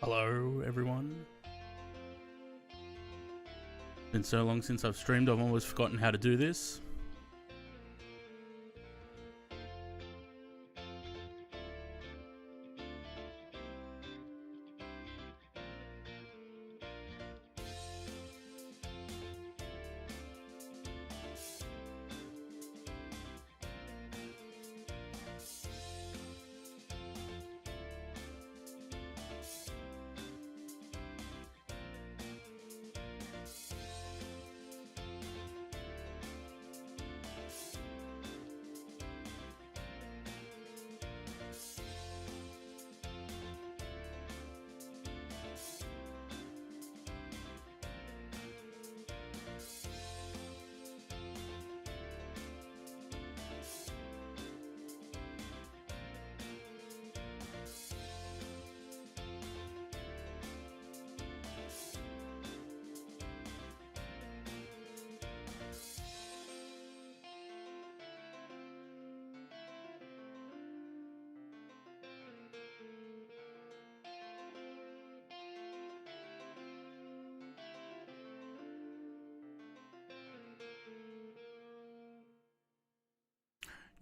Hello, everyone. Been so long since I've streamed, I've almost forgotten how to do this.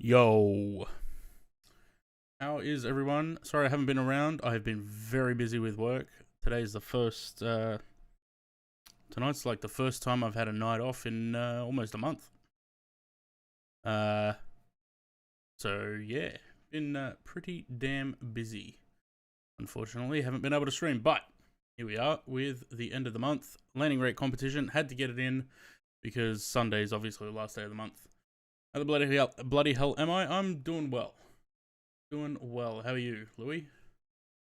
Yo. How is everyone? Sorry I haven't been around. I have been very busy with work. Today's the first, tonight's like the first time I've had a night off in almost a month. So yeah, been pretty damn busy. Unfortunately, haven't been able to stream, but here we are with the end of the month. Landing rate competition, had to get it in because Sunday is obviously the last day of the month. How the bloody hell am I? I'm doing well. Doing well. How are you, Louis?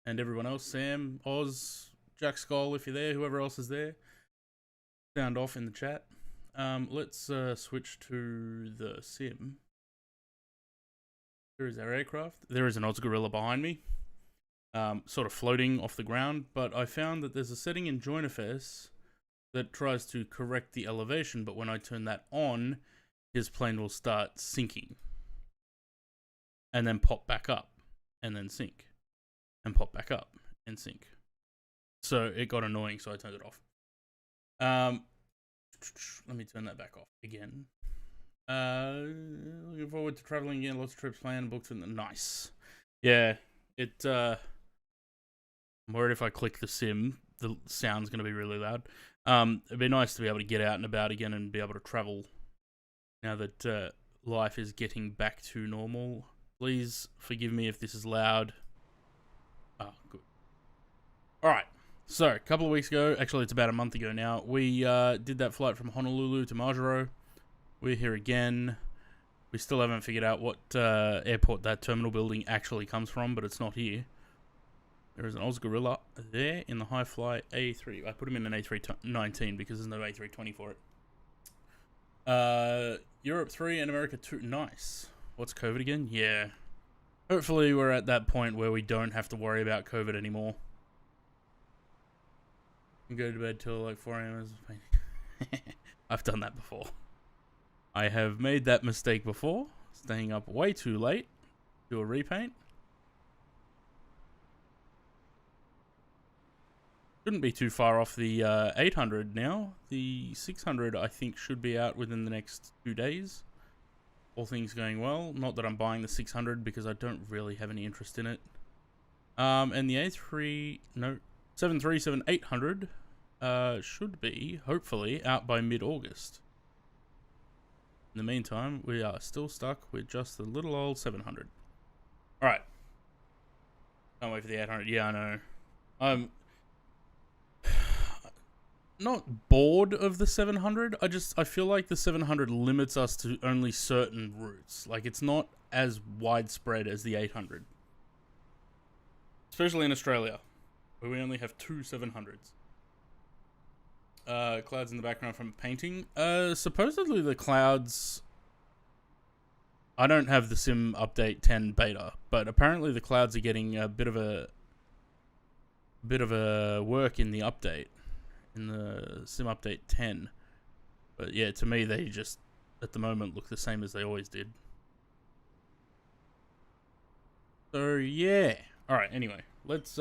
And everyone else, Sam, Oz, Jack Skull, if you're there, whoever else is there. Sound off in the chat. Let's switch to the sim. There is our aircraft. There is an Oz Gorilla behind me. Sort of floating off the ground, but I found that there's a setting in JoinFS that tries to correct the elevation, but when I turn that on, his plane will start sinking and then pop back up and then sink and pop back up and sink. So it got annoying, so I turned it off. Let me turn that back off again. Looking forward to traveling again. Lots of trips planned, booked in the nice. Yeah, I'm worried if I click the sim, the sound's going to be really loud. It'd be nice to be able to get out and about again and be able to travel now that life is getting back to normal. Please forgive me if this is loud. Oh, good. Alright, so a couple of weeks ago, actually it's about a month ago now, we did that flight from Honolulu to Majuro. We're here again. We still haven't figured out what airport that terminal building actually comes from, but it's not here. There is an Oz Gorilla there in the high fly A3. I put him in an A319 because there's no A320 for it. Europe 3 and America 2. Nice. What's COVID again? Yeah. Hopefully we're at that point where we don't have to worry about COVID anymore. You go to bed till like 4 a.m. I've done that before. I have made that mistake before. Staying up way too late. Do a repaint. Shouldn't be too far off the 800 now. The 600 I think should be out within the next 2 days. All things going well. Not that I'm buying the 600 because I don't really have any interest in it. And the 737-800 should be, hopefully, out by mid-August. In the meantime, we are still stuck with just the little old 700. Alright. Can't wait for the 800. Yeah, I know. I'm not bored of the 700. I feel like the 700 limits us to only certain routes. Like, it's not as widespread as the 800. Especially in Australia, where we only have 2 700s. Clouds in the background from painting. Supposedly the clouds... I don't have the Sim Update 10 beta, but apparently the clouds are getting a bit of a work in the update. In the Sim Update 10. But yeah, to me they just, at the moment, look the same as they always did. So yeah. Alright, anyway. Let's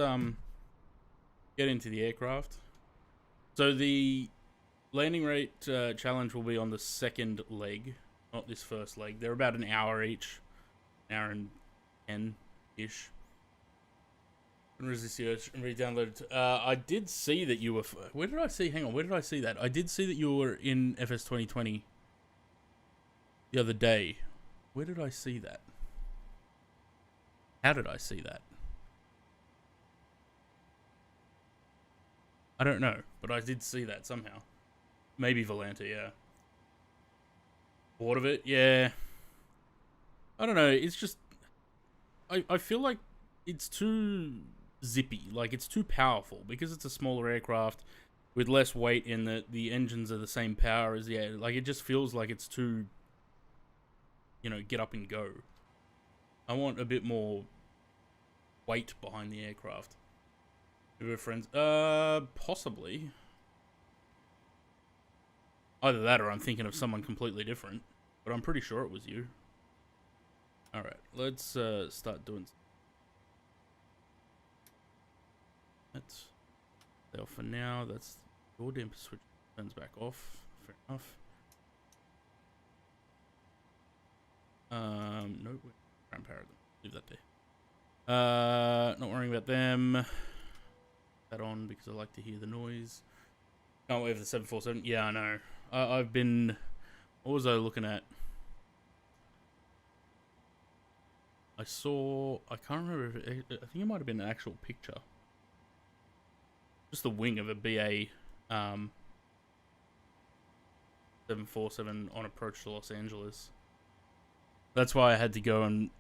get into the aircraft. So the landing rate challenge will be on the second leg, not this first leg. They're about an hour each, an hour and 10-ish. And resist search and re-download. I did see that you were. Where did I see? Hang on. Where did I see that? I did see that you were in FS 2020 the other day. Where did I see that? How did I see that? I don't know, but I did see that somehow. Maybe Volanta, yeah. Bored of it? Yeah. I don't know. It's just. I feel like it's too zippy. Like, it's too powerful because it's a smaller aircraft with less weight in that the engines are the same power as the air. Like, it just feels like it's too, you know, get up and go. I want a bit more weight behind the aircraft. We were friends. Possibly. Either that or I'm thinking of someone completely different. But I'm pretty sure it was you. Alright, let's start doing. That's there for now. That's door damper switch turns back off. Fair enough. No, Grand Paragon. Leave that there. Not worrying about them. That on because I like to hear the noise. Can't wait for the 747. Yeah, I know. I've been. What was I looking at? I saw. I can't remember. If it, I think it might have been an actual picture. Just the wing of a BA 747 on approach to Los Angeles. That's why I had to go and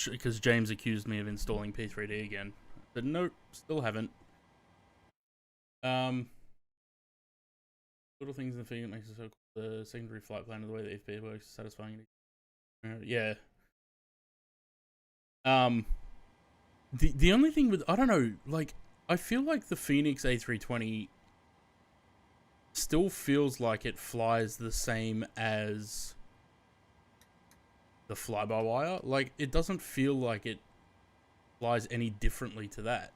because James accused me of installing P3D again. But nope, still haven't. Little things in the feed makes it so cool. The secondary flight plan of the way the FPA works is satisfying. Yeah. The only thing with I don't know, like I feel like the Phoenix A320 still feels like it flies the same as the fly-by-wire. Like it doesn't feel like it flies any differently to that.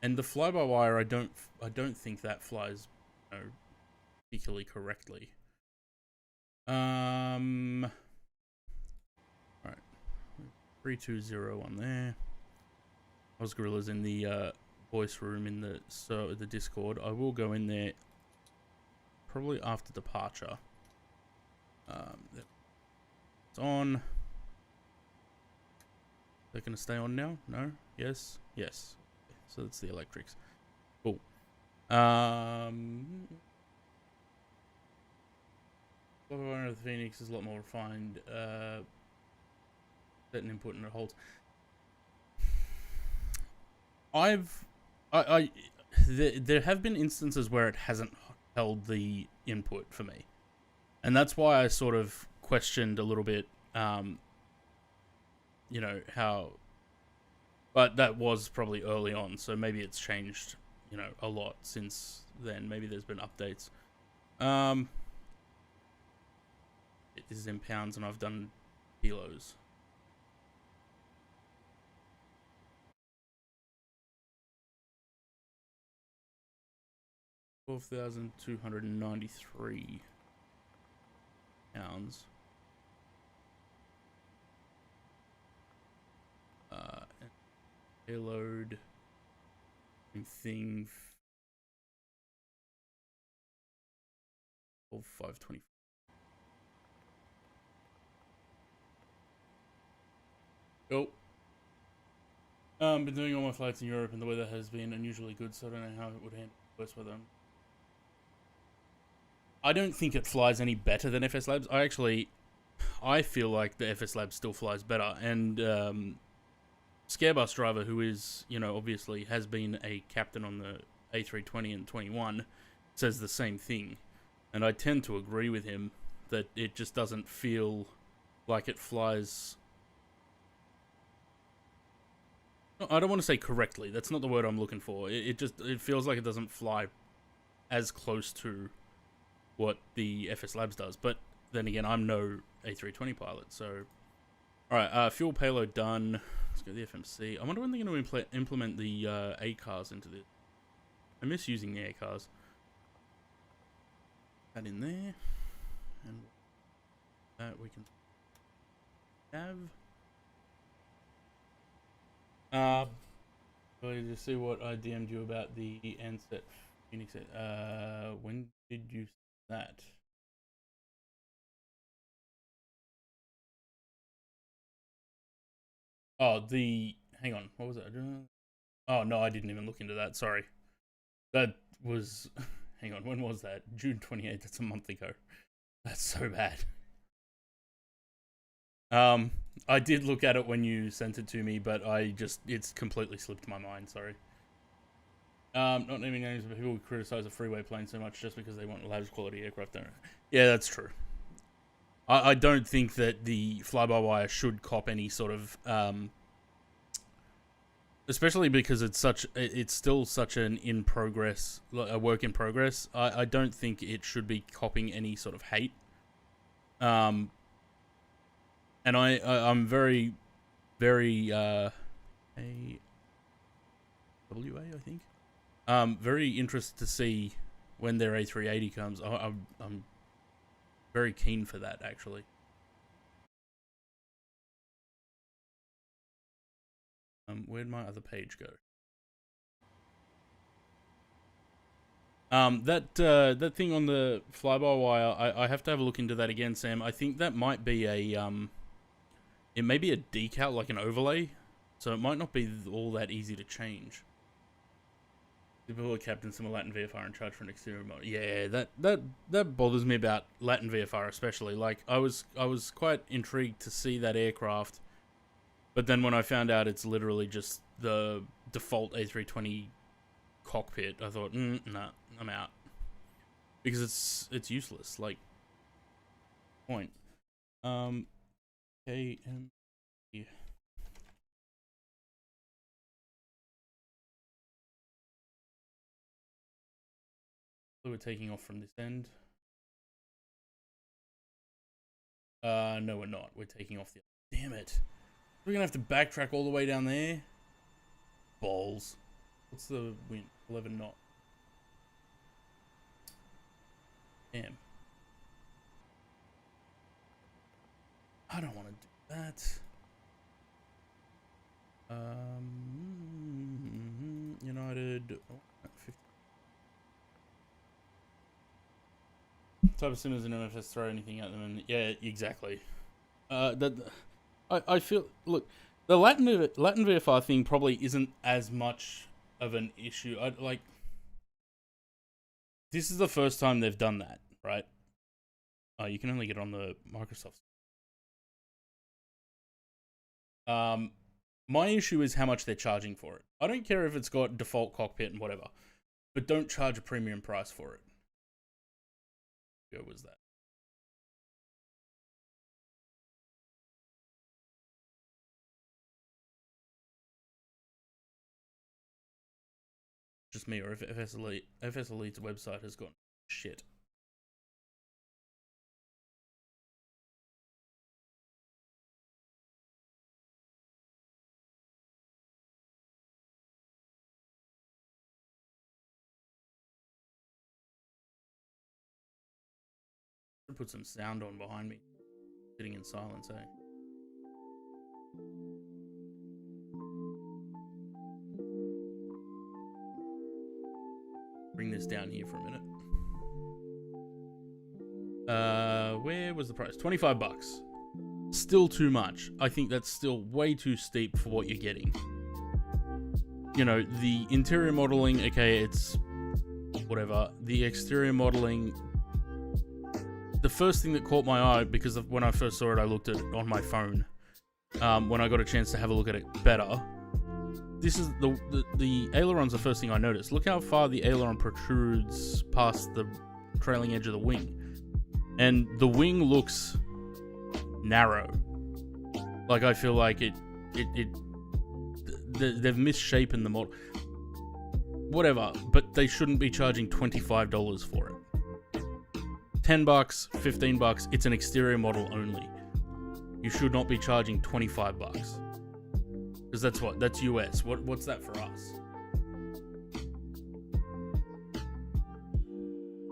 And the fly-by-wire, I don't think that flies, you know, particularly correctly. All right, 320 on there. Oz Gorilla's in the voice room in the Discord. I will go in there probably after departure. It's on. They're gonna stay on now? No? Yes? Yes. So that's the electrics. Cool. The Phoenix is a lot more refined. Set an input and it holds. There have been instances where it hasn't held the input for me, and that's why I sort of questioned a little bit, you know, how, but that was probably early on, so maybe it's changed, you know, a lot since then. Maybe there's been updates. It is in pounds and I've done kilos. £12,293 pounds. Payload thing 520. Cool. Been doing all my flights in Europe and the weather has been unusually good, so I don't know how it would handle worse weather. I don't think it flies any better than FS Labs. I feel like the FS Labs still flies better, and Scarebus driver, who is, you know, obviously has been a captain on the A320 and 21, says the same thing. And I tend to agree with him that it just doesn't feel like it flies. I don't want to say correctly. That's not the word I'm looking for. It feels like it doesn't fly as close to what the FS Labs does. But then again, I'm no A320 pilot, so... Alright, fuel payload done. Let's go to the FMC. I wonder when they're going to implement the A cars into this. I miss using the A cars. That in there, and that we can have. To see what I DM'd you about the Ansett Phoenix. When did you see that? Oh, hang on, what was that? Oh no, I didn't even look into that. Sorry, that was. Hang on, when was that? June 28th. That's a month ago. That's so bad. I did look at it when you sent it to me, but it's completely slipped my mind, sorry. Not naming names, but people criticize a freeway plane so much just because they want labs quality aircraft. Yeah, that's true. I don't think that the fly-by-wire should cop any sort of, especially because it's still such an a work in progress. I don't think it should be copping any sort of hate. And I'm very, very WA, I think. Very interested to see when their A380 comes. I'm very keen for that, actually. Where'd my other page go? That thing on the fly-by-wire, I have to have a look into that again, Sam. I think that might be it may be a decal, like an overlay, so it might not be all that easy to change. Typical captain, similar Latin VFR and charge for an exterior model. Yeah, that bothers me about Latin VFR especially. Like, I was quite intrigued to see that aircraft, but then when I found out it's literally just the default A320 cockpit, I thought, nah, I'm out, because it's useless. Like, point. KM. Yeah. So we're taking off from this end. No, we're not. We're taking off the. Damn it! We're gonna have to backtrack all the way down there. Balls. What's the wind? 11 knot. Damn. I don't want to do that. United. Oh, 50. Type of sim as an MFS, throw anything at them, and yeah, exactly. I feel, look, the Latin VFR thing probably isn't as much of an issue. This is the first time they've done that, right? Oh, you can only get on the Microsoft. My issue is how much they're charging for it. I don't care if it's got default cockpit and whatever, but don't charge a premium price for it. Where was that? Just me, or if FS Elite's website has gone shit. Put some sound on behind me, sitting in silence, eh? Bring this down here for a minute. Where was the price? 25 bucks. Still too much. I think that's still way too steep for what you're getting. You know, the interior modeling, okay, it's whatever. The exterior modeling, the first thing that caught my eye, because when I first saw it, I looked at it on my phone. When I got a chance to have a look at it better, this is the aileron's the first thing I noticed. Look how far the aileron protrudes past the trailing edge of the wing, and the wing looks narrow. Like, I feel like they've misshapen the model. Whatever, but they shouldn't be charging $25 for it. 10 bucks, 15 bucks, it's an exterior model only. You should not be charging 25 bucks. Because that's US. What's that for us?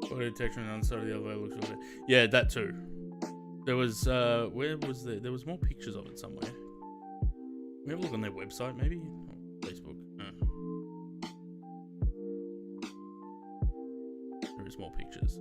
Auto detection on the side of the elevator looks good. Yeah, that too. There was where was there? There was more pictures of it somewhere. We have a look on their website, maybe? Oh, Facebook. There is more pictures.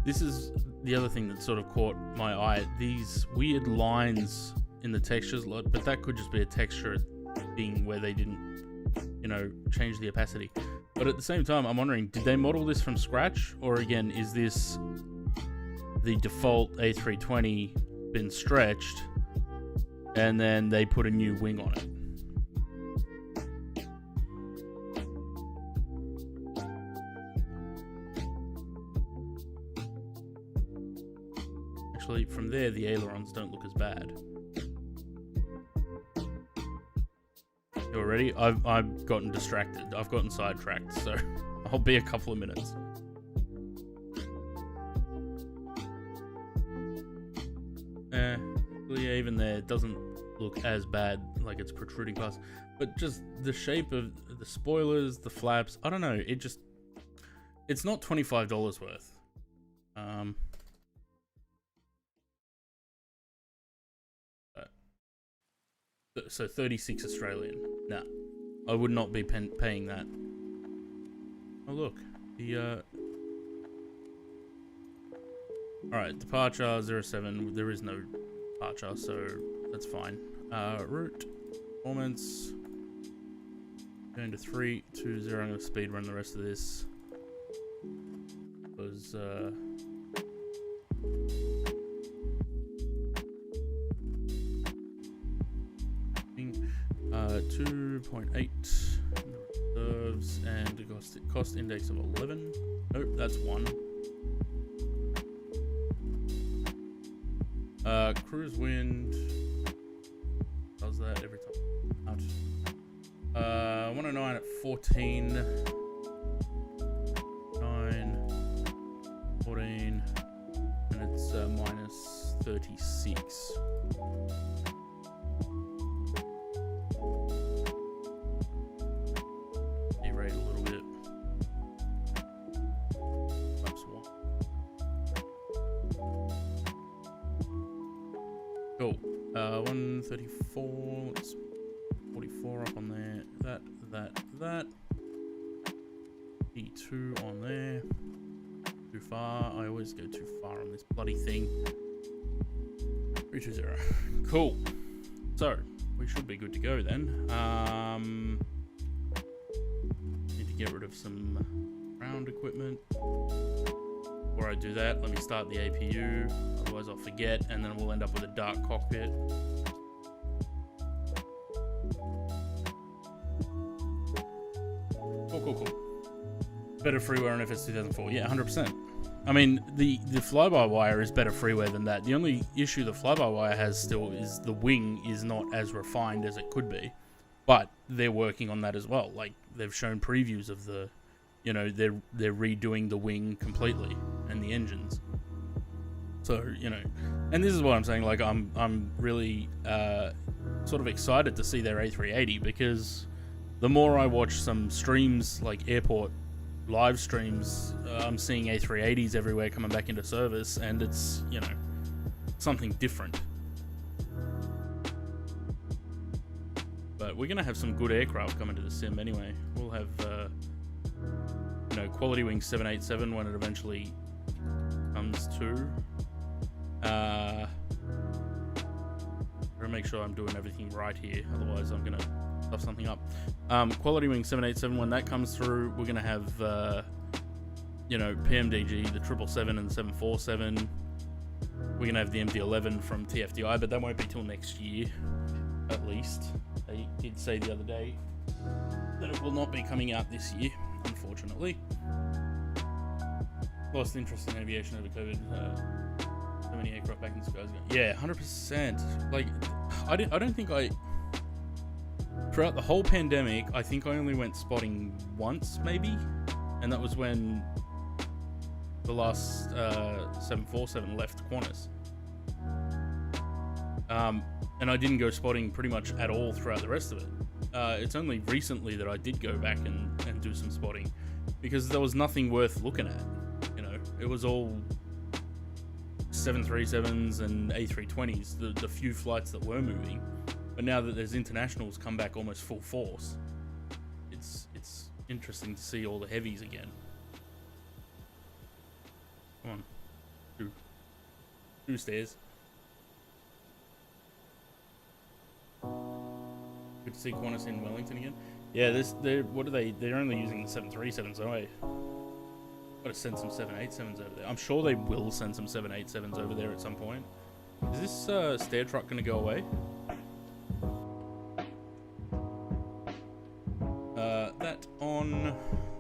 This is the other thing that sort of caught my eye. These weird lines in the textures, but that could just be a texture thing where they didn't, you know, change the opacity. But at the same time, I'm wondering, did they model this from scratch? Or again, is this the default A320 been stretched and then they put a new wing on it? Actually, from there, the ailerons don't look as bad. You all ready? I've gotten distracted. I've gotten sidetracked, so I'll be a couple of minutes. Yeah, even there, it doesn't look as bad, like it's protruding past. But just the shape of the spoilers, the flaps, I don't know. It's not $25 worth. So 36 Australian. Nah, I would not be paying that. Oh look, the alright, departure 07. There is no departure, so that's fine. Route, performance, going to 320. I'm gonna speed run the rest of this because 2.8 reserves and a cost index of 11. Nope, that's 1. Cruise wind does that every time. Out. 109 at 14. 9, 14, and it's minus 36. Derate a little bit. Oops, one. Cool. 134. Let's 44 up on there. That. E2 on there. Too far. I always go too far on this bloody thing. 320. Cool. So we should be good to go then. Need to get rid of some ground equipment. Before I do that, let me start the APU. Otherwise I'll forget, and then we'll end up with a dark cockpit. Cool. Better freeware on FS 2004. Yeah, 100%. I mean, the fly-by-wire is better freeware than that. The only issue the fly-by-wire has still is the wing is not as refined as it could be. But they're working on that as well. Like, they've shown previews of the, you know, they're redoing the wing completely and the engines. So, you know, and this is what I'm saying, like, I'm really sort of excited to see their A380, because the more I watch some streams, like airport live streams, I'm seeing A380s everywhere coming back into service, and it's, you know, something different. But we're gonna have some good aircraft coming to the sim anyway. We'll have, you know, Quality Wing 787 when it eventually comes to. I'm gonna make sure I'm doing everything right here, otherwise I'm gonna stuff something up. Quality Wing 787, when that comes through, we're gonna have you know, PMDG, the 777 and the 747. We're gonna have the MD-11 from TFDI, but that won't be till next year, at least. They did say the other day that it will not be coming out this year, unfortunately. Lost interest in aviation over COVID. So many aircraft back in the skies. Yeah, 100%. Like, I don't think throughout the whole pandemic, I think I only went spotting once, maybe and that was when the last 747 left Qantas. And I didn't go spotting pretty much at all throughout the rest of it. It's only recently that I did go back and do some spotting, because there was nothing worth looking at. You know, it was all 737s and A320s, the few flights that were moving. But now that there's internationals come back almost full force, it's interesting to see all the heavies again. Come on, two stairs. Good to see Qantas in Wellington again. Yeah, what are they? They're only using the 737s, so I gotta send some 787s over there. I'm sure they will send some 787s over there at some point. Is this stair truck gonna go away?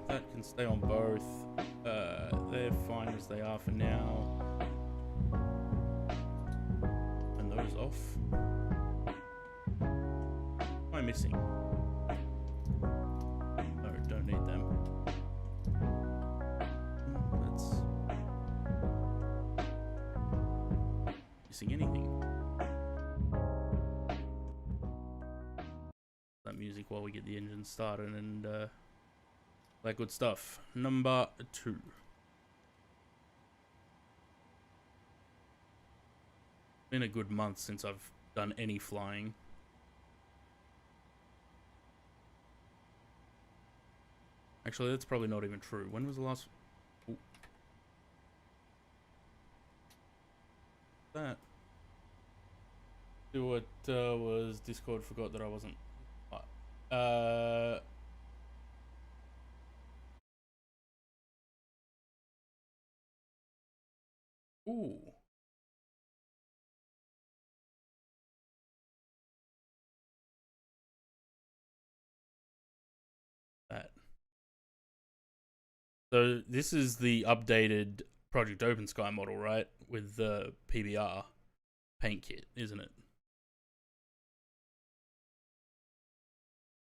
That can stay on both. They're fine as they are for now. And those off. What am I missing? No, don't need them. That's missing anything. That music while we get the engine started and that good stuff. Number 2. Been a good month since I've done any flying. Actually, that's probably not even true. When was the last... Ooh. That? Do what was Discord forgot that I wasn't... Ooh. That. So this is the updated Project Open Sky model, right? With the PBR paint kit, isn't it?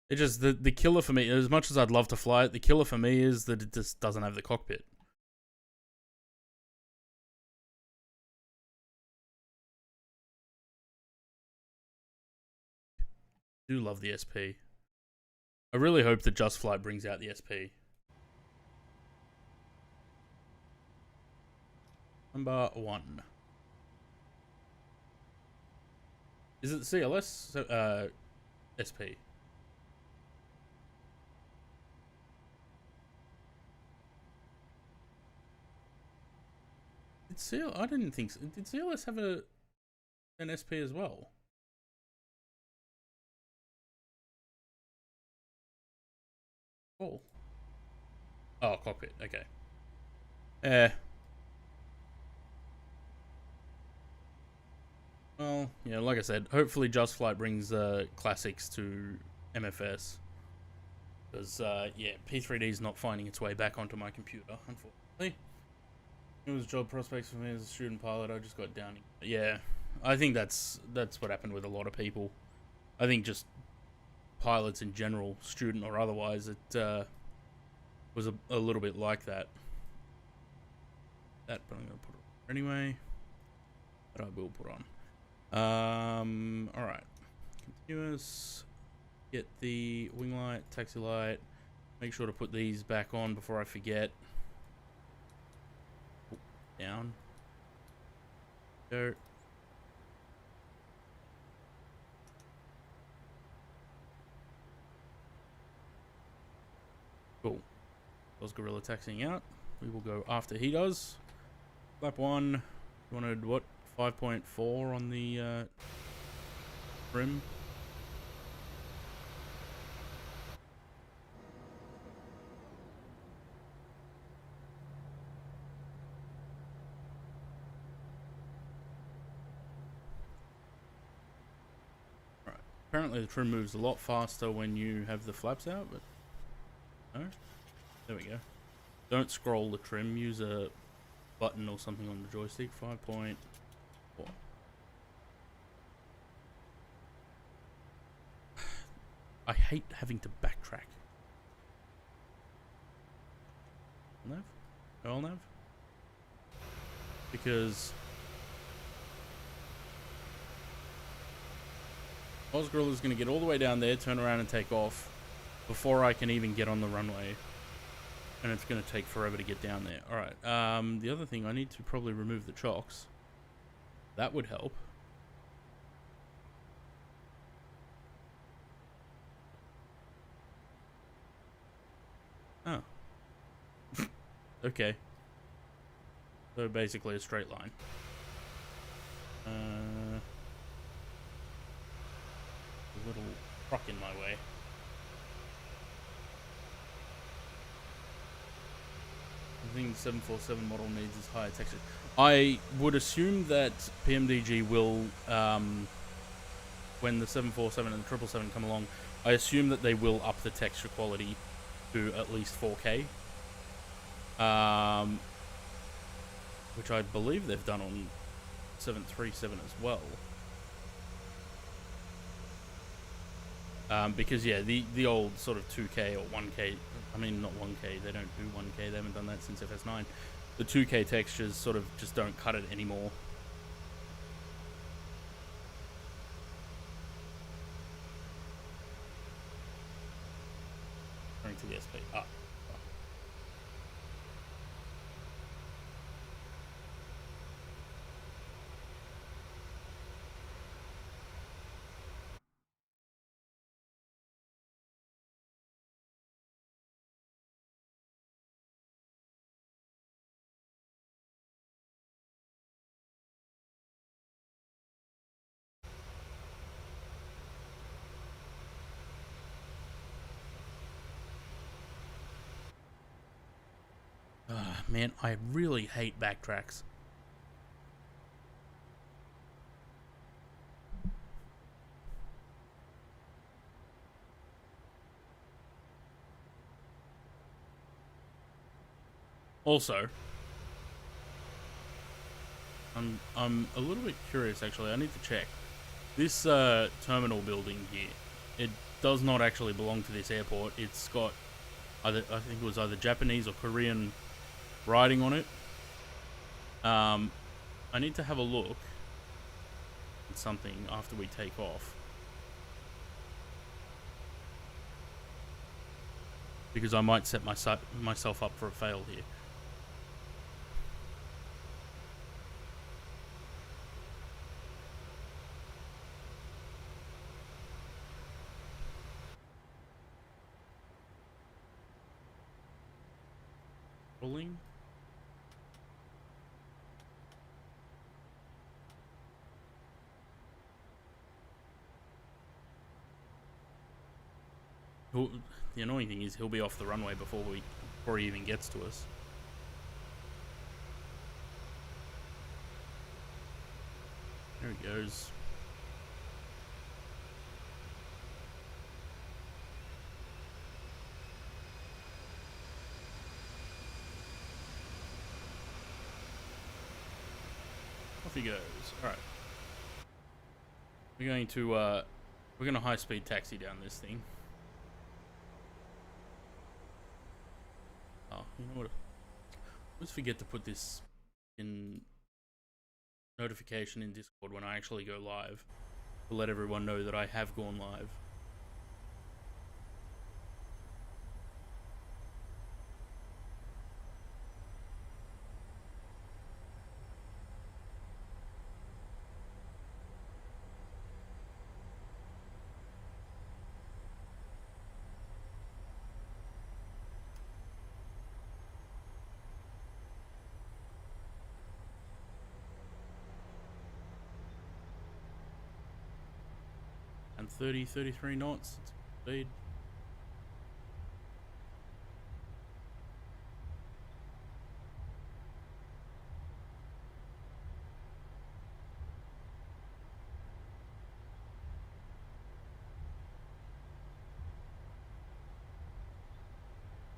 It just, the killer for me, as much as I'd love to fly it, the killer for me is that it just doesn't have the cockpit. I do love the SP. I really hope that Just Flight brings out the SP. Number 1. Is it CLS? SP. I didn't think so. Did CLS have an SP as well? Oh. Oh, cockpit. Okay. Well, yeah, like I said, hopefully Just Flight brings classics to MFS. Because, yeah, P3D is not finding its way back onto my computer, unfortunately. It was job prospects for me as a student pilot. I just got down. Yeah, I think that's what happened with a lot of people. I think just pilots in general, student or otherwise, it was a little bit like that. But I'm gonna put it on anyway. But I will put on. All right. Continuous. Get the wing light, taxi light. Make sure to put these back on before I forget. Down. Go. Cool. Those gorilla taxiing out. We will go after he does. Lap 1. You wanted what? 5.4 on the rim. Apparently the trim moves a lot faster when you have the flaps out, but no. There we go. Don't scroll the trim, use a button or something on the joystick. 5.4. I hate having to backtrack. Nav? Oil nav? Because Osgrill is going to get all the way down there, turn around and take off before I can even get on the runway. And it's going to take forever to get down there. Alright, the other thing, I need to probably remove the chocks. That would help. Oh. Okay. So basically a straight line. A little truck in my way. I think the 747 model needs is higher texture. I would assume that PMDG will, when the 747 and the 777 come along, I assume that they will up the texture quality to at least 4K. Which I believe they've done on 737 as well. Because yeah, the old sort of 2K or 1K, I mean not 1K, they don't do 1K, they haven't done that since FS9. The 2K textures sort of just don't cut it anymore. Going to the SP. Man, I really hate backtracks. Also, I'm a little bit curious actually. I need to check. This terminal building here, it does not actually belong to this airport. It's got either, I think it was either Japanese or Korean writing on it. I need to have a look at something after we take off, because I might set myself up for a fail here. Rolling. The annoying thing is he'll be off the runway before he even gets to us. There he goes. Off he goes. All right. We're going to high-speed taxi down this thing. Oh, you know what? Let's forget to put this in notification in Discord when I actually go live, to let everyone know that I have gone live. And 33 knots speed.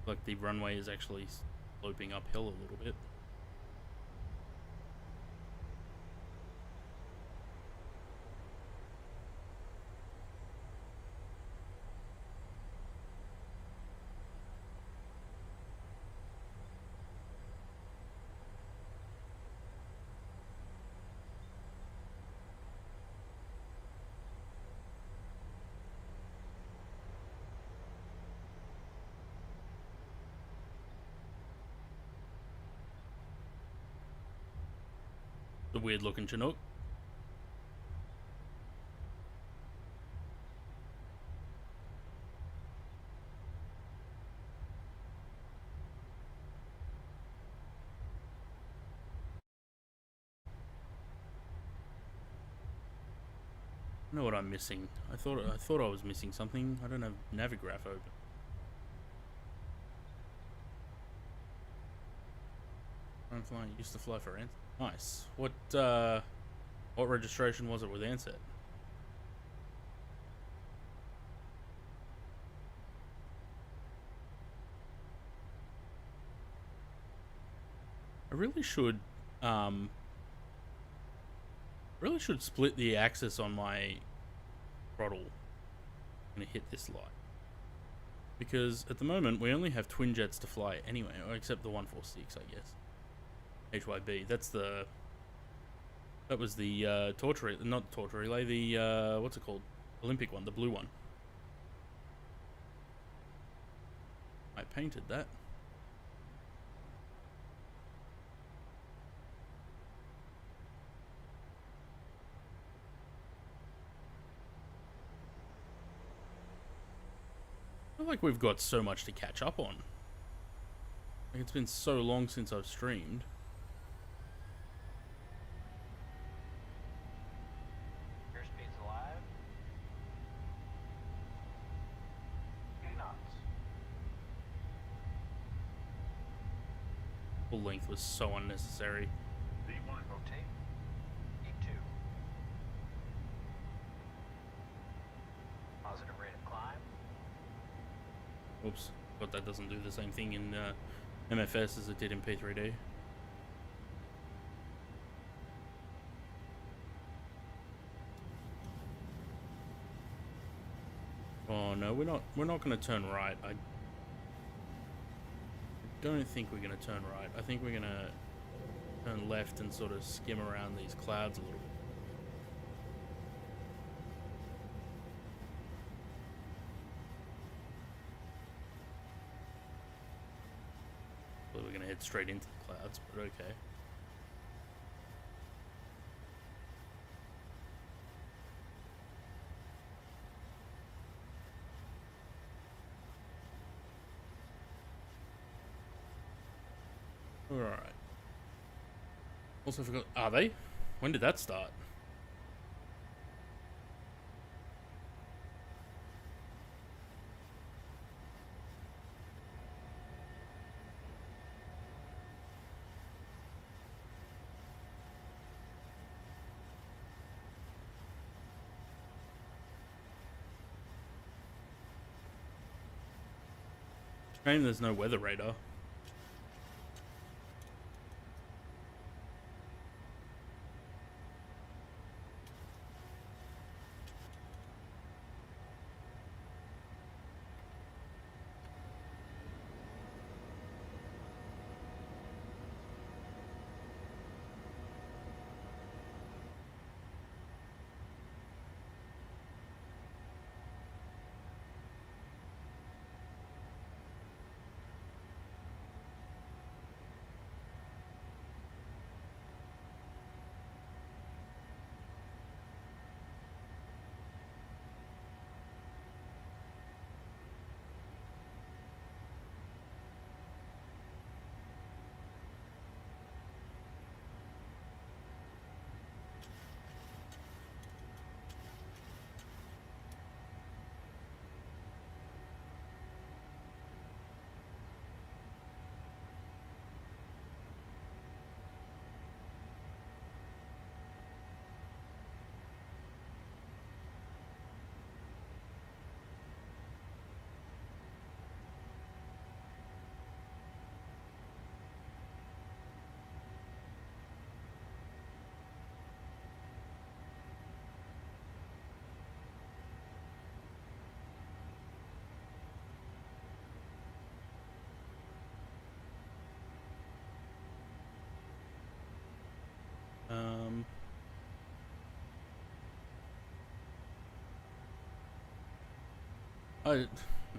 Like the runway is actually sloping uphill a little bit. The weird looking Chinook. I know what I'm missing. I thought I was missing something. I don't have Navigraph open. I'm flying. Used to fly for Ansett. Nice. What registration was it with Ansett? I really should split the axis on my throttle. I'm gonna hit this light. Because at the moment we only have twin jets to fly anyway, except the 146, I guess. HYB. That was the torture, not torture relay, the what's it called? Olympic one, the blue one. I painted that. I feel like we've got so much to catch up on. Like, it's been so long since I've streamed. Airspeed's alive. 8 knots. Full length was so unnecessary. V1. Rotate. E2. Positive rate of climb. Oops, but that doesn't do the same thing in MFS as it did in P3D. Oh no, we're not going to turn right. I don't think we're going to turn right. I think we're going to turn left and sort of skim around these clouds a little bit. We're gonna head straight into the clouds, but okay. Alright. Also forgot, are they? When did that start? Shame there's no weather radar.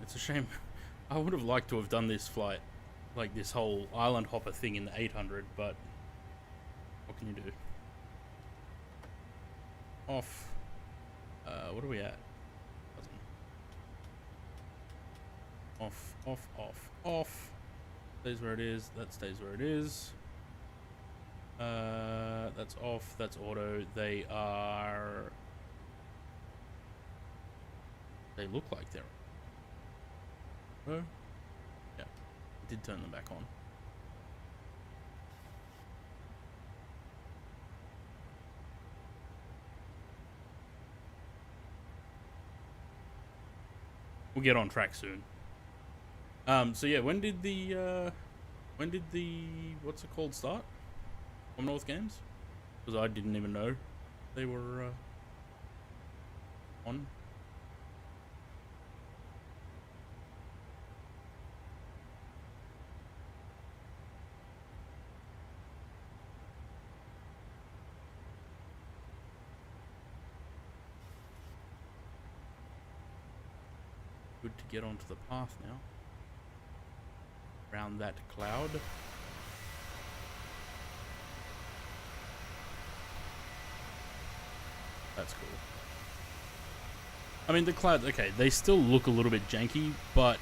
It's a shame. I would have liked to have done this flight, like this whole island hopper thing in the 800, but what can you do? off. What are we at? Off, off, off, off. Stays where it is. That stays where it is. That's off. That's auto. They look like they're. Oh, yeah. I did turn them back on. We'll get on track soon. So yeah, when did the what's it called start? Commonwealth Games? Because I didn't even know they were on. Good to get onto the path now. Around that cloud. That's cool. I mean, the clouds, okay, they still look a little bit janky, but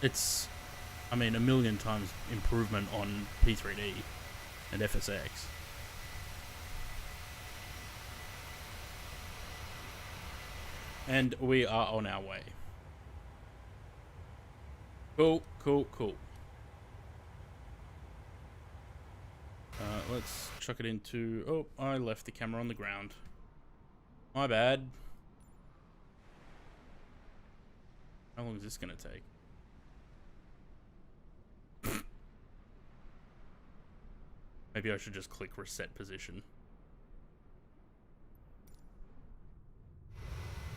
it's, I mean, a million times improvement on P3D and FSX. And we are on our way. Cool, cool, cool. Let's chuck it into... Oh, I left the camera on the ground. My bad. How long is this going to take? Maybe I should just click reset position.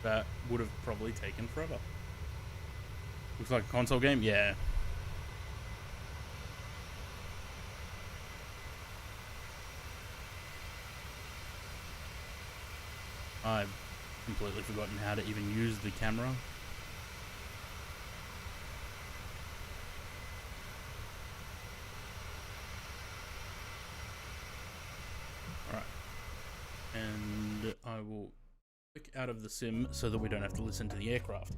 That would have probably taken forever. Looks like a console game? Yeah. I've completely forgotten how to even use the camera. Alright. And I will click out of the sim so that we don't have to listen to the aircraft.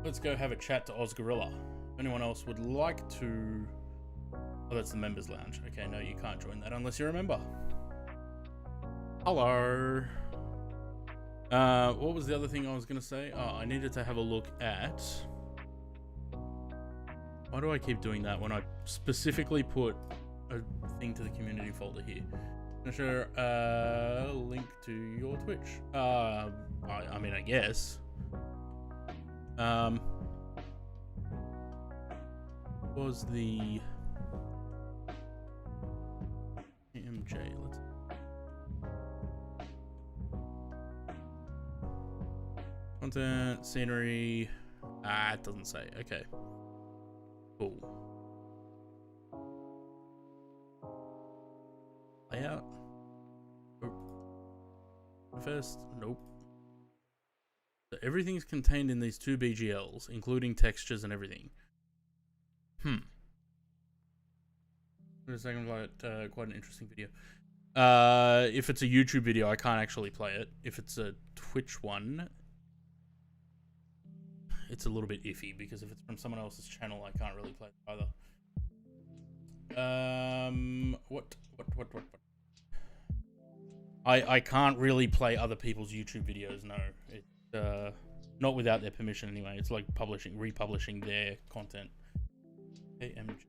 Let's go have a chat to Ozgorilla. If anyone else would like to... Oh, that's the members lounge. Okay, no, you can't join that unless you're a member. Hello. What was the other thing I was going to say? Oh, I needed to have a look at... Why do I keep doing that when I specifically put a thing to the community folder here? I'm sure, link to your Twitch. I mean, I guess. Was the... AMJ, let's... Content, scenery... Ah, it doesn't say. Okay. Cool. Layout? Nope. Manifest? Nope. So everything's contained in these two BGLs, including textures and everything. For a second, quite an interesting video. If it's a YouTube video, I can't actually play it. If it's a Twitch one, it's a little bit iffy because if it's from someone else's channel, I can't really play it either. What? I can't really play other people's YouTube videos. No, it's not without their permission anyway. It's like republishing their content. AMG.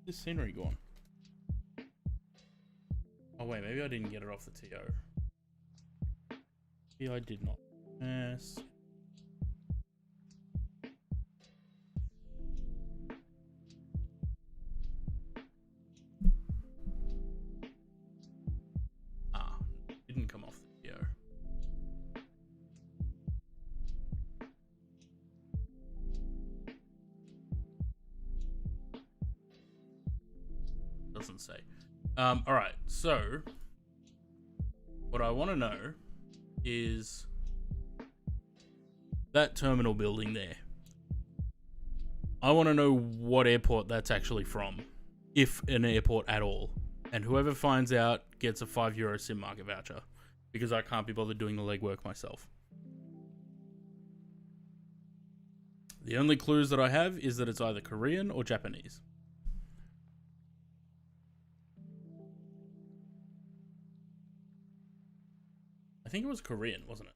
This scenery gone? Oh wait, maybe I didn't get it off the TO. Maybe I did not. Yes. Ah, didn't come off the TO. Doesn't say. Alright, so what I want to know is that terminal building there. I want to know what airport that's actually from, if an airport at all. And whoever finds out gets a €5 simmarket voucher, because I can't be bothered doing the legwork myself. The only clues that I have is that it's either Korean or Japanese. I think it was Korean, wasn't it?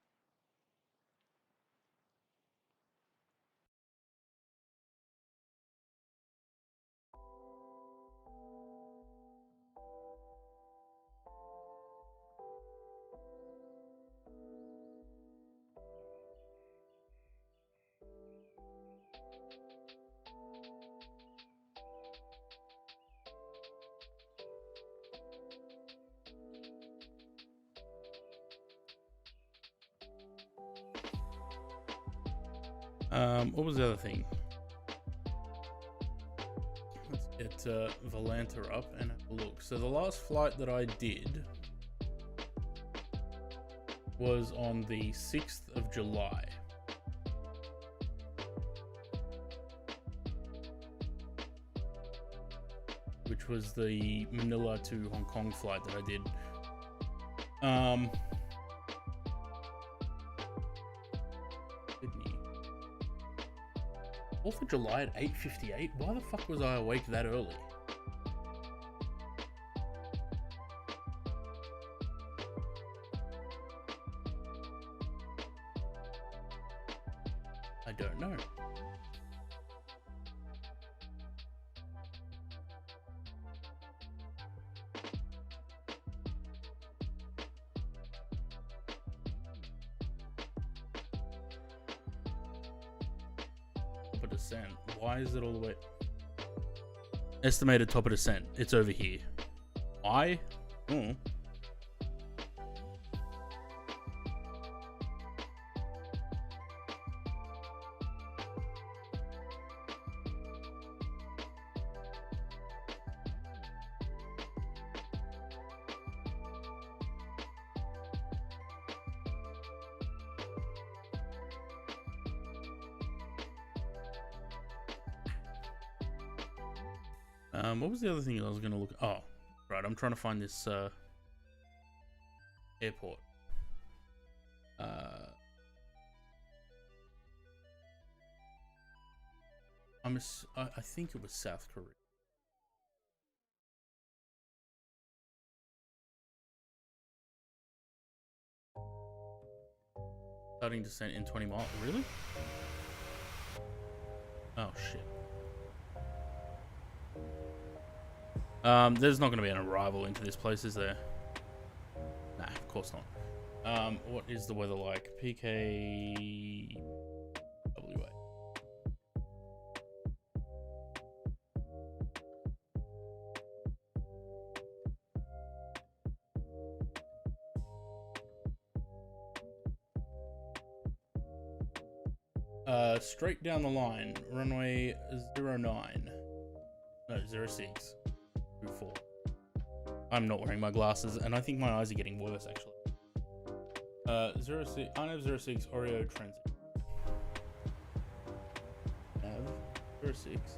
What was the other thing? Let's get Volanta up and have a look. So the last flight that I did was on the 6th of July. Which was the Manila to Hong Kong flight that I did. 4th of July at 8:58? Why the fuck was I awake that early? I don't know. Descent. Why is it all the way? Estimated top of descent. It's over here. Why? Oh. What was the other thing I was going to look at? Oh, right. I'm trying to find this airport. I think it was South Korea. Starting descent in 20 miles. Really? Oh, shit. There's not going to be an arrival into this place, is there? Nah, of course not. What is the weather like? PKWA. Straight down the line, runway 09. No, 06. 24. I'm not wearing my glasses, and I think my eyes are getting worse, actually. 06, INAV 06, Oreo Transit. Nav 06.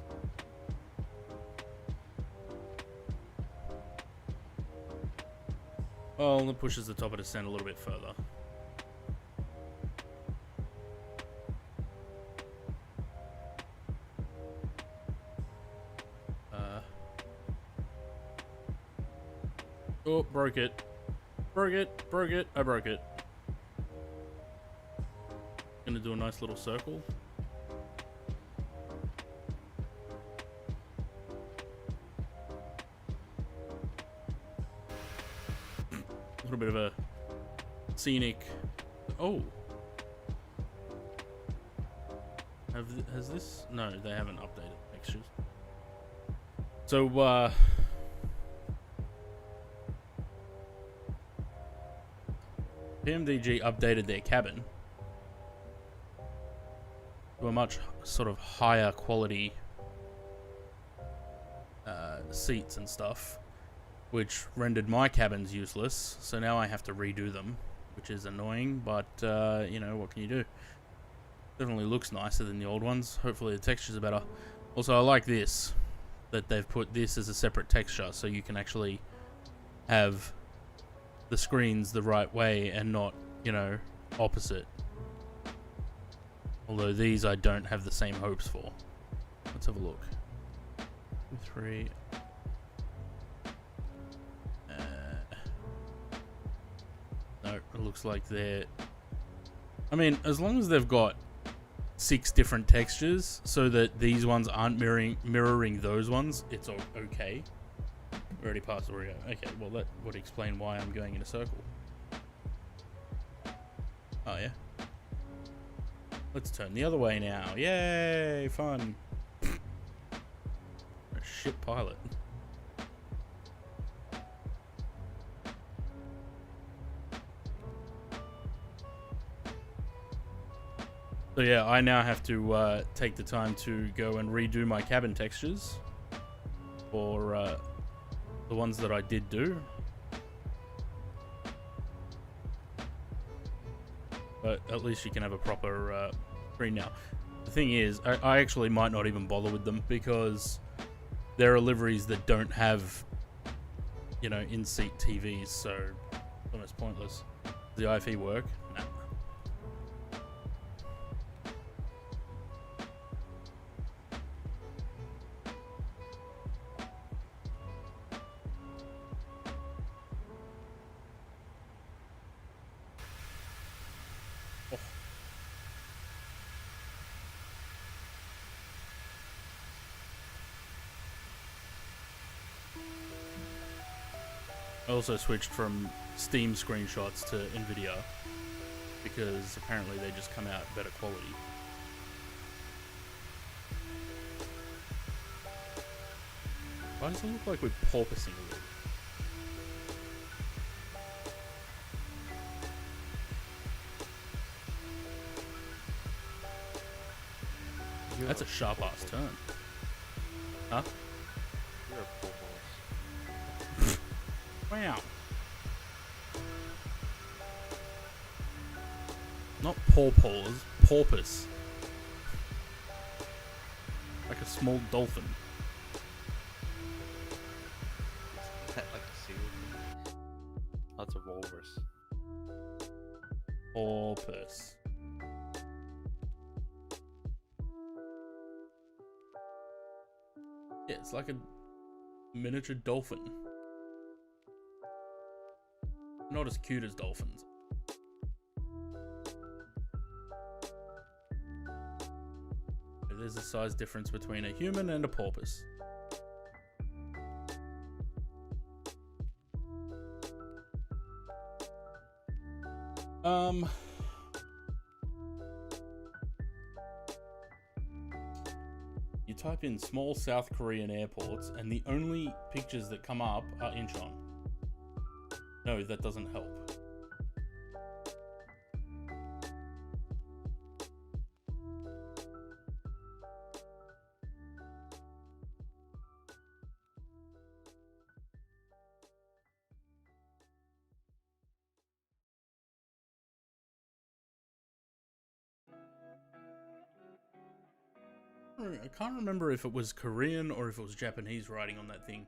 Well, it pushes the top of descent a little bit further. Oh, broke it. Broke it. Broke it. I broke it. Gonna do a nice little circle. A little bit of a scenic. Oh. Has this? No, they haven't updated textures. So, PMDG updated their cabin to a much sort of higher quality seats and stuff, which rendered my cabins useless. So now I have to redo them, which is annoying, but you know, what can you do? Definitely looks nicer than the old ones. Hopefully the textures are better. Also, I like this, that they've put this as a separate texture, so you can actually have the screens the right way and not, you know, opposite. Although these I don't have the same hopes for. Let's have a look. 3. No, it looks like they're... I mean, as long as they've got 6 different textures so that these ones aren't mirroring those ones, it's okay. We already passed the Oreo. Okay, well that would explain why I'm going in a circle. Oh yeah. Let's turn the other way now. Yay, fun. A shit pilot. So yeah, I now have to take the time to go and redo my cabin textures for the ones that I did do. But at least you can have a proper screen now. The thing is, I actually might not even bother with them because there are liveries that don't have, you know, in-seat TVs, so it's almost pointless. Does the IFE work? Nah. I also switched from Steam screenshots to Nvidia because apparently they just come out better quality. Why does it look like we're porpoising a little? That's a sharp ass turn. Huh? You're a porpoise. Wow. Not porpoise, porpoise. Like a small dolphin. Like a seal. That's a walrus. Porpoise. Yeah, it's like a miniature dolphin. Not as cute as dolphins. There's a size difference between a human and a porpoise. You type in small South Korean airports and the only pictures that come up are Incheon. No, that doesn't help. I can't remember if it was Korean or if it was Japanese writing on that thing.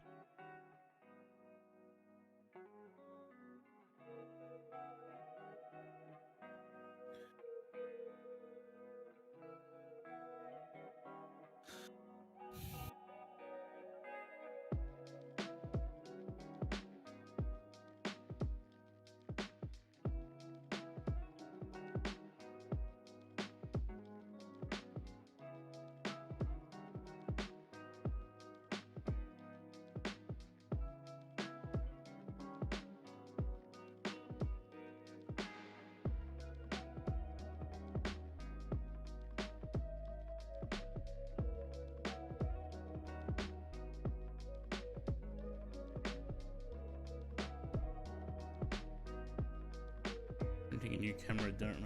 Printing a new camera, don't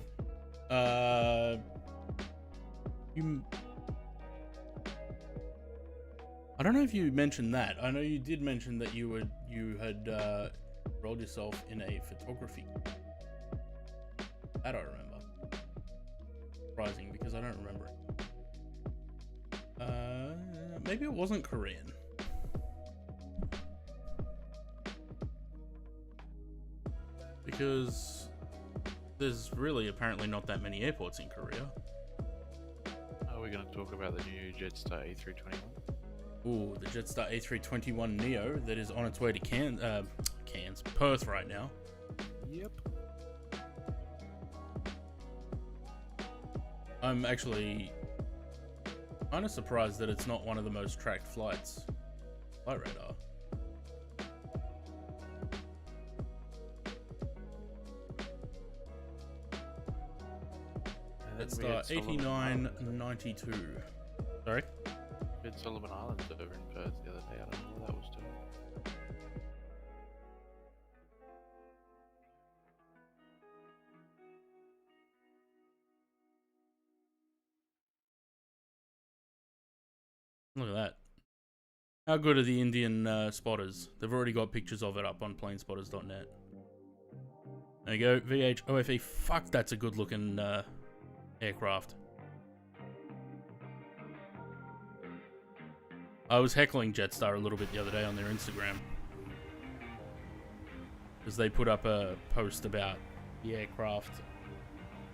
I? I don't know if you mentioned that. I know you did mention that you had rolled yourself in a photography. That I remember. surprising because I don't remember it. Maybe it wasn't Korean. Because there's really apparently not that many airports in Korea. Are we going to talk about the new Jetstar A321? Ooh, the Jetstar A321 Neo that is on its way to Perth right now. Yep. I'm actually kind of surprised that it's not one of the most tracked flights. Flight radar. Jetstar 8992. Sorry? We had Solomon Islands over in Perth the other day. I don't know what that was doing. Look at that. How good are the Indian spotters? They've already got pictures of it up on planespotters.net. There you go. VHOFE. Fuck, that's a good looking aircraft. I was heckling Jetstar a little bit the other day on their Instagram. Because they put up a post about the aircraft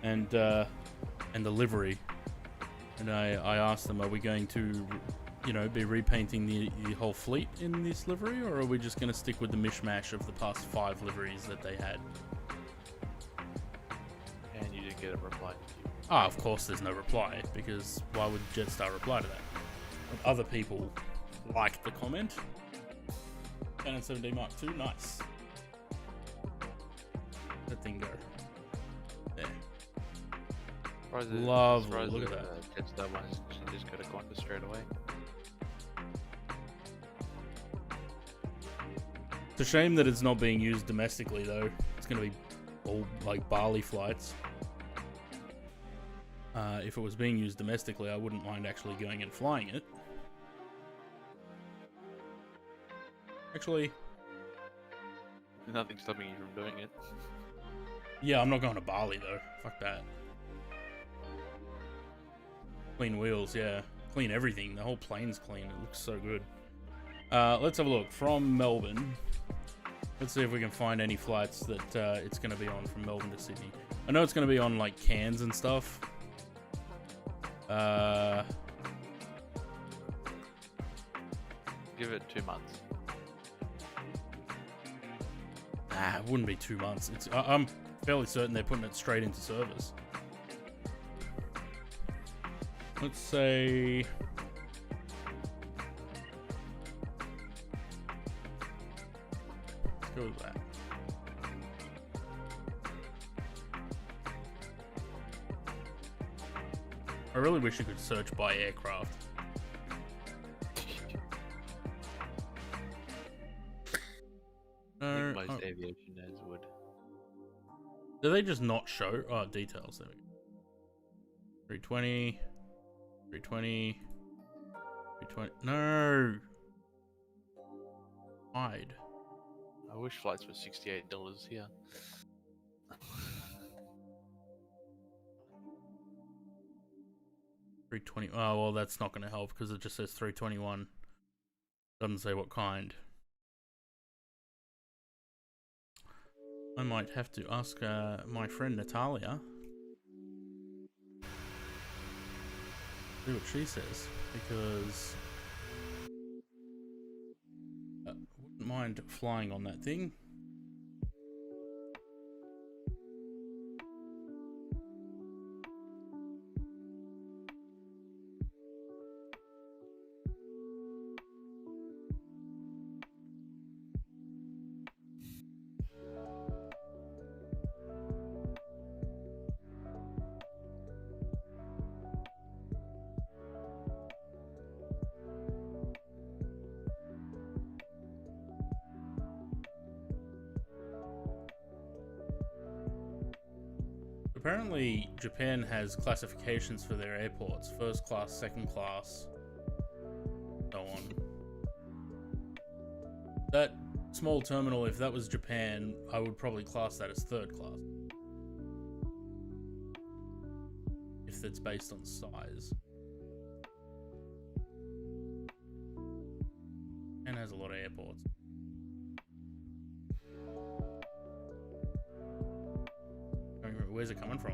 and the livery. And I asked them, are we going to, you know, be repainting the whole fleet in this livery? Or are we just going to stick with the mishmash of the past 5 liveries that they had? And you didn't get a reply. Ah, of course there's no reply, because why would Jetstar reply to that? But other people liked the comment. Canon 7D Mark II, nice. That thing go. There. Lovely, look at that. Jetstar one should just go to Qantas straight away. It's a shame that it's not being used domestically though. It's going to be all like Bali flights. If it was being used domestically, I wouldn't mind actually going and flying it. Actually, Nothing stopping you from doing it. yeah, I'm not going to Bali though. Fuck that. Clean wheels, yeah. Clean everything. The whole plane's clean. It looks so good. Let's have a look. From Melbourne. Let's see if we can find any flights that it's going to be on from Melbourne to Sydney. I know it's going to be on like Cairns and stuff. Give it 2 months. Nah, it wouldn't be 2 months. I'm fairly certain they're putting it straight into service. Let's say... Let's go with that. I really wish you could search by aircraft. I think most aviation nerds would. Do they just not show? Oh, details. There we go. 320. 320. 320. No! Hide. I wish flights were $68 here. 320. Oh, well, that's not going to help because it just says 321. Doesn't say what kind. I might have to ask my friend Natalia. See what she says, because wouldn't mind flying on that thing. Apparently, Japan has classifications for their airports. First class, second class, so on. That small terminal, if that was Japan, I would probably class that as third class. if it's based on size. And has a lot of airports. I don't remember, where's it coming from?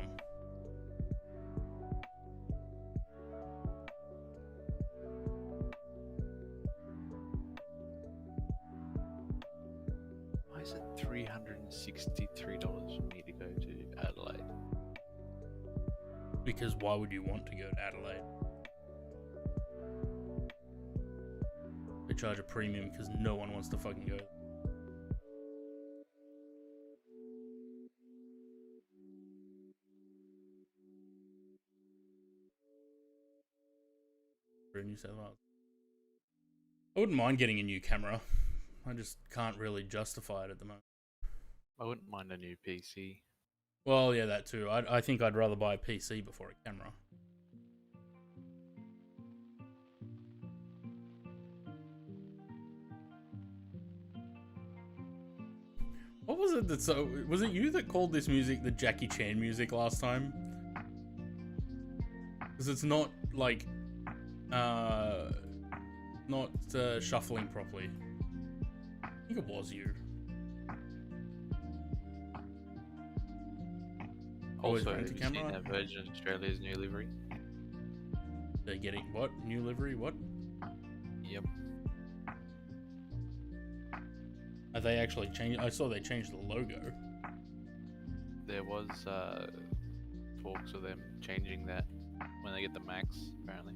Why is it $363 for me to go to Adelaide? Because why would you want to go to Adelaide? They charge a premium because no one wants to fucking go. New South Wales. I wouldn't mind getting a new camera. I just can't really justify it at the moment. I wouldn't mind a new PC. Well, yeah, that too. I think I'd rather buy a PC before a camera. What was it that was it you that called this music the Jackie Chan music last time? Because it's not like not shuffling properly. I think it was you. Also, have you seen that Virgin Australia's new livery? They're getting what? New livery? What? Yep. Are they actually changed? I saw they changed the logo. There was talks of them changing that when they get the Max, apparently.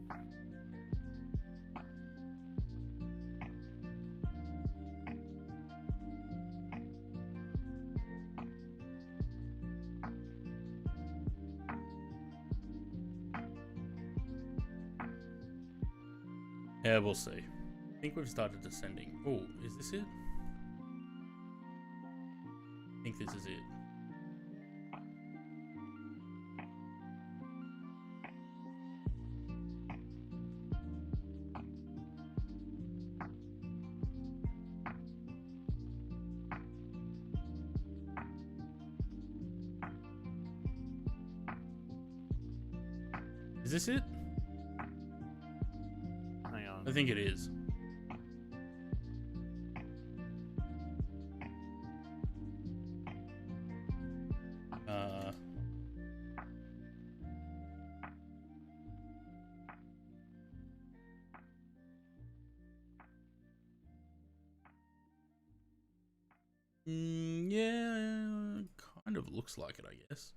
Yeah, we'll see. I think we've started descending. Oh, is this it? I think this is it. Is this it? Hang on. I think it is. Yeah, kind of looks like it, I guess.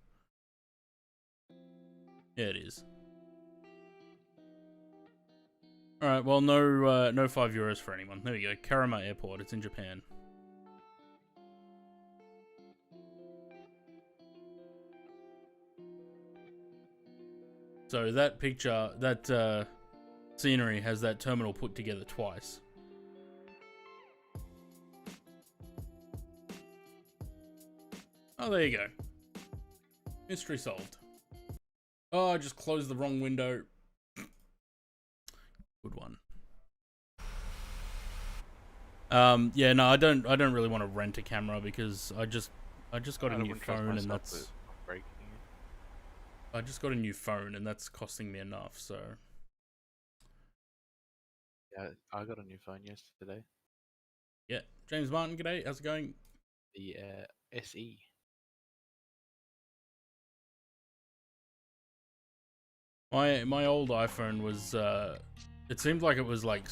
Yeah, it is. All right, well, no €5 for anyone. There we go. Karama Airport. It's in Japan. So that picture, that scenery has that terminal put together twice. Oh, there you go. Mystery solved. Oh, I just closed the wrong window. Good one. Yeah, no, I don't really want to rent a camera because I just got a new phone and that's I just got a new phone and that's costing me enough, so Yeah, I got a new phone yesterday. yeah. James Martin, g'day, how's it going? The SE. My old iPhone was it seemed like it was like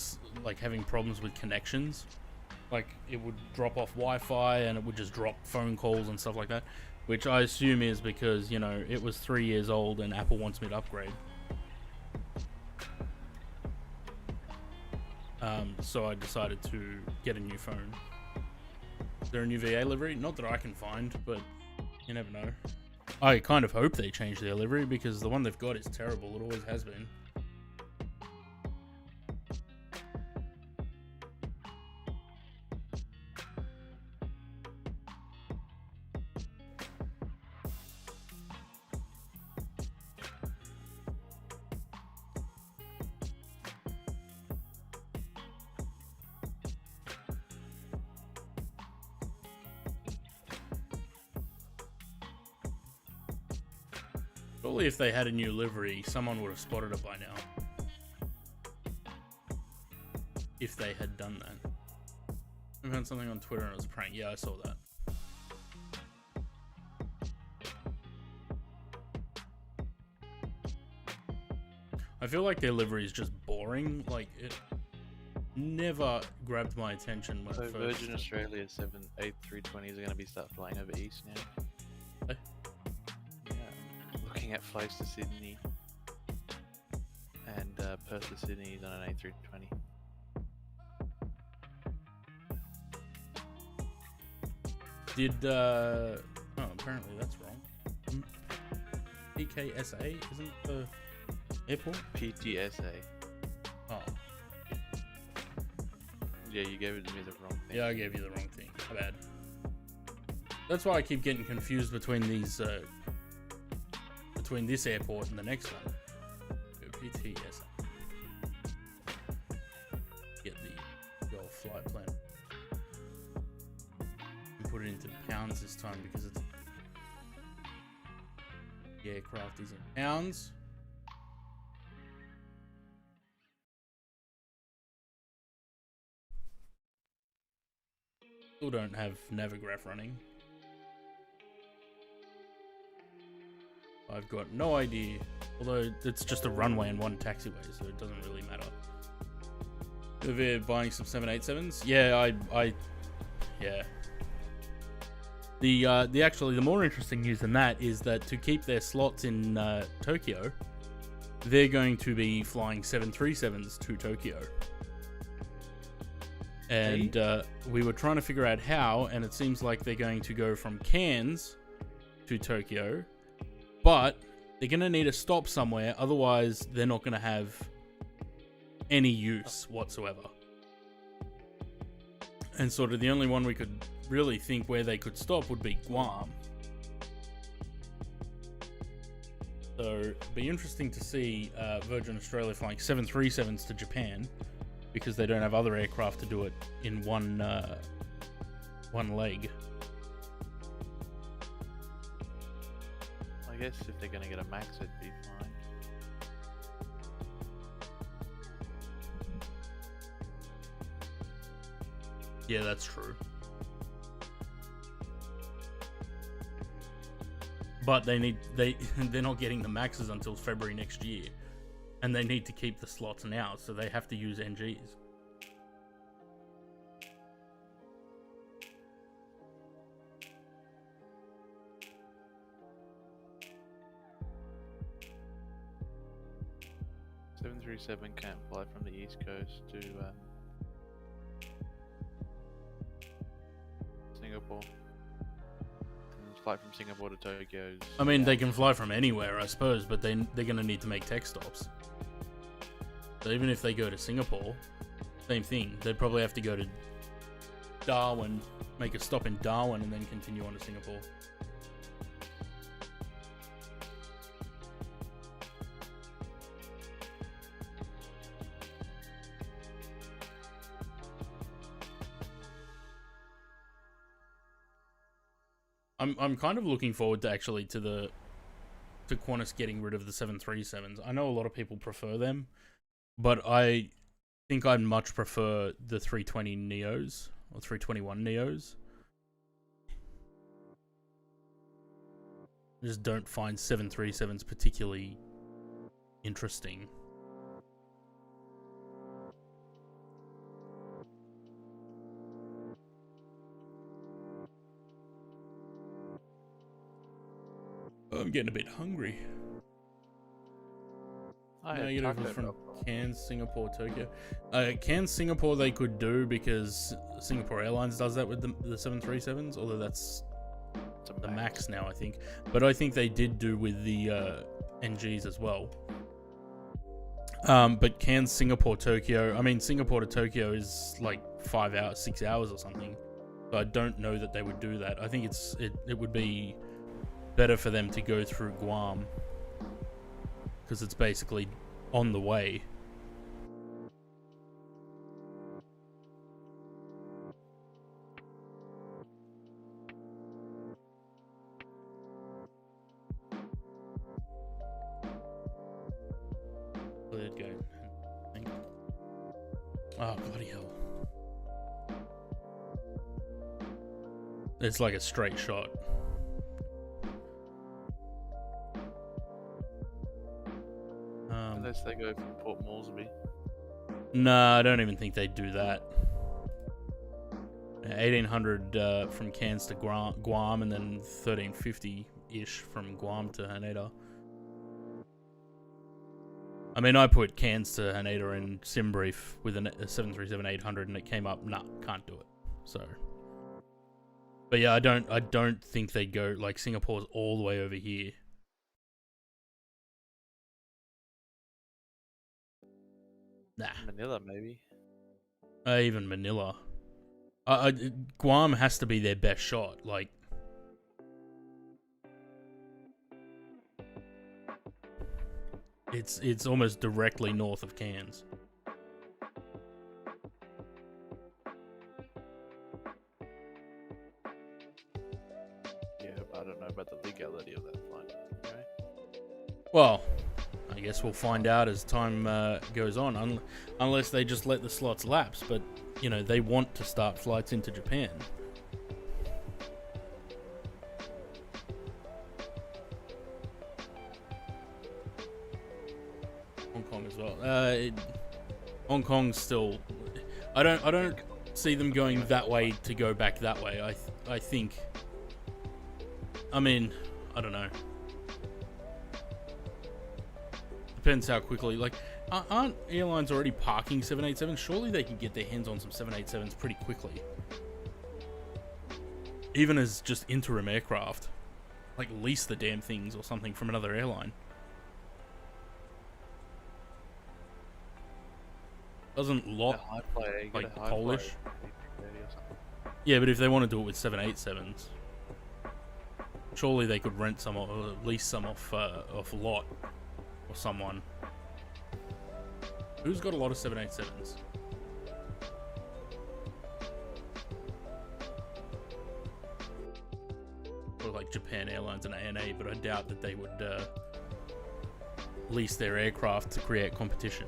having problems with connections. Like it would drop off Wi-Fi and it would just drop phone calls and stuff like that, which I assume is because, you know, it was 3 years old and Apple wants me to upgrade. So I decided to get a new phone. Is there a new VA livery? Not that I can find, but you never know. I kind of hope they change their livery because the one they've got is terrible. It always has been. Surely if they had a new livery, someone would have spotted it by now. If they had done that. I found something on Twitter and it was a prank. Yeah, I saw that. I feel like their livery is just boring. Like, it never grabbed my attention when So it first... Virgin Australia 78320s are going to be start flying over east now. Hey? Yeah, I'm looking at flights to Sydney, and Perth to Sydney is on an A320. Oh, apparently that's wrong. PKSA isn't the airport? PTSA. Oh. Yeah, you gave me the wrong thing. Yeah, I gave you the wrong thing. My bad. That's why I keep getting confused between these, between this airport and the next one. Go PTSA. Get the old flight plan. And put it into pounds this time because it's... The aircraft is in pounds. Still don't have Navigraph running. I've got no idea. Although it's just a runway and one taxiway, so it doesn't really matter. They're buying some 787s. Yeah, yeah. The more interesting news than that is that to keep their slots in Tokyo, they're going to be flying 737s to Tokyo. And we were trying to figure out how, and it seems like they're going to go from Cairns to Tokyo, but they're going to need to stop somewhere, otherwise they're not going to have any use whatsoever. And sort of the only one we could really think where they could stop would be Guam. So it'd be interesting to see Virgin Australia flying 737s to Japan, because they don't have other aircraft to do it in one leg. I guess if they're going to get a max, it'd be fine. Yeah, that's true. But they're not getting the maxes until February next year. And they need to keep the slots now, so they have to use NGs. Seven can't fly from the East Coast to Singapore. And flight from Singapore to Tokyo. I mean, they can fly from anywhere, I suppose, but they're going to need to make tech stops. So even if they go to Singapore, same thing. They'd probably have to go to Darwin, make a stop in Darwin, and then continue on to Singapore. I'm kind of looking forward to Qantas getting rid of the 737s. I know a lot of people prefer them, but I think I'd much prefer the 320 Neos or 321 Neos. I just don't find 737s particularly interesting. I'm getting a bit hungry. From Cairns, Singapore, Tokyo. Cairns, Singapore they could do because Singapore Airlines does that with the 737s, although that's the max now, I think. But I think they did do with the NGs as well. But Cairns, Singapore, Tokyo. I mean, Singapore to Tokyo is like 5 hours, 6 hours or something. So I don't know that they would do that. I think it would be better for them to go through Guam, because it's basically on the way. ANZ gate. I think. Oh, bloody hell. It's like a straight shot. Unless they go from Port Moresby. No, I don't even think they'd do that. 1800 from Cairns to Guam, and then 1350-ish from Guam to Haneda. I mean, I put Cairns to Haneda in SimBrief with a 737-800, and it came up. Nah, can't do it. So, but yeah, I don't think they'd go like Singapore's all the way over here. Nah, Manila, maybe. Even Manila. Guam has to be their best shot. Like, it's almost directly north of Cairns. Yeah, but I don't know about the legality of that flight. Okay. Well, I guess we'll find out as time goes on, unless they just let the slots lapse. But, you know, they want to start flights into Japan. Hong Kong as well. Hong Kong's still... I don't see them going that way to go back that way. I think... I mean, I don't know. Depends how quickly, like, aren't airlines already parking 787s? Surely they can get their hands on some 787s pretty quickly. Even as just interim aircraft. Like, lease the damn things or something from another airline. Doesn't lot, like the Polish? Yeah, but if they want to do it with 787s, surely they could rent some or lease some off lot. Or someone. Who's got a lot of 787s? Or like Japan Airlines and ANA, but I doubt that they would lease their aircraft to create competition.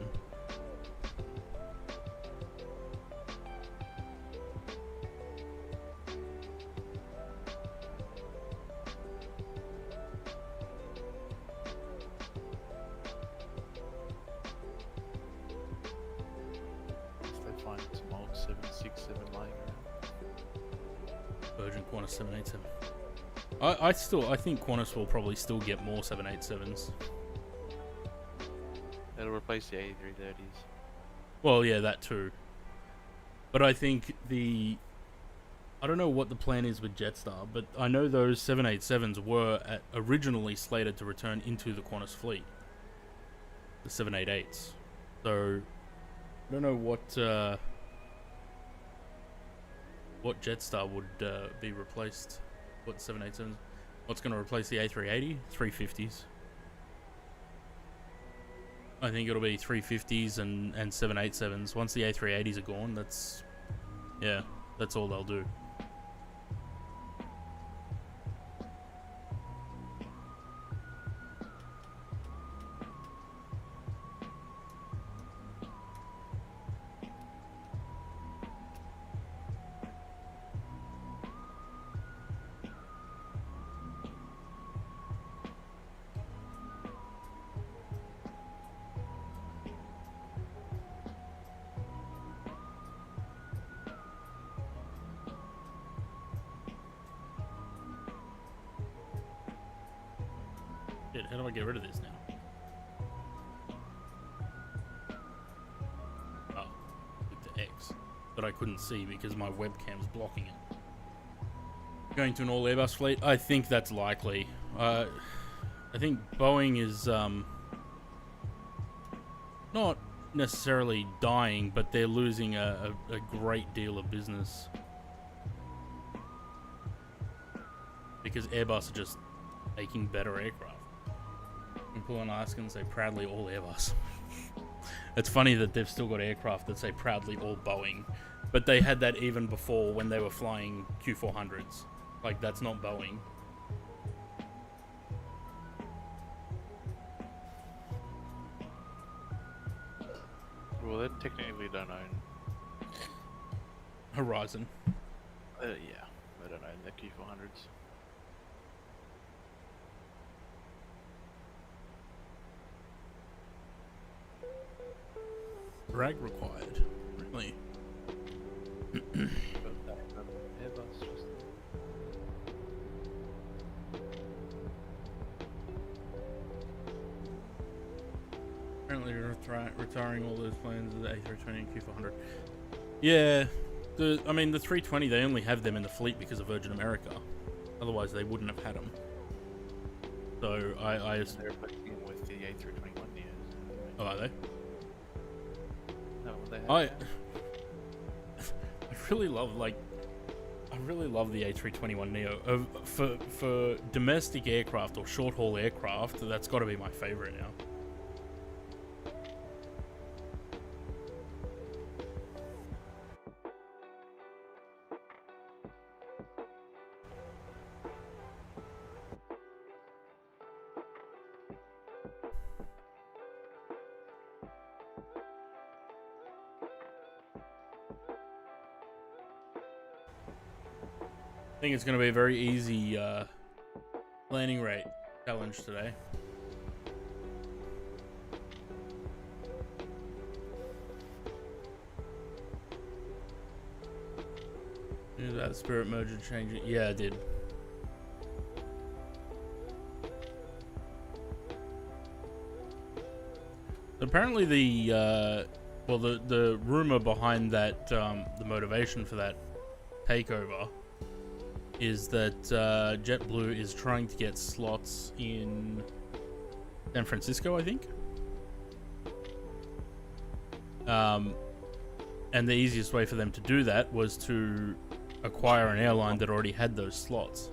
Virgin Qantas 787. I think Qantas will probably still get more 787s. It'll replace the A330s. Well, yeah, that too. But I think I don't know what the plan is with Jetstar, but I know those 787s were originally slated to return into the Qantas fleet. The 788s. So, I don't know what Jetstar would be replaced. What 787s? What's going to replace the A380? 350s. I think it'll be 350s and 787s. Once the A380s are gone, that's all they'll do. How do I get rid of this now? Oh, click to X. But I couldn't see because my webcam's blocking it. Going to an all Airbus fleet? I think that's likely. I think Boeing is not necessarily dying, but they're losing a great deal of business. Because Airbus are just making better aircraft. And pull an Alaska and say proudly all Airbus. It's funny that they've still got aircraft that say proudly all Boeing, but they had that even before when they were flying Q400s. Like, that's not Boeing. Well, they technically don't own. Horizon. Yeah, they don't own the Q400s. Drag required. Really? But that Airbus just. Apparently retiring all those planes of the A320 and Q400. Yeah, I mean the 320, they only have them in the fleet because of Virgin America. Otherwise, they wouldn't have had them. So I They're replacing them with the A321 neos. oh, are they? No, they have. I really love I really love the A321 Neo. For domestic aircraft or short haul aircraft, that's got to be my favorite now. I think it's going to be a very easy landing rate challenge today. Did that spirit merger change it? Yeah, it did. Apparently the the rumor behind that the motivation for that takeover is that JetBlue is trying to get slots in San Francisco, I think. And the easiest way for them to do that was to acquire an airline that already had those slots.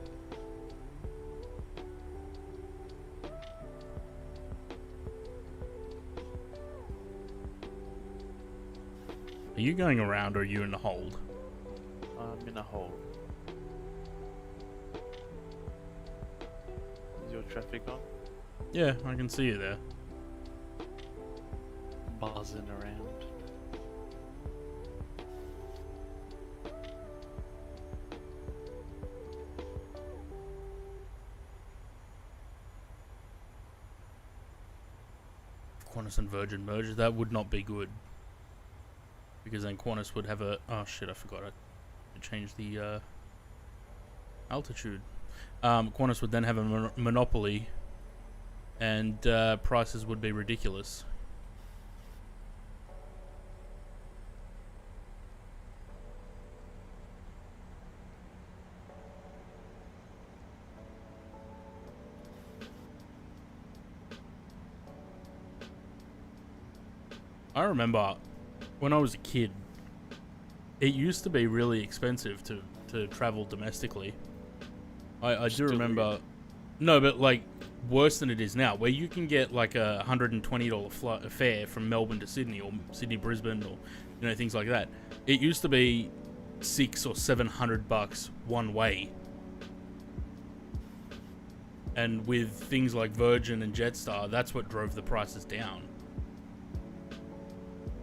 Are you going around or are you in the hold? I'm in a hole. Is your traffic on? Yeah, I can see you there. Buzzing around. Qantas and Virgin merger, that would not be good. Because then Qantas would have a... Oh shit, I forgot to change the altitude. Qantas would then have a monopoly and prices would be ridiculous. I remember when I was a kid, it used to be really expensive to travel domestically. I do remember... No, but like worse than it is now, where you can get like a $120 fare from Melbourne to Sydney or Sydney Brisbane or things like that. It used to be $600 or $700 one way. And with things like Virgin and Jetstar, that's what drove the prices down.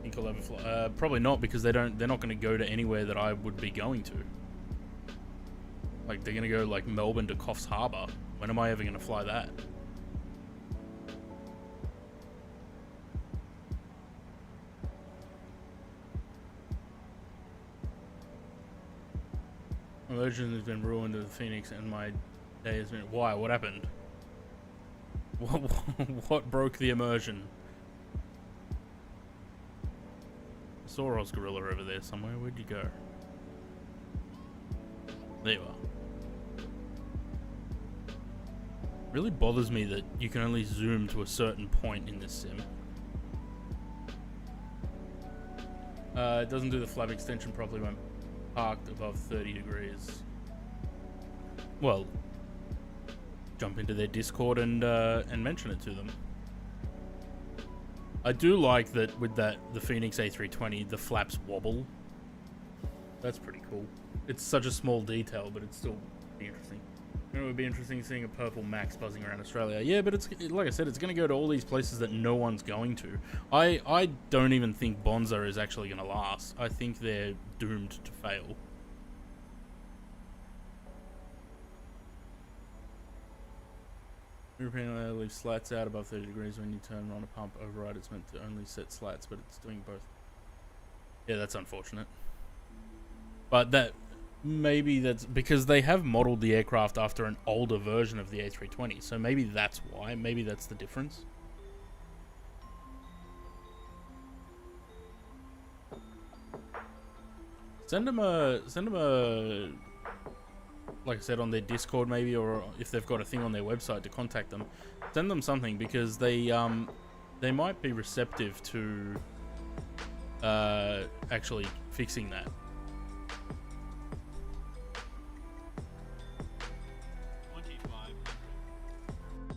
Think I'll ever fly? Probably not, because they're not going to go to anywhere that I would be going to. Like they're going to go like Melbourne to Coffs Harbour. When am I ever going to fly that? My version has been ruined of the Phoenix, and my day has been... Why? What happened? What broke the immersion? Soros gorilla over there somewhere. Where'd you go? There you are. Really bothers me that you can only zoom to a certain point in this sim. It doesn't do the flap extension properly when parked above 30 degrees. Well, jump into their Discord and mention it to them. I do like that with the Phoenix A320, the flaps wobble. That's pretty cool. It's such a small detail, but it's still pretty interesting. it would be interesting seeing a purple Max buzzing around Australia. Yeah, but it's like I said, it's going to go to all these places that no one's going to. I don't even think Bonza is actually going to last. I think they're doomed to fail. European air leaves slats out above 30 degrees when you turn on a pump override. It's meant to only set slats, but it's doing both. Yeah, that's unfortunate. But maybe that's because they have modeled the aircraft after an older version of the A320, so maybe that's why. Maybe that's the difference. Send them a like I said, on their Discord maybe, or if they've got a thing on their website to contact them, send them something, because they might be receptive to actually fixing that.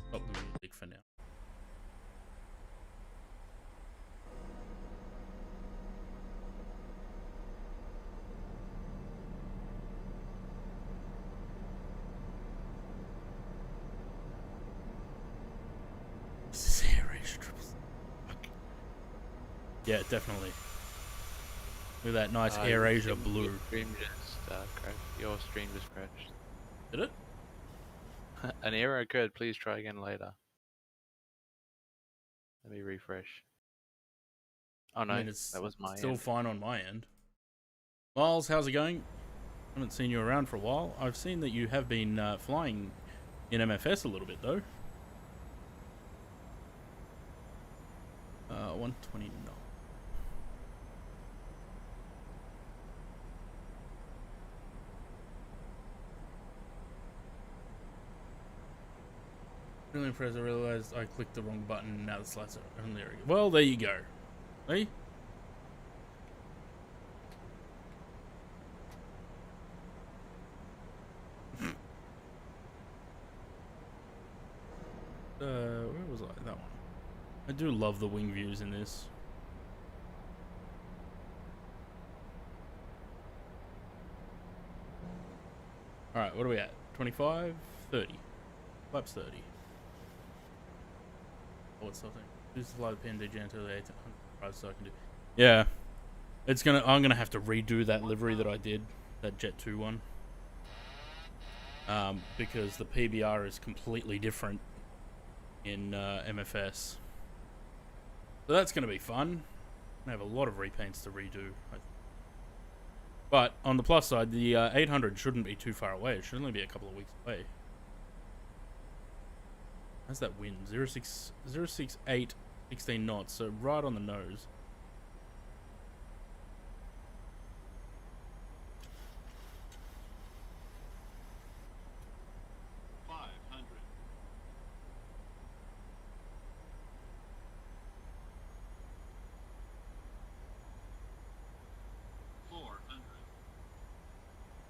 Stop the music for now. Yeah, definitely. Look at that nice AirAsia blue. Your stream just crashed. Your stream just crashed. Did it? An error occurred. Please try again later. Let me refresh. Oh no, I mean, it's that was my still end. fine on my end. Miles, how's it going? Haven't seen you around for a while. I've seen that you have been flying in MFS a little bit though. 129. Really impressed. I realized I clicked the wrong button and now the slats are only. Well, there you go. Hey? Where was I? That one. I do love the wing views in this. Alright, what are we at? 25? 30. Flaps 30. Oh, what's something? Use the fly the PNDG until the 800 so I can do. Yeah. I'm gonna have to redo that livery that I did, that Jet 2 one. Because the PBR is completely different in MFS. So that's gonna be fun. I have a lot of repaints to redo. But on the plus side, the 800 shouldn't be too far away. It should only be a couple of weeks away. How's that wind? 068, 16 knots, so right on the nose.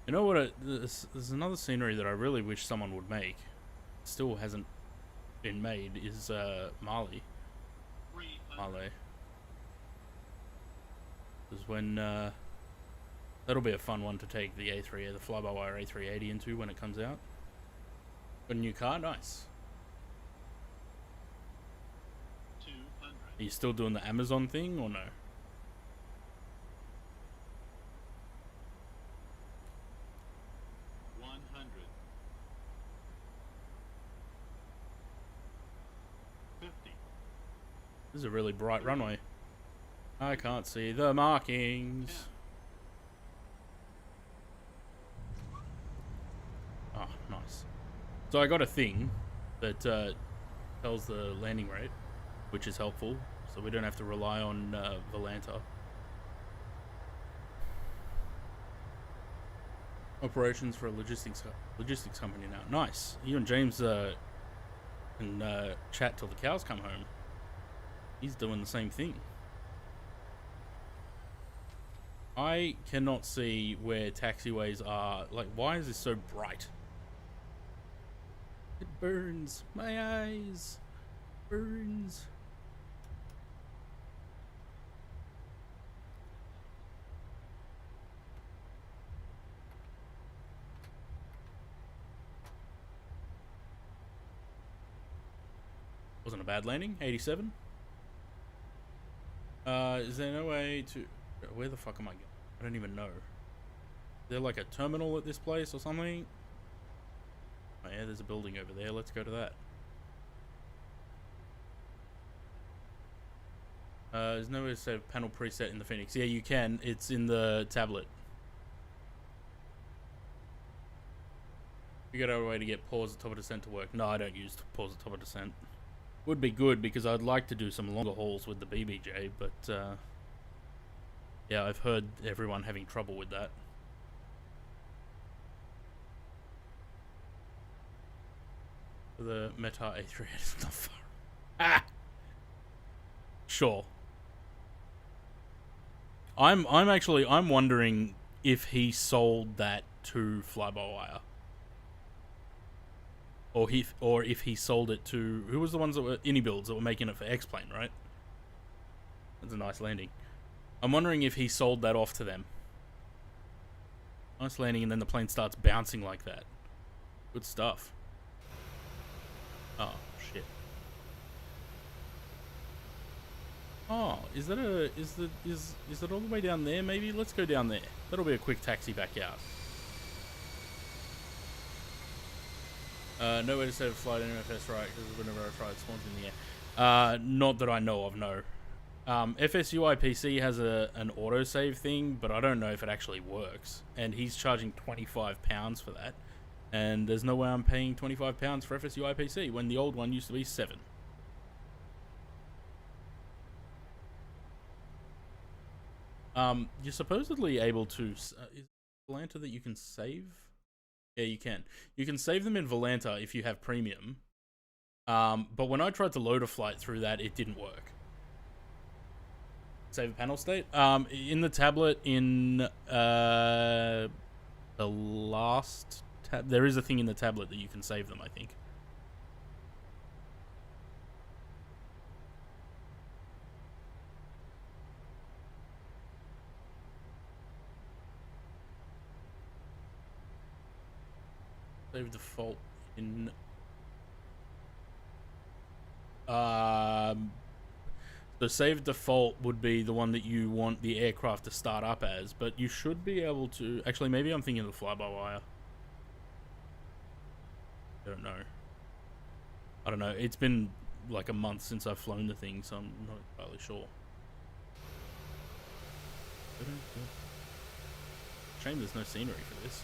You know what? There's another scenery that I really wish someone would make. Still hasn't been made. Is Mali. Because when that'll be a fun one to take the A3, the fly-by-wire A380 into when it comes out. Got a new car, nice. Are you still doing the Amazon thing or no? This is a really bright runway. I can't see the markings. Oh, nice. So I got a thing that tells the landing rate, which is helpful, so we don't have to rely on Volanta. Operations for a logistics company now. Nice. You and James can chat till the cows come home. He's doing the same thing. I cannot see where taxiways are. Like, why is this so bright? It burns. My eyes. Burns. Wasn't a bad landing. 87. Is there no way to... Where the fuck am I going? I don't even know. Is there like a terminal at this place or something? Oh yeah, there's a building over there. Let's go to that. There's no way to save panel preset in the Phoenix. Yeah, you can. It's in the tablet. Figured out a way to get pause at top of descent to work. No, I don't use pause at top of descent. Would be good because I'd like to do some longer hauls with the BBJ, but yeah, I've heard everyone having trouble with that. The Meta A3 is not far. Ah! Sure. I'm wondering if he sold that to Fly-by-Wire. Or if he sold it to... Who was the ones that were... Builds that were making it for X-Plane, right? That's a nice landing. I'm wondering if he sold that off to them. Nice landing, and then the plane starts bouncing like that. Good stuff. Oh, shit. Oh, is that a... Is it all the way down there, maybe? Let's go down there. That'll be a quick taxi back out. No way to save a flight in FS, right? Because whenever I try, it spawns in the air. Not that I know of, no. FSUI PC has an autosave thing, but I don't know if it actually works. And he's charging £25 for that. And there's no way I'm paying £25 for FSUI PC when the old one used to be $7. You're supposedly able to... is Volanta that you can save? Yeah, you can. You can save them in Volanta if you have premium. But when I tried to load a flight through that, it didn't work. Save a panel state? In the tablet, in the last tab, there is a thing in the tablet that you can save them, I think. Save default in... the save default would be the one that you want the aircraft to start up as, but you should be able to... Actually, maybe I'm thinking of the fly-by-wire. I don't know. It's been like a month since I've flown the thing, so I'm not entirely sure. Shame there's no scenery for this.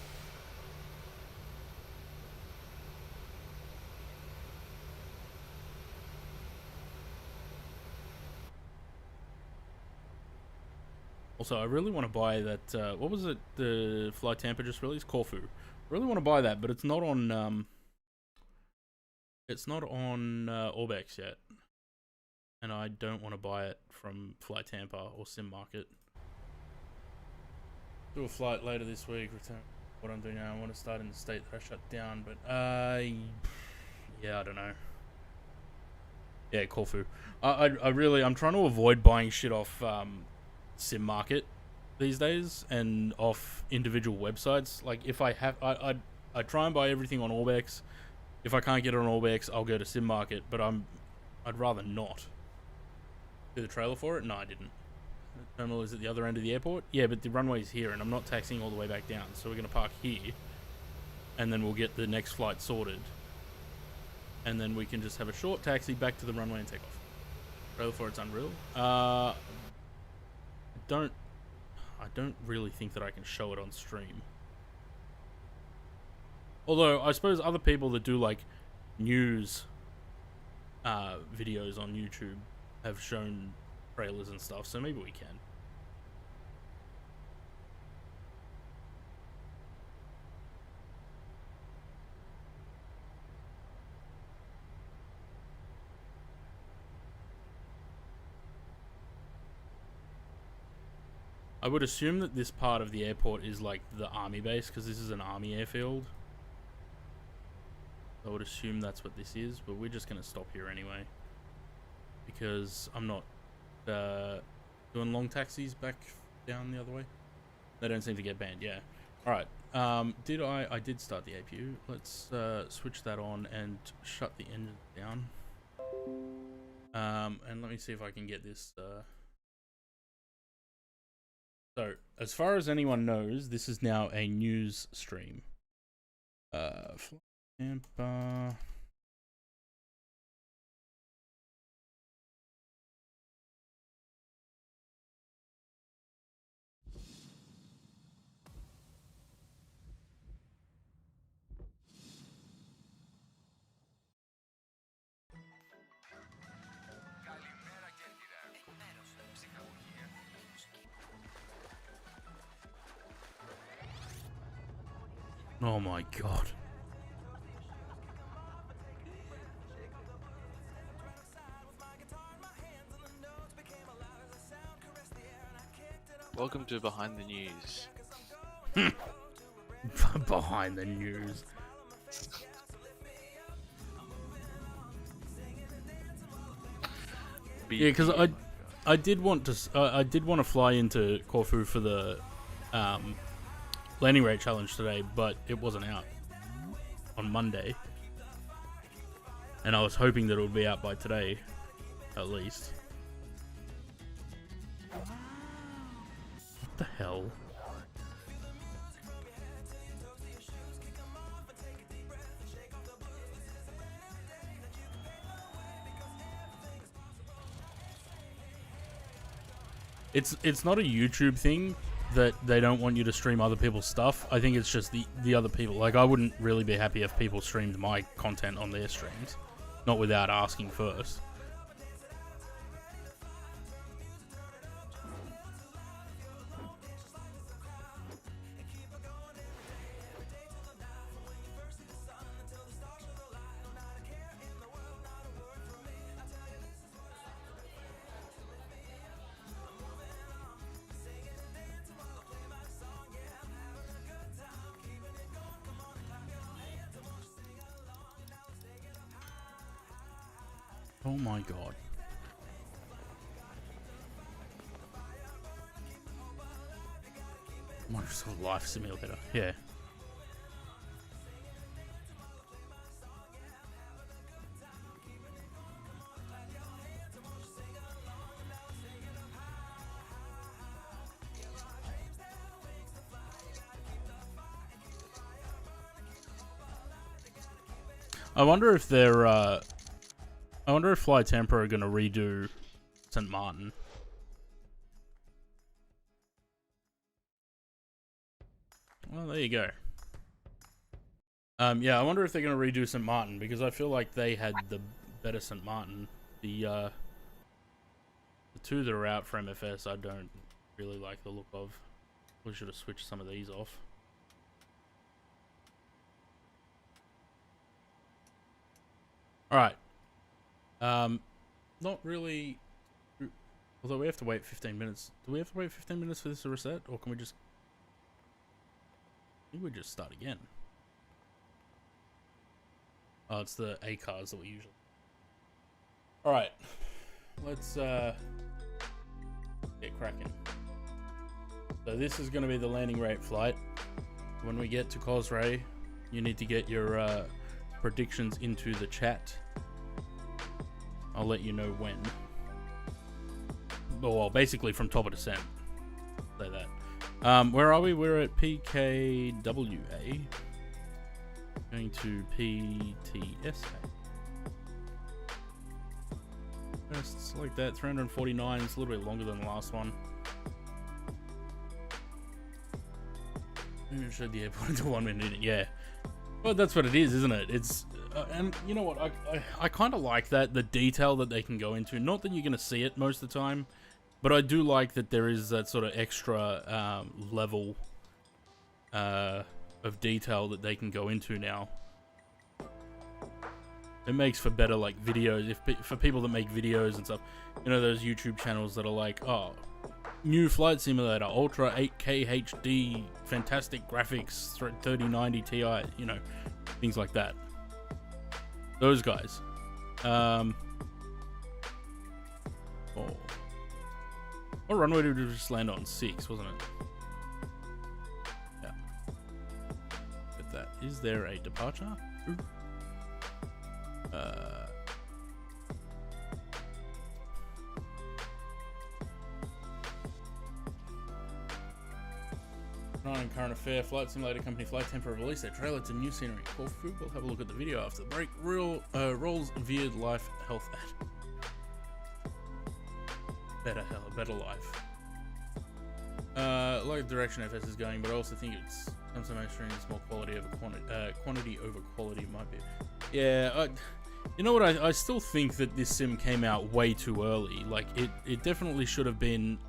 Also, I really want to buy that, what was it, the Fly Tampa just released? Corfu. I really want to buy that, but it's not on Orbex yet. And I don't want to buy it from Fly Tampa or simmarket. Do a flight later this week, return what I'm doing now. I want to start in the state that I shut down, but, yeah, I don't know. Yeah, Corfu. I'm trying to avoid buying shit off, simmarket these days and off individual websites. Like if I have I try and buy everything on Orbex. If I can't get it on Orbex, I'll go to simmarket, but I'd rather not. Do the trailer for it? No, I didn't. The terminal is at the other end of the airport? Yeah, but the runway's here and I'm not taxiing all the way back down, so we're gonna park here and then we'll get the next flight sorted and then we can just have a short taxi back to the runway and take off. Trailer for it's unreal. I don't really think that I can show it on stream. Although I suppose other people that do like news videos on YouTube have shown trailers and stuff, so maybe we can. I would assume that this part of the airport is like the army base, because this is an army airfield. I would assume that's what this is, but we're just going to stop here anyway. Because I'm not doing long taxis back down the other way. They don't seem to get banned, yeah. Alright, I did start the APU. Let's switch that on and shut the engine down. And let me see if I can get this. So, as far as anyone knows, this is now a news stream. Tampa. Oh my god. Welcome to Behind the News. Behind the news. Yeah, because I did want to fly into Corfu for the landing rate challenge today, but it wasn't out on Monday, and I was hoping that it would be out by today, at least. What the hell? It's not a YouTube thing that they don't want you to stream other people's stuff. I think it's just the other people. Like, I wouldn't really be happy if people streamed my content on their streams, not without asking first. Oh my god. Microsoft Life Simulator, yeah. I wonder if they're I wonder if Fly Tampa are going to redo St. Martin. Well, there you go. Yeah, I wonder if they're going to redo St. Martin, because I feel like they had the better St. Martin. The two that are out for MFS, I don't really like the look of. We should have switched some of these off. Alright. Not really... Although we have to wait 15 minutes. Do we have to wait 15 minutes for this to reset? Or can we just... I think we just start again. Oh, it's the A cars that we usually... Alright. Let's, get cracking. So this is going to be the landing rate flight. When we get to Kosrae, you need to get your, predictions into the chat. I'll let you know when. Well, basically from top of descent. Say that. Where are we? We're at PKWA. Going to PTSA. Just like that. 349. It's a little bit longer than the last one. Maybe I showed the airport into 1 minute. Yeah. Well, that's what it is, isn't it? It's and you know what? I kind of like that, the detail that they can go into. Not that you're going to see it most of the time, but I do like that there is that sort of extra level of detail that they can go into now. It makes for better like videos for people that make videos and stuff. You know, those YouTube channels that are like, oh, new flight simulator, ultra 8K HD, fantastic graphics, 3090 Ti, you know, things like that. Those guys. Oh. What runway did we just land on? 6, wasn't it? Yeah. Get that. Is there a departure? on current affair. Flight simulator company Flight Tempo released their trailer to new scenery. Corfu. We'll have a look at the video after the break. Rolls veered life health ad. Better life. Like the direction FS is going, but I also think it's some semester it's more quality over quantity over quality might be. Yeah, you know what? I still think that this sim came out way too early. Like it definitely should have been.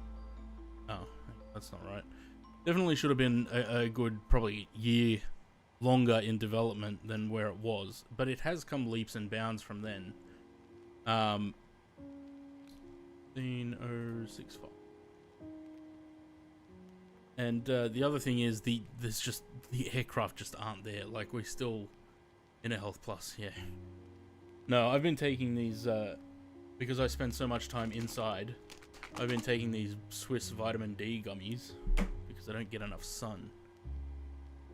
Oh, that's not right. Definitely should have been a good probably year longer in development than where it was. But it has come leaps and bounds from then. 13065. And the other thing is the aircraft just aren't there. Like we're still in a Health Plus, yeah. No, I've been taking these because I spend so much time inside. I've been taking these Swiss vitamin D gummies because I don't get enough sun.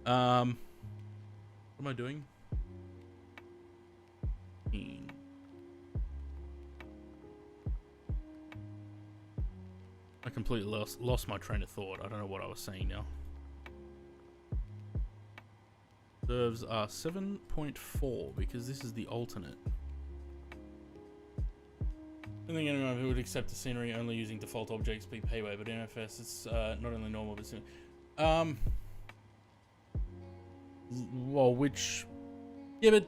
What am I doing? I completely lost my train of thought. I don't know what I was saying now. Reserves are 7.4 because this is the alternate. I don't think anyone who would accept the scenery only using default objects be payway, but in FS it's not only normal but well, which yeah, but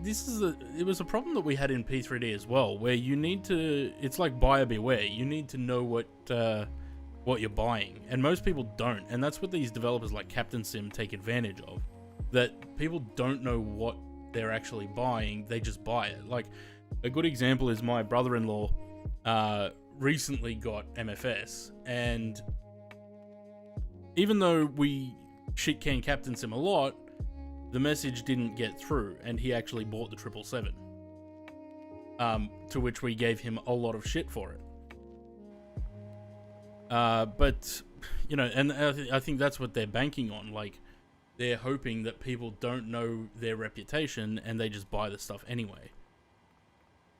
this is it was a problem that we had in P3D as well, where you need to. It's like buyer beware. You need to know what you're buying, and most people don't, and that's what these developers like Captain Sim take advantage of. That people don't know what they're actually buying; they just buy it. Like a good example is my brother-in-law recently got MFS, and even though we shit can Captain Sim a lot, the message didn't get through, and he actually bought the 777. To which we gave him a lot of shit for it. But, you know, and I think that's what they're banking on. Like, they're hoping that people don't know their reputation, and they just buy the stuff anyway.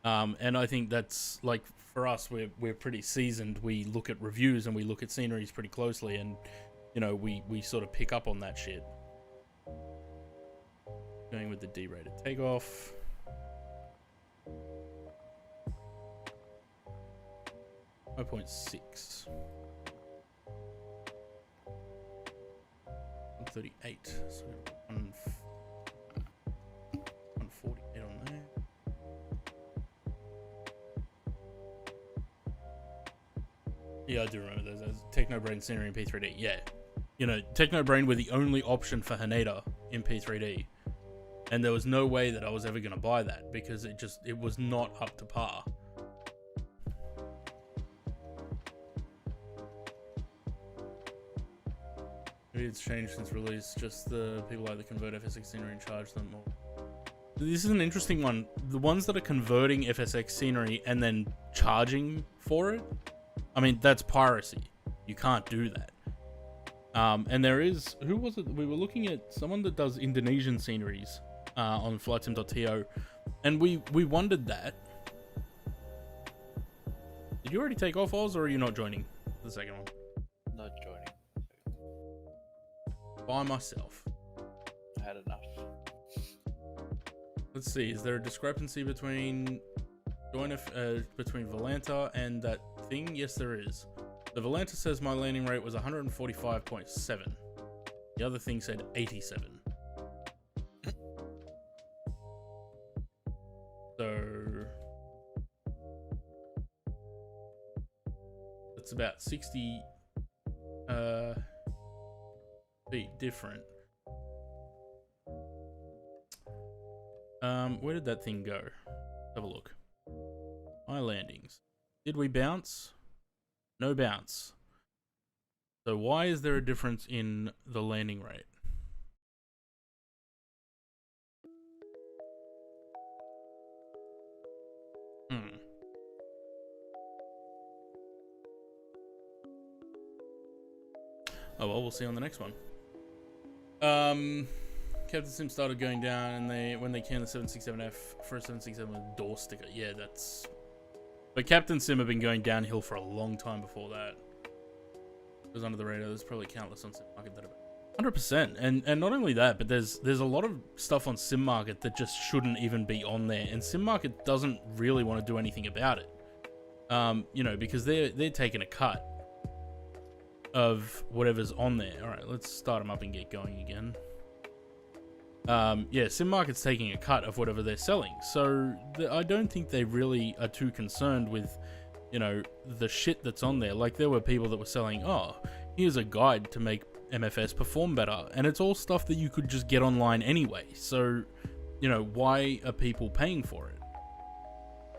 And I think that's, like, for us, we're pretty seasoned. We look at reviews, and we look at sceneries pretty closely, and, you know, we sort of pick up on that shit. Going with the D-rated takeoff. .6. 138. So 148 on there. Yeah, I do remember those. Technobrain scenery in P3D. Yeah. You know, Technobrain were the only option for Haneda in P3D. And there was no way that I was ever going to buy that because it was not up to par. Maybe it's changed since release, just the people like the convert FSX scenery and charge them more. This is an interesting one. The ones that are converting FSX scenery and then charging for it, I mean, that's piracy. You can't do that. And there is, who was it? We were looking at someone that does Indonesian sceneries on flightsim.to, and we wondered that. Did you already take off, Oz, or are you not joining the second one? Not joining. By myself. I had enough. Let's see, is there a discrepancy between between Volanta and that thing? Yes, there is. The Volanta says my landing rate was 145.7. The other thing said 87. So it's about 60 feet different. Where did that thing go? Have a look. My landings. Did we bounce? No bounce. So why is there a difference in the landing rate? Oh well, we'll see on the next one. Captain Sim started going down, and when they canned the 767F for a 767 with a door sticker. Yeah, that's. But Captain Sim have been going downhill for a long time before that. It was under the radar. There's probably countless on simmarket that have. 100%. And not only that, but there's a lot of stuff on simmarket that just shouldn't even be on there, and simmarket doesn't really want to do anything about it. You know, because they're taking a cut of whatever's on there. All right, let's start them up and get going again. Yeah, simmarket's taking a cut of whatever they're selling, so I don't think they really are too concerned with, you know, the shit that's on there. Like, there were people that were selling, oh, here's a guide to make MFS perform better, and it's all stuff that you could just get online anyway. So, you know, why are people paying for it?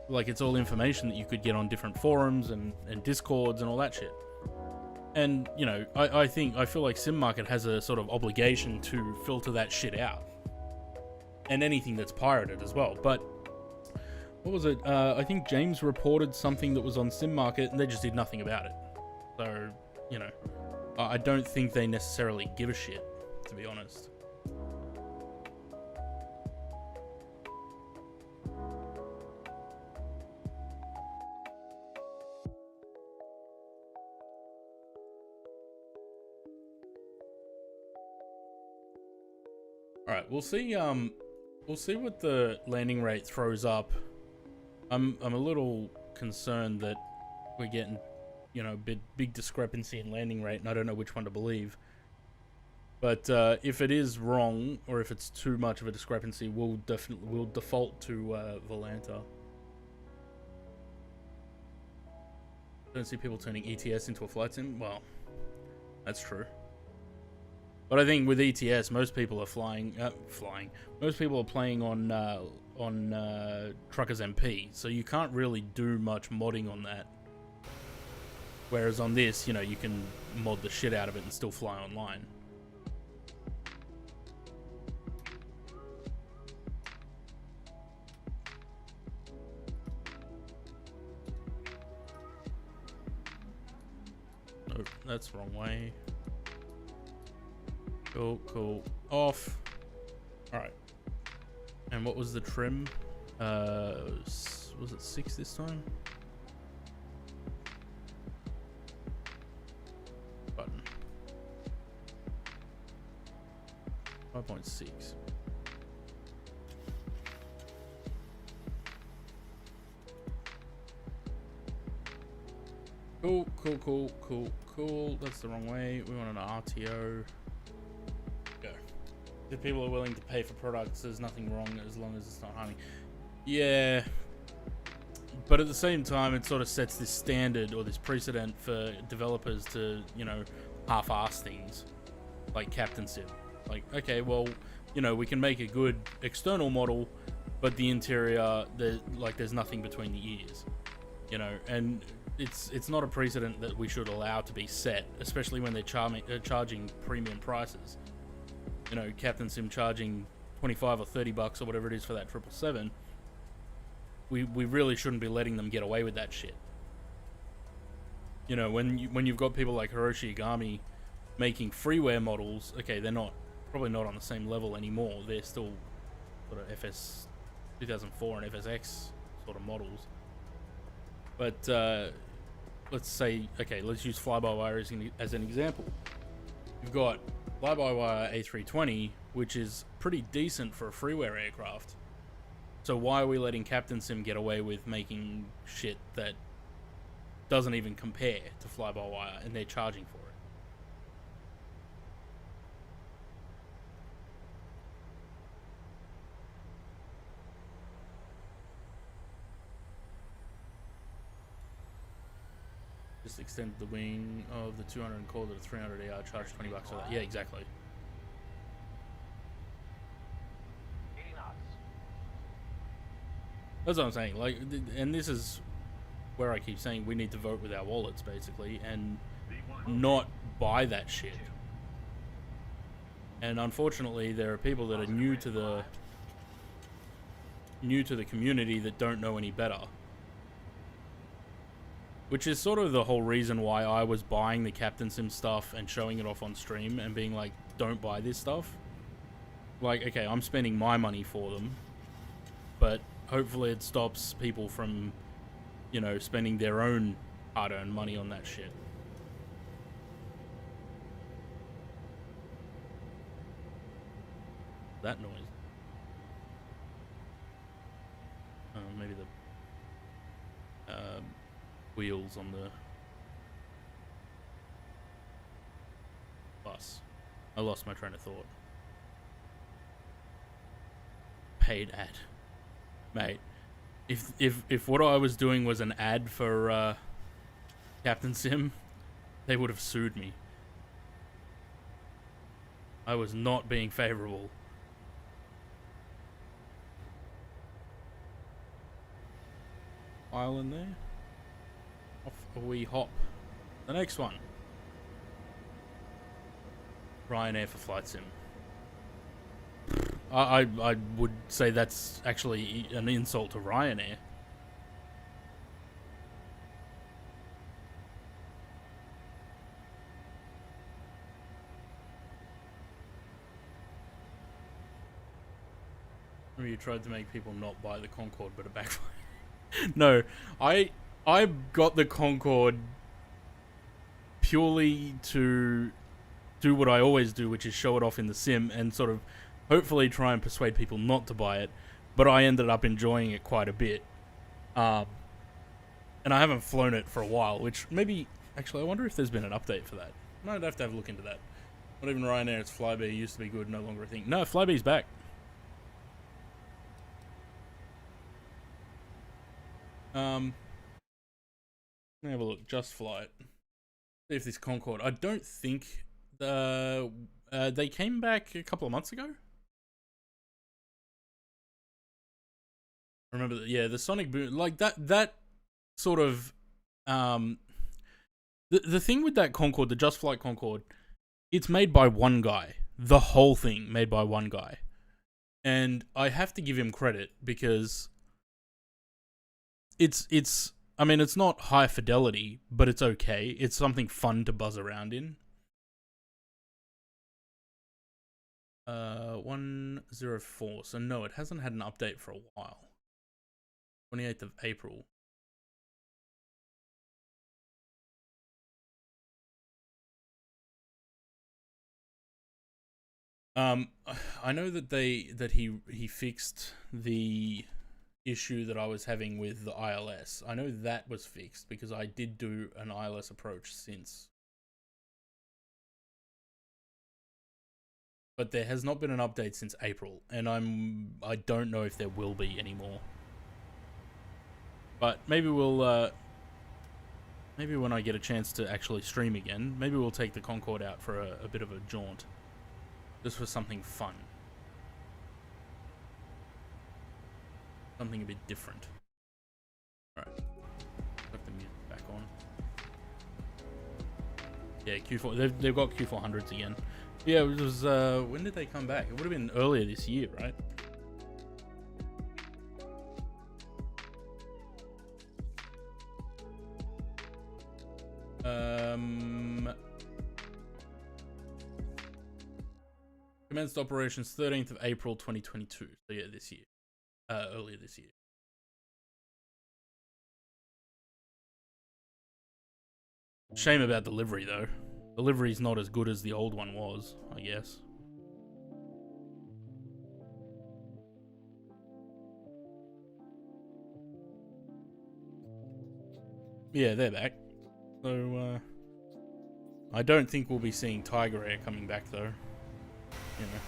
Like, it's all information that you could get on different forums and discords and all that shit. And, you know, I feel like simmarket has a sort of obligation to filter that shit out, and anything that's pirated as well. But what was it? I think James reported something that was on simmarket, and they just did nothing about it. So, you know, I don't think they necessarily give a shit, to be honest. All right, we'll see. We'll see what the landing rate throws up. I'm a little concerned that we're getting, you know, big discrepancy in landing rate, and I don't know which one to believe. But if it is wrong, or if it's too much of a discrepancy, we'll default to Volanta. Don't see people turning ETS into a flight sim. Well, that's true. But I think with ETS, most people are flying. Most people are playing on Truckers MP, so you can't really do much modding on that. Whereas on this, you know, you can mod the shit out of it and still fly online. Oh, that's the wrong way. Cool. Off. Alright. And what was the trim? Was it 6 this time? Button. 5.6. Cool. That's the wrong way. We want an RTO. Go. If people are willing to pay for products, there's nothing wrong as long as it's not harming. Yeah. But at the same time, it sort of sets this standard or this precedent for developers to, you know, half-ass things. Like Captain Sim. Like, okay, well, you know, we can make a good external model, but the interior, there's nothing between the ears. You know, and it's not a precedent that we should allow to be set, especially when they're charging premium prices. You know, Captain Sim charging 25 or 30 bucks or whatever it is for that 777. We really shouldn't be letting them get away with that shit. You know, when you've got people like Hiroshi Igami making freeware models, okay, they're probably not on the same level anymore. They're still sort of FS 2004 and FSX sort of models. But let's say, okay, let's use fly-by-wire as an example. You've got fly-by-wire A320, which is pretty decent for a freeware aircraft. So why are we letting Captain Sim get away with making shit that doesn't even compare to fly-by-wire, and they're charging for it? Just extend the wing of the 200 and call it a 300 AR, charge 20 bucks for that. Yeah, exactly. 80 knots. That's what I'm saying. Like, and this is where I keep saying we need to vote with our wallets, basically, and not buy that shit. And unfortunately, there are people that are new to the community that don't know any better. Which is sort of the whole reason why I was buying the Captain Sim stuff and showing it off on stream and being like, don't buy this stuff. Like, okay, I'm spending my money for them, but hopefully it stops people from, you know, spending their own hard-earned money on that shit. that noise? Maybe the wheels on the bus. I lost my train of thought. Paid ad, mate. If what I was doing was an ad for Captain Sim, they would have sued me. I was not being favorable. Island there. Off a wee hop. The next one. Ryanair for Flight Sim. I would say that's actually an insult to Ryanair. You tried to make people not buy the Concorde, but it backfired. No, I got the Concorde purely to do what I always do, which is show it off in the sim and sort of hopefully try and persuade people not to buy it. But I ended up enjoying it quite a bit. And I haven't flown it for a while, which maybe... Actually, I wonder if there's been an update for that. I might have to have a look into that. Not even Ryanair, it's Flybe. Used to be good, no longer a thing. No, Flybe's back. Let me have a look. Just Flight. See if this Concorde... I don't think... they came back a couple of months ago? Remember that? Yeah, the Sonic Boom... Like, that sort of... The thing with that Concorde, the Just Flight Concorde, it's made by one guy. The whole thing made by one guy. And I have to give him credit because... It's I mean, it's not high fidelity, but it's okay. It's something fun to buzz around in. 104. So no, it hasn't had an update for a while. 28th of April. I know that he fixed the issue that I was having with the ILS. I know that was fixed because I did do an ILS approach since. But there has not been an update since April, and I don't know if there will be anymore. But maybe we'll maybe when I get a chance to actually stream again, maybe we'll take the Concorde out for a bit of a jaunt. Just for something fun. Something a bit different. Alright. Put the music back on. Yeah, Q4. They've got Q400s again. Yeah, it was, when did they come back? It would have been earlier this year, right? Commenced operations 13th of April 2022. So yeah, this year. Earlier this year. Shame about delivery though. Delivery's not as good as the old one was, I guess. Yeah, they're back. So, I don't think we'll be seeing Tiger Air coming back though. You know.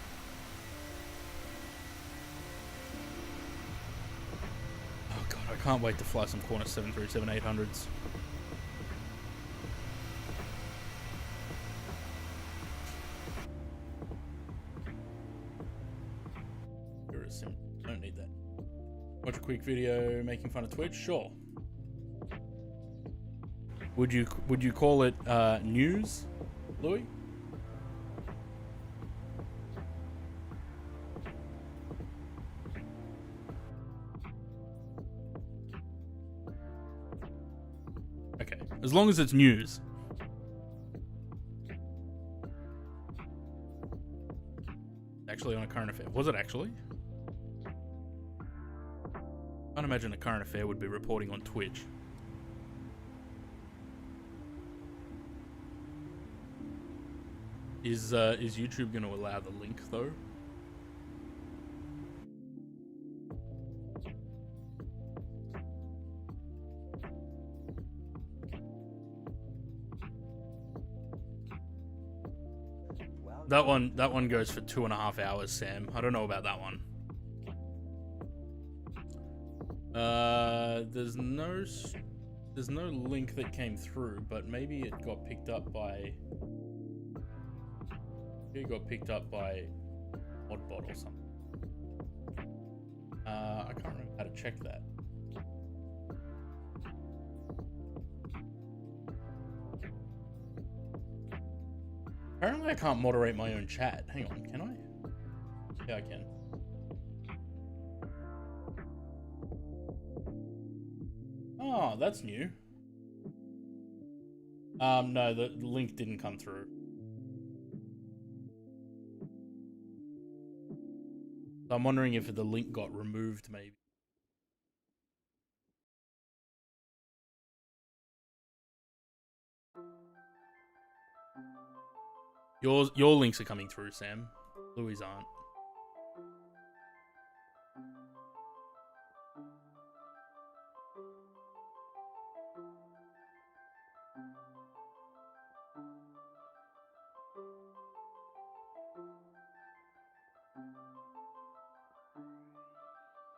Oh god, I can't wait to fly some Corner 737-800s. Don't need that. Watch a quick video making fun of Twitch? Sure. Would you call it news, Louis? Okay, as long as it's news. Actually on a current affair. Was it actually? I can't imagine a current affair would be reporting on Twitch. Is YouTube going to allow the link though? that one goes for 2.5 hours, Sam. I don't know about that one. There's no link that came through, but maybe it got picked up by Modbot or something. I can't remember how to check that. Apparently I can't moderate my own chat. Hang on, can I? Yeah, I can. Oh, that's new. No, the link didn't come through. So I'm wondering if the link got removed, maybe. Your links are coming through, Sam. Louis aren't.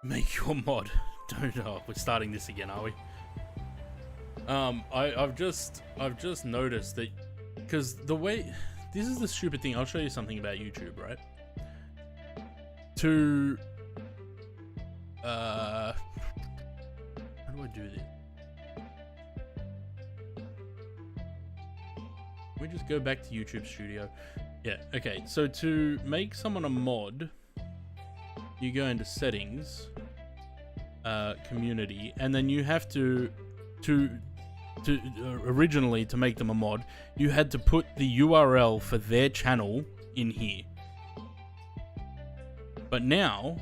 Make your mod. Don't know. We're starting this again, are we? I've just noticed that, because the way, this is the stupid thing. I'll show you something about YouTube, right? To how do I do this? We just go back to YouTube Studio. Yeah, okay. So to make someone a mod, you go into settings, community, and then you have to originally, to make them a mod, you had to put the URL for their channel in here. But now,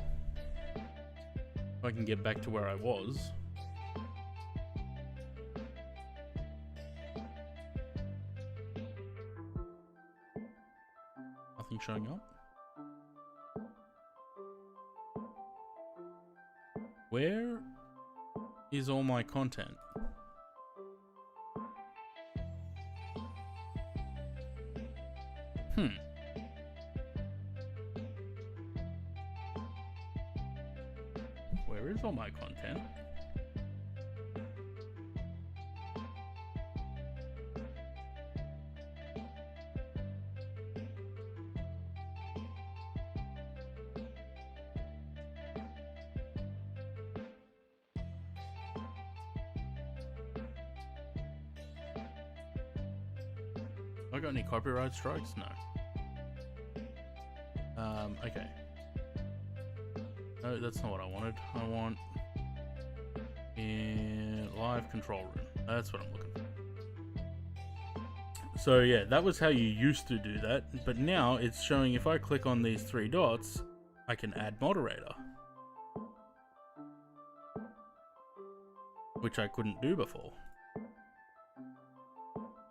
if I can get back to where I was, nothing showing up. Where is all my content? Where is all my content? Have I got any copyright strikes? No. Okay. No, that's not what I wanted. I want in live control room. That's what I'm looking for. So yeah, that was how you used to do that, but now it's showing if I click on these 3 dots, I can add moderator, which I couldn't do before.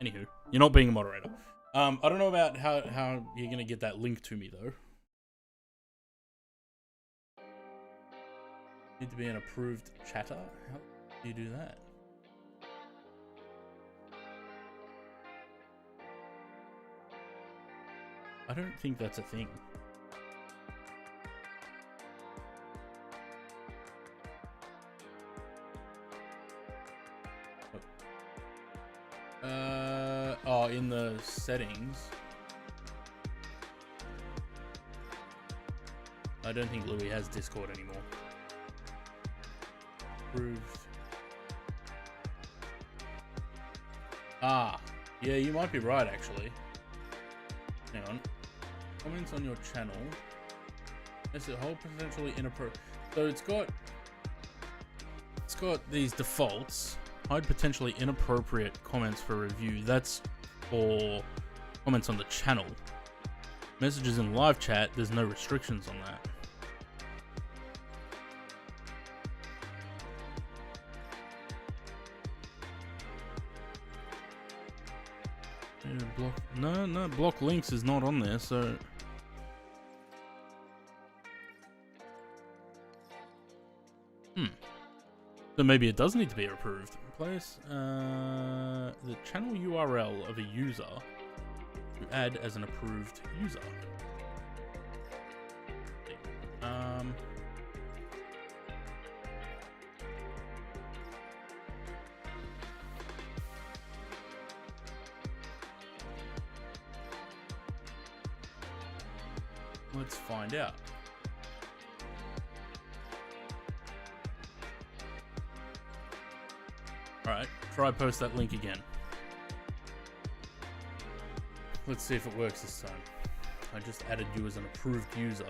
Anywho, you're not being a moderator. I don't know about how you're gonna get that link to me though. Need to be an approved chatter? How do you do that? I don't think that's a thing. Oh, in the settings. I don't think Louis has Discord anymore. Approved. Ah, yeah, you might be right actually. Hang on. Comments on your channel. It's a whole potentially inappropriate. So it's got these defaults. Hide potentially inappropriate comments for review. That's for comments on the channel. Messages in live chat, there's no restrictions on that. Yeah, no, block links is not on there, so so maybe it does need to be approved. Place the channel URL of a user who add as an approved user. Let's find out. Alright, try post that link again. Let's see if it works this time. I just added you as an approved user.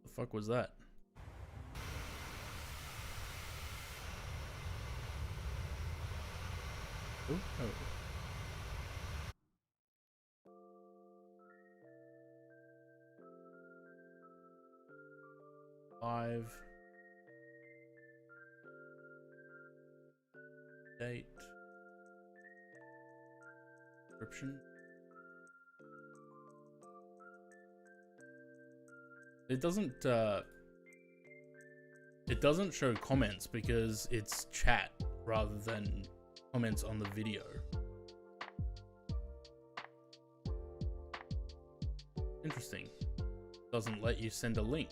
The fuck was that? Oh. 5 date description. It doesn't show comments because it's chat rather than comments on the video. Interesting. Doesn't let you send a link.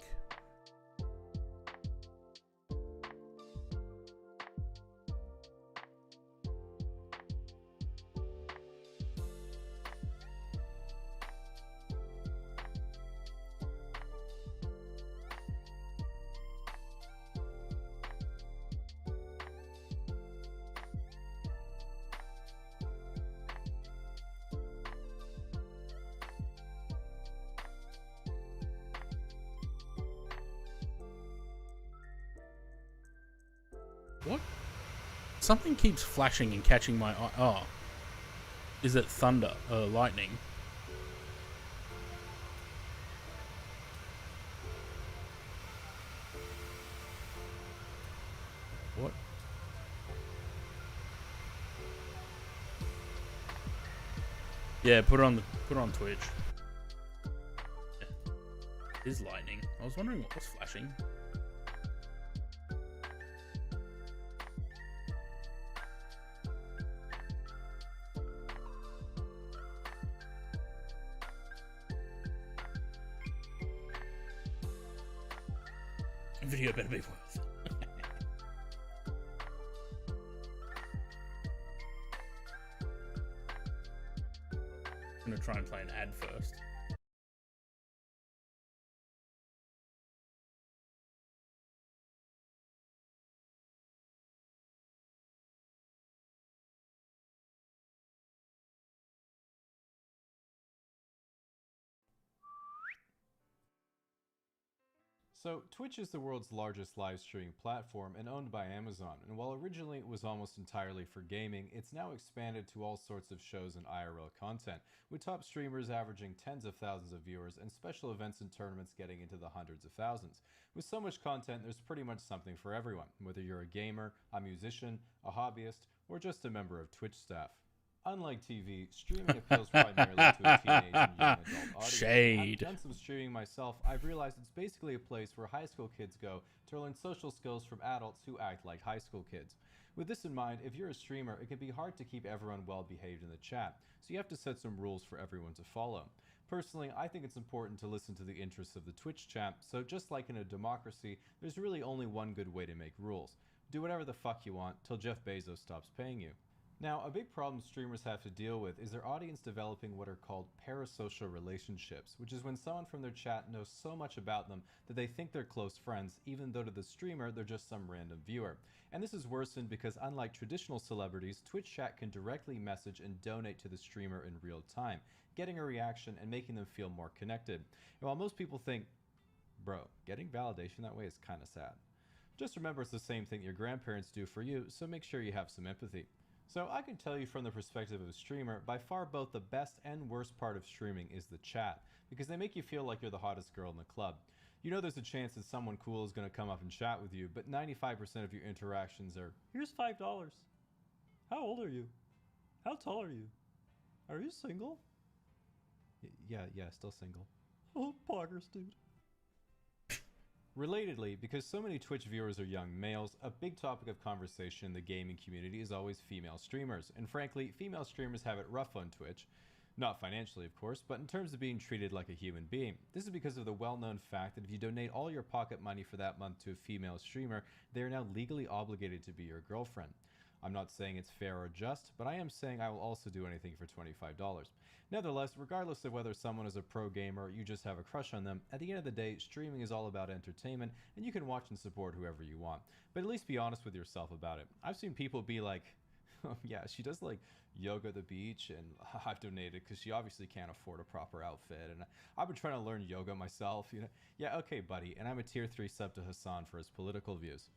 What? Something keeps flashing and catching my eye. Oh. Is it thunder? Lightning? What? Yeah, put it on Twitch. Yeah. It is lightning. I was wondering what was flashing. Video better be worth. I'm gonna try and play an ad first. So, Twitch is the world's largest live streaming platform and owned by Amazon, and while originally it was almost entirely for gaming, it's now expanded to all sorts of shows and IRL content, with top streamers averaging tens of thousands of viewers and special events and tournaments getting into the hundreds of thousands. With so much content, there's pretty much something for everyone, whether you're a gamer, a musician, a hobbyist, or just a member of Twitch staff. Unlike TV, streaming appeals primarily to a teenage and young adult audience. Shade. Having done some streaming myself, I've realized it's basically a place where high school kids go to learn social skills from adults who act like high school kids. With this in mind, if you're a streamer, it can be hard to keep everyone well behaved in the chat, so you have to set some rules for everyone to follow. Personally, I think it's important to listen to the interests of the Twitch chat, so just like in a democracy, there's really only one good way to make rules. Do whatever the fuck you want till Jeff Bezos stops paying you. Now, a big problem streamers have to deal with is their audience developing what are called parasocial relationships, which is when someone from their chat knows so much about them that they think they're close friends, even though to the streamer they're just some random viewer. And this is worsened because unlike traditional celebrities, Twitch chat can directly message and donate to the streamer in real time, getting a reaction and making them feel more connected. And while most people think, bro, getting validation that way is kinda sad. Just remember it's the same thing your grandparents do for you, so make sure you have some empathy. So I can tell you from the perspective of a streamer, by far both the best and worst part of streaming is the chat, because they make you feel like you're the hottest girl in the club. You know there's a chance that someone cool is going to come up and chat with you, but 95% of your interactions are, here's $5. How old are you? How tall are you? Are you single? Yeah, still single. Oh, poggers, dude. Relatedly, because so many Twitch viewers are young males, a big topic of conversation in the gaming community is always female streamers, and frankly, female streamers have it rough on Twitch. Not financially, of course, but in terms of being treated like a human being. This is because of the well-known fact that if you donate all your pocket money for that month to a female streamer, they are now legally obligated to be your girlfriend. I'm not saying it's fair or just, but I am saying I will also do anything for $25. Nevertheless, regardless of whether someone is a pro gamer or you just have a crush on them, at the end of the day, streaming is all about entertainment, and you can watch and support whoever you want. But at least be honest with yourself about it. I've seen people be like, oh yeah, she does like yoga at the beach, and I've donated because she obviously can't afford a proper outfit, and I've been trying to learn yoga myself, you know. Yeah, okay, buddy, and I'm a tier 3 sub to Hassan for his political views.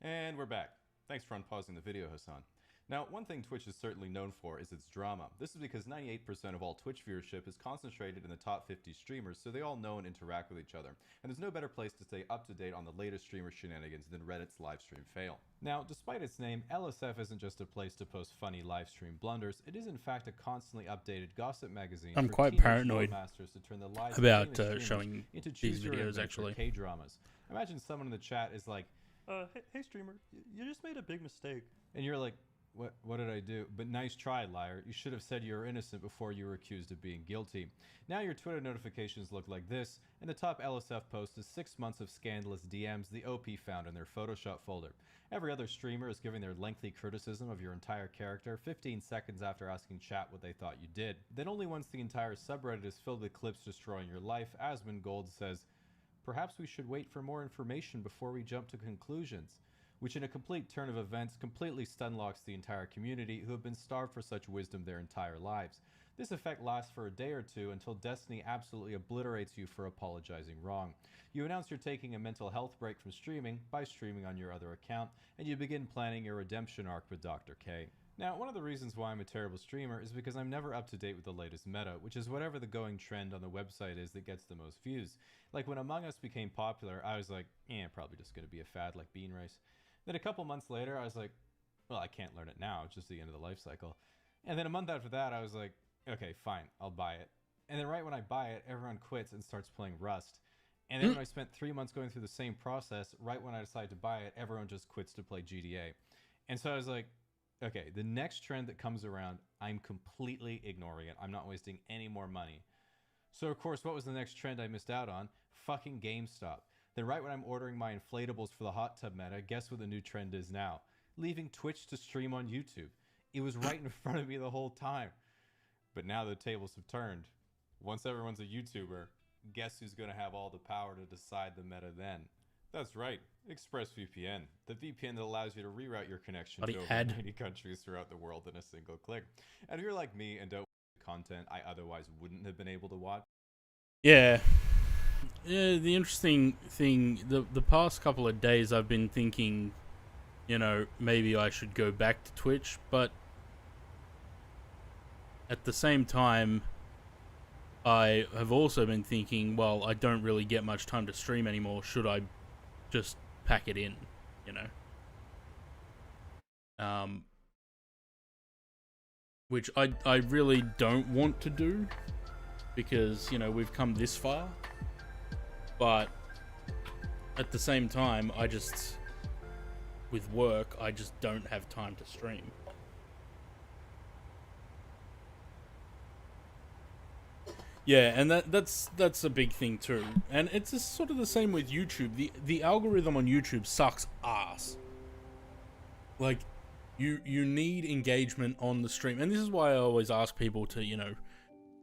And we're back. Thanks for unpausing the video, Hassan. Now, one thing Twitch is certainly known for is its drama. This is because 98% of all Twitch viewership is concentrated in the top 50 streamers, so they all know and interact with each other. And there's no better place to stay up to date on the latest streamer shenanigans than Reddit's livestream fail. Now, despite its name, LSF isn't just a place to post funny livestream blunders. It is in fact a constantly updated gossip magazine. I'm for quite teenage paranoid masters to turn the lives about of famous showing streamers into these choose your videos, adventure actually. K-dramas. Imagine someone in the chat is like, hey streamer, you just made a big mistake. and you're like, what did I do? But nice try, liar. You should have said you were innocent before you were accused of being guilty. Now your Twitter notifications look like this, and the top LSF post is 6 months of scandalous DMs the OP found in their Photoshop folder. Every other streamer is giving their lengthy criticism of your entire character 15 seconds after asking chat what they thought you did. Then only once the entire subreddit is filled with clips destroying your life, Asmund Gold says, "Perhaps we should wait for more information before we jump to conclusions," which in a complete turn of events completely stunlocks the entire community who have been starved for such wisdom their entire lives. This effect lasts for a day or two until Destiny absolutely obliterates you for apologizing wrong. You announce you're taking a mental health break from streaming by streaming on your other account, and you begin planning your redemption arc with Dr. K. Now, one of the reasons why I'm a terrible streamer is because I'm never up to date with the latest meta, which is whatever the going trend on the website is that gets the most views. Like when Among Us became popular, I was like, probably just gonna be a fad like Bean Race. Then a couple months later, I was like, well, I can't learn it now, it's just the end of the life cycle. And then a month after that, I was like, okay, fine, I'll buy it. And then right when I buy it, everyone quits and starts playing Rust. And then when I spent 3 months going through the same process, right when I decided to buy it, everyone just quits to play GTA. And so I was like, okay, the next trend that comes around, I'm completely ignoring it. I'm not wasting any more money. So of course, what was the next trend I missed out on? Fucking GameStop. Then right when I'm ordering my inflatables for the hot tub meta, guess what the new trend is now? Leaving Twitch to stream on YouTube. It was right in front of me the whole time. But now the tables have turned. Once everyone's a YouTuber, guess who's going to have all the power to decide the meta then? That's right, ExpressVPN, the VPN that allows you to reroute your connection to over 90 countries throughout the world in a single click. And if you're like me and don't watch content I otherwise wouldn't have been able to watch. Yeah, the interesting thing, the past couple of days I've been thinking, you know, maybe I should go back to Twitch, but at the same time, I have also been thinking, well, I don't really get much time to stream anymore. Should I just pack it in, you know? Which I really don't want to do, because, you know, we've come this far. But at the same time, with work, I just don't have time to stream. Yeah, and that's a big thing too. And it's just sort of the same with YouTube. The algorithm on YouTube sucks ass. Like, you need engagement on the stream. And this is why I always ask people to, you know,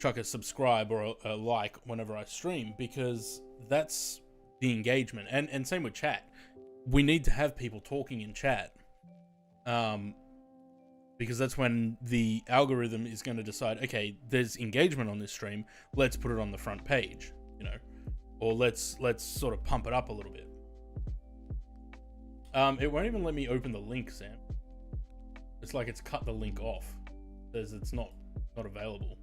chuck a subscribe or a like whenever I stream, because that's the engagement. And same with chat. We need to have people talking in chat. Because that's when the algorithm is going to decide, okay, there's engagement on this stream, let's put it on the front page, you know, or let's sort of pump it up a little bit. It won't even let me open the link, Sam. It's like it's cut the link off. It says it's not available.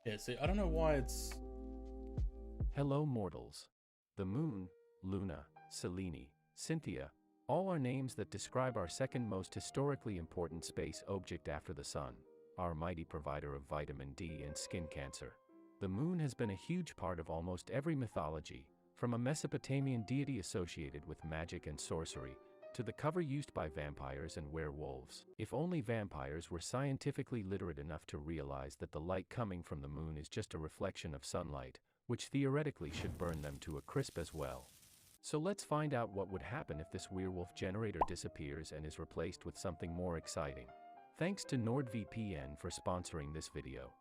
Yeah, see, I don't know why it's... Hello mortals. The moon, Luna, Selene, Cynthia, All are names that describe our second most historically important space object after the sun, our mighty provider of vitamin D and skin cancer. The moon has been a huge part of almost every mythology, from a Mesopotamian deity associated with magic and sorcery, to the cover used by vampires and werewolves. If only vampires were scientifically literate enough to realize that the light coming from the moon is just a reflection of sunlight, which theoretically should burn them to a crisp as well. So let's find out what would happen if this werewolf generator disappears and is replaced with something more exciting. Thanks to NordVPN for sponsoring this video.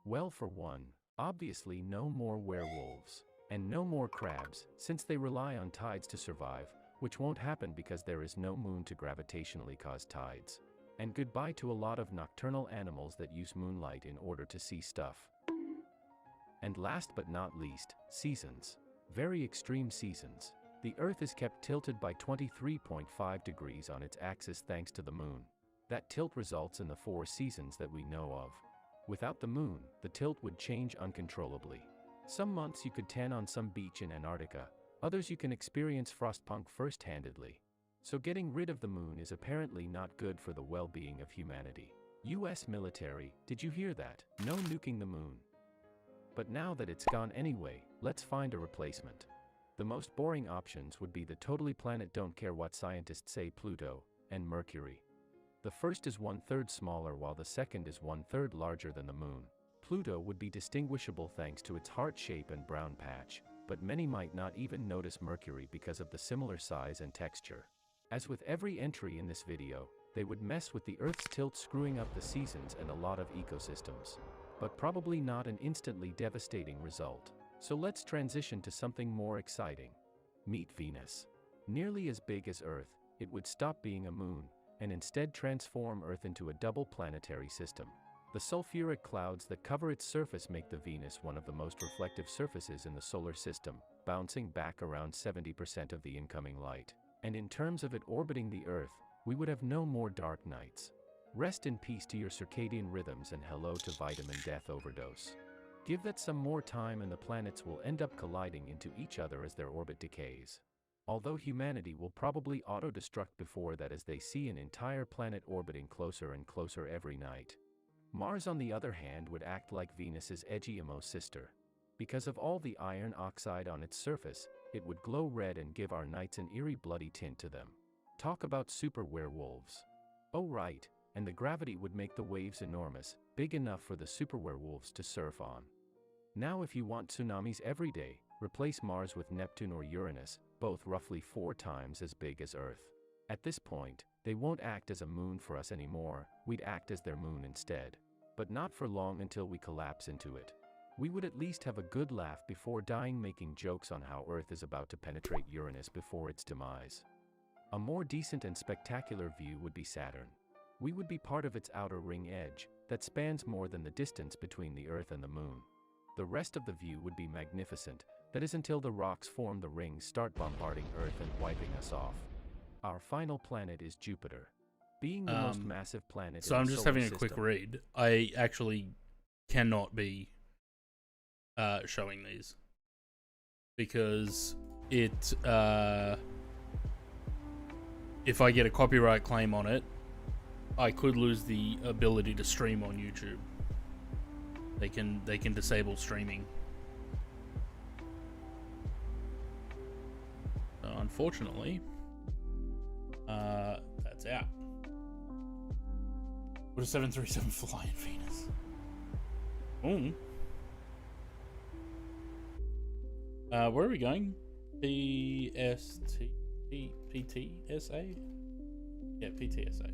Well, for one, obviously no more werewolves. And no more crabs, since they rely on tides to survive, which won't happen because there is no moon to gravitationally cause tides. And goodbye to a lot of nocturnal animals that use moonlight in order to see stuff. And last but not least, seasons. Very extreme seasons. The Earth is kept tilted by 23.5 degrees on its axis thanks to the moon. That tilt results in the 4 seasons that we know of. Without the moon, the tilt would change uncontrollably. Some months you could tan on some beach in Antarctica, others you can experience frostpunk first-handedly. So getting rid of the moon is apparently not good for the well-being of humanity. US military, did you hear that? No nuking the moon. But now that it's gone anyway, let's find a replacement. The most boring options would be the totally planet don't care what scientists say Pluto, and Mercury. The first is 1/3 smaller while the second is 1/3 larger than the moon. Pluto would be distinguishable thanks to its heart shape and brown patch, but many might not even notice Mercury because of the similar size and texture. As with every entry in this video, they would mess with the Earth's tilt, screwing up the seasons and a lot of ecosystems. But probably not an instantly devastating result. So let's transition to something more exciting. Meet Venus. Nearly as big as Earth, it would stop being a moon, and instead transform Earth into a double planetary system. The sulfuric clouds that cover its surface make the Venus one of the most reflective surfaces in the solar system, bouncing back around 70% of the incoming light. And in terms of it orbiting the Earth, we would have no more dark nights. Rest in peace to your circadian rhythms and hello to vitamin death overdose. Give that some more time and the planets will end up colliding into each other as their orbit decays. Although humanity will probably auto-destruct before that as they see an entire planet orbiting closer and closer every night. Mars, on the other hand, would act like Venus's edgy emo sister. Because of all the iron oxide on its surface, it would glow red and give our nights an eerie bloody tint to them. Talk about super werewolves. Oh right, and the gravity would make the waves enormous, big enough for the super werewolves to surf on. Now if you want tsunamis every day, replace Mars with Neptune or Uranus, both roughly 4 times as big as Earth. At this point, they won't act as a moon for us anymore, we'd act as their moon instead. But not for long until we collapse into it. We would at least have a good laugh before dying making jokes on how Earth is about to penetrate Uranus before its demise. A more decent and spectacular view would be Saturn. We would be part of its outer ring edge, that spans more than the distance between the Earth and the Moon. The rest of the view would be magnificent, that is until the rocks form the rings start bombarding Earth and wiping us off. Our final planet is Jupiter. Being the most massive planet So in I'm the just solar having a quick system. read. I actually cannot be showing these because it if I get a copyright claim on it, I could lose the ability to stream on YouTube. They can disable streaming. So unfortunately, that's out. Would a 737 fly in Venus? Where are we going? PTSA? Yeah, PTSA.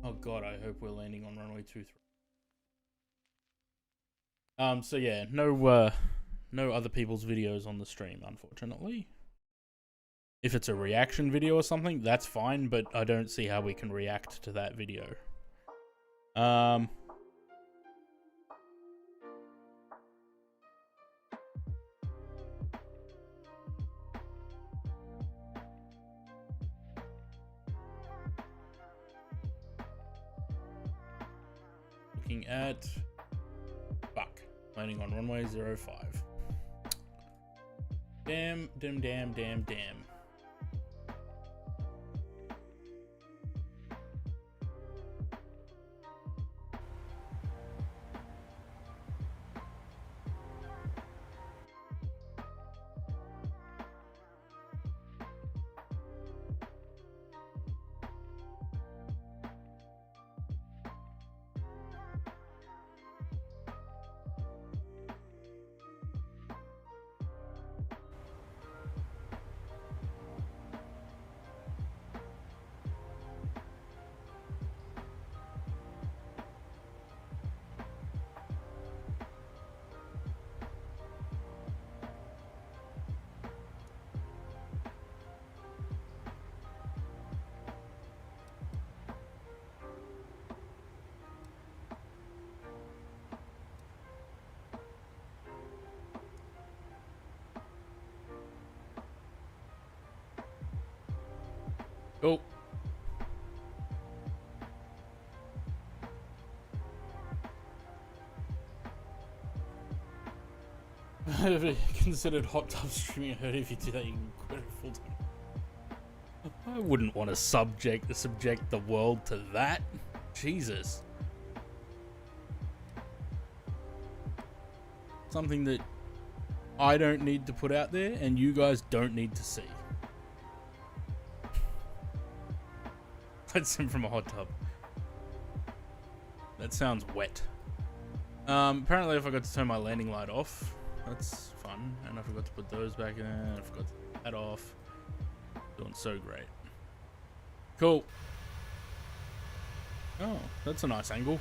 Oh god, I hope we're landing on runway 23. So yeah, no other people's videos on the stream, unfortunately. If it's a reaction video or something, that's fine, but I don't see how we can react to that video. looking at fuck, landing on runway 05. Damn. Oh. Have you considered hot tub streaming? I heard if you do that, you can quit it full time. I wouldn't want to subject the world to that. Jesus. Something that I don't need to put out there and you guys don't need to see. Let's sim from a hot tub. That sounds wet. Apparently I forgot to turn my landing light off. That's fun. And I forgot to put those back in. I forgot to put that off. Doing so great. Cool. Oh, that's a nice angle.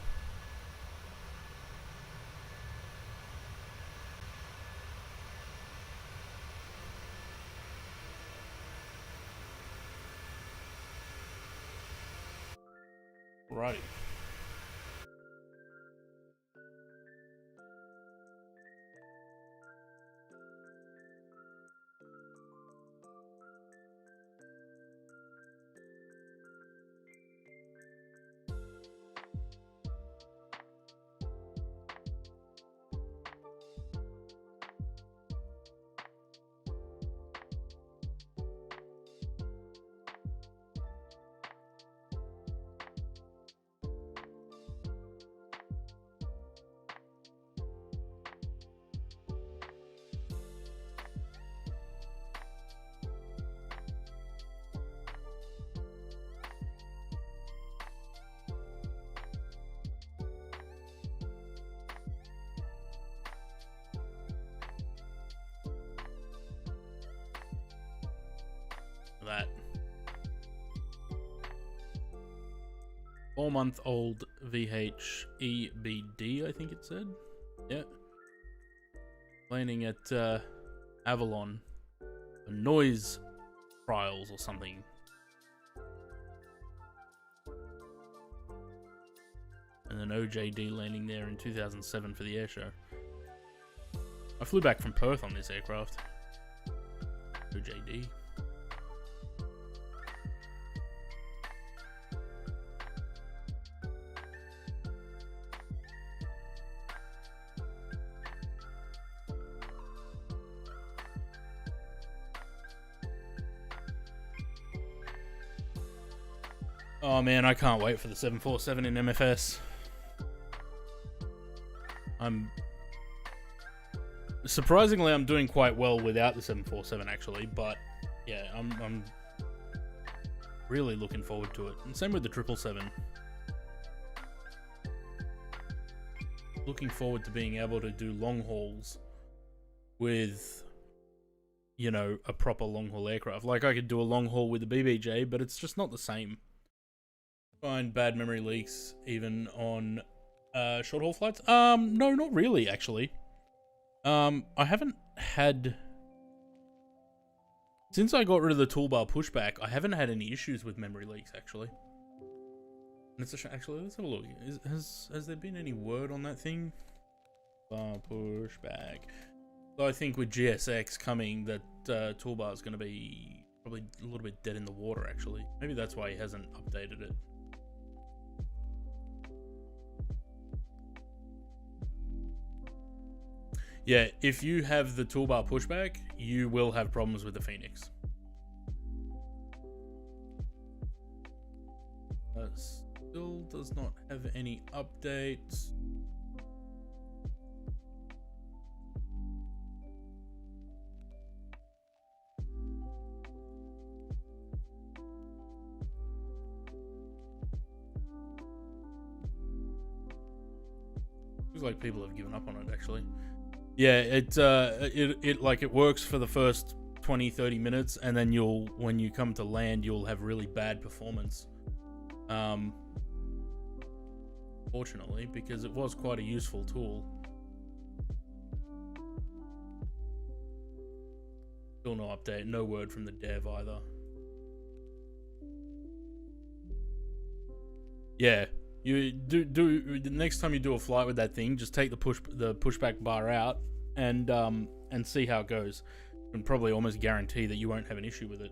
Righty. That 4-month-old VHEBD, I think it said. Yeah. Landing at Avalon for noise trials or something. And then OJD landing there in 2007 for the air show. I flew back from Perth on this aircraft. OJD. Oh man, I can't wait for the 747 in MFS. Surprisingly, I'm doing quite well without the 747 actually, but yeah, I'm really looking forward to it. And same with the 777. Looking forward to being able to do long hauls with, you know, a proper long haul aircraft. Like I could do a long haul with the BBJ, but it's just not the same. Find bad memory leaks even on short haul flights? No, not really actually. I haven't had, since I got rid of the toolbar pushback, I haven't had any issues with memory leaks actually. And it's actually, let's have a look. Has there been any word on that thing? Bar pushback. So I think with GSX coming, that toolbar is going to be probably a little bit dead in the water actually. Maybe that's why he hasn't updated it. Yeah, if you have the toolbar pushback, you will have problems with the Phoenix. Still does not have any updates. Feels like people have given up on it, actually. Yeah, it like it works for the first 20-30 minutes, and then when you come to land, you'll have really bad performance. Fortunately, because it was quite a useful tool. Still no update, no word from the dev either. Yeah, you do the next time you do a flight with that thing, just take the pushback bar out and see how it goes. And probably almost guarantee that you won't have an issue with it.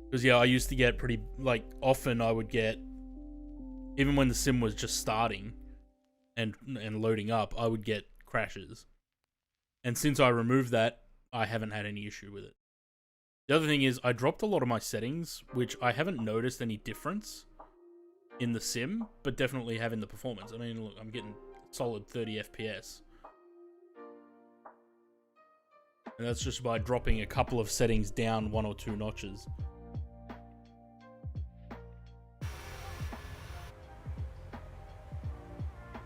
Because yeah, I used to get pretty, like, often I would get, even when the sim was just starting and loading up, I would get crashes. And since I removed that, I haven't had any issue with it. The other thing is, I dropped a lot of my settings, which I haven't noticed any difference in the sim, but definitely have in the performance. I mean, look, I'm getting solid 30 FPS. And that's just by dropping a couple of settings down 1 or 2 notches.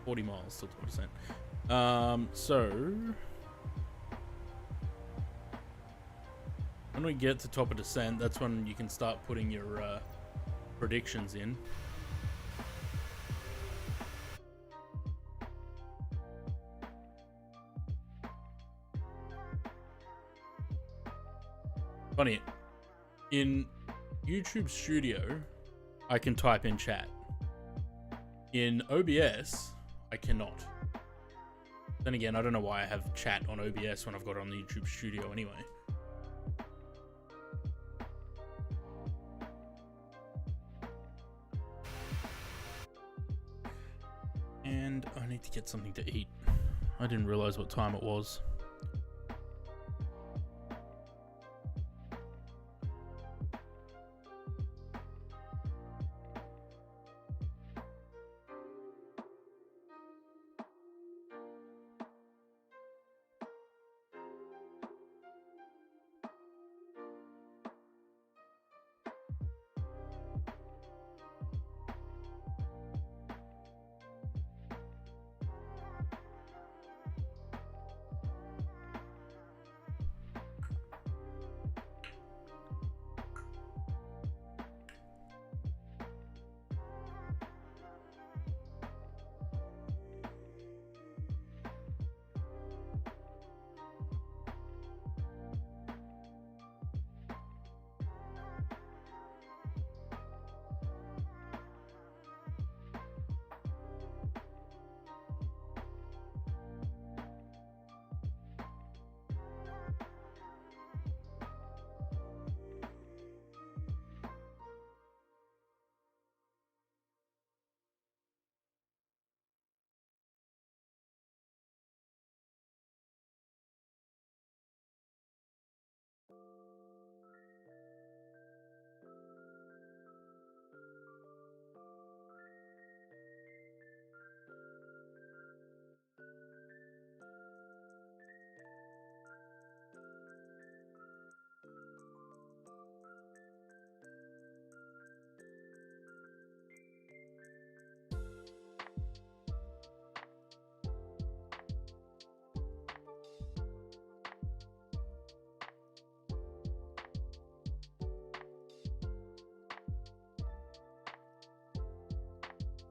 $40 miles, still 20%. So when we get to top of descent, that's when you can start putting your predictions in. Funny, in YouTube Studio, I can type in chat. In OBS, I cannot. Then again, I don't know why I have chat on OBS when I've got it on the YouTube Studio anyway. And I need to get something to eat. I didn't realize what time it was.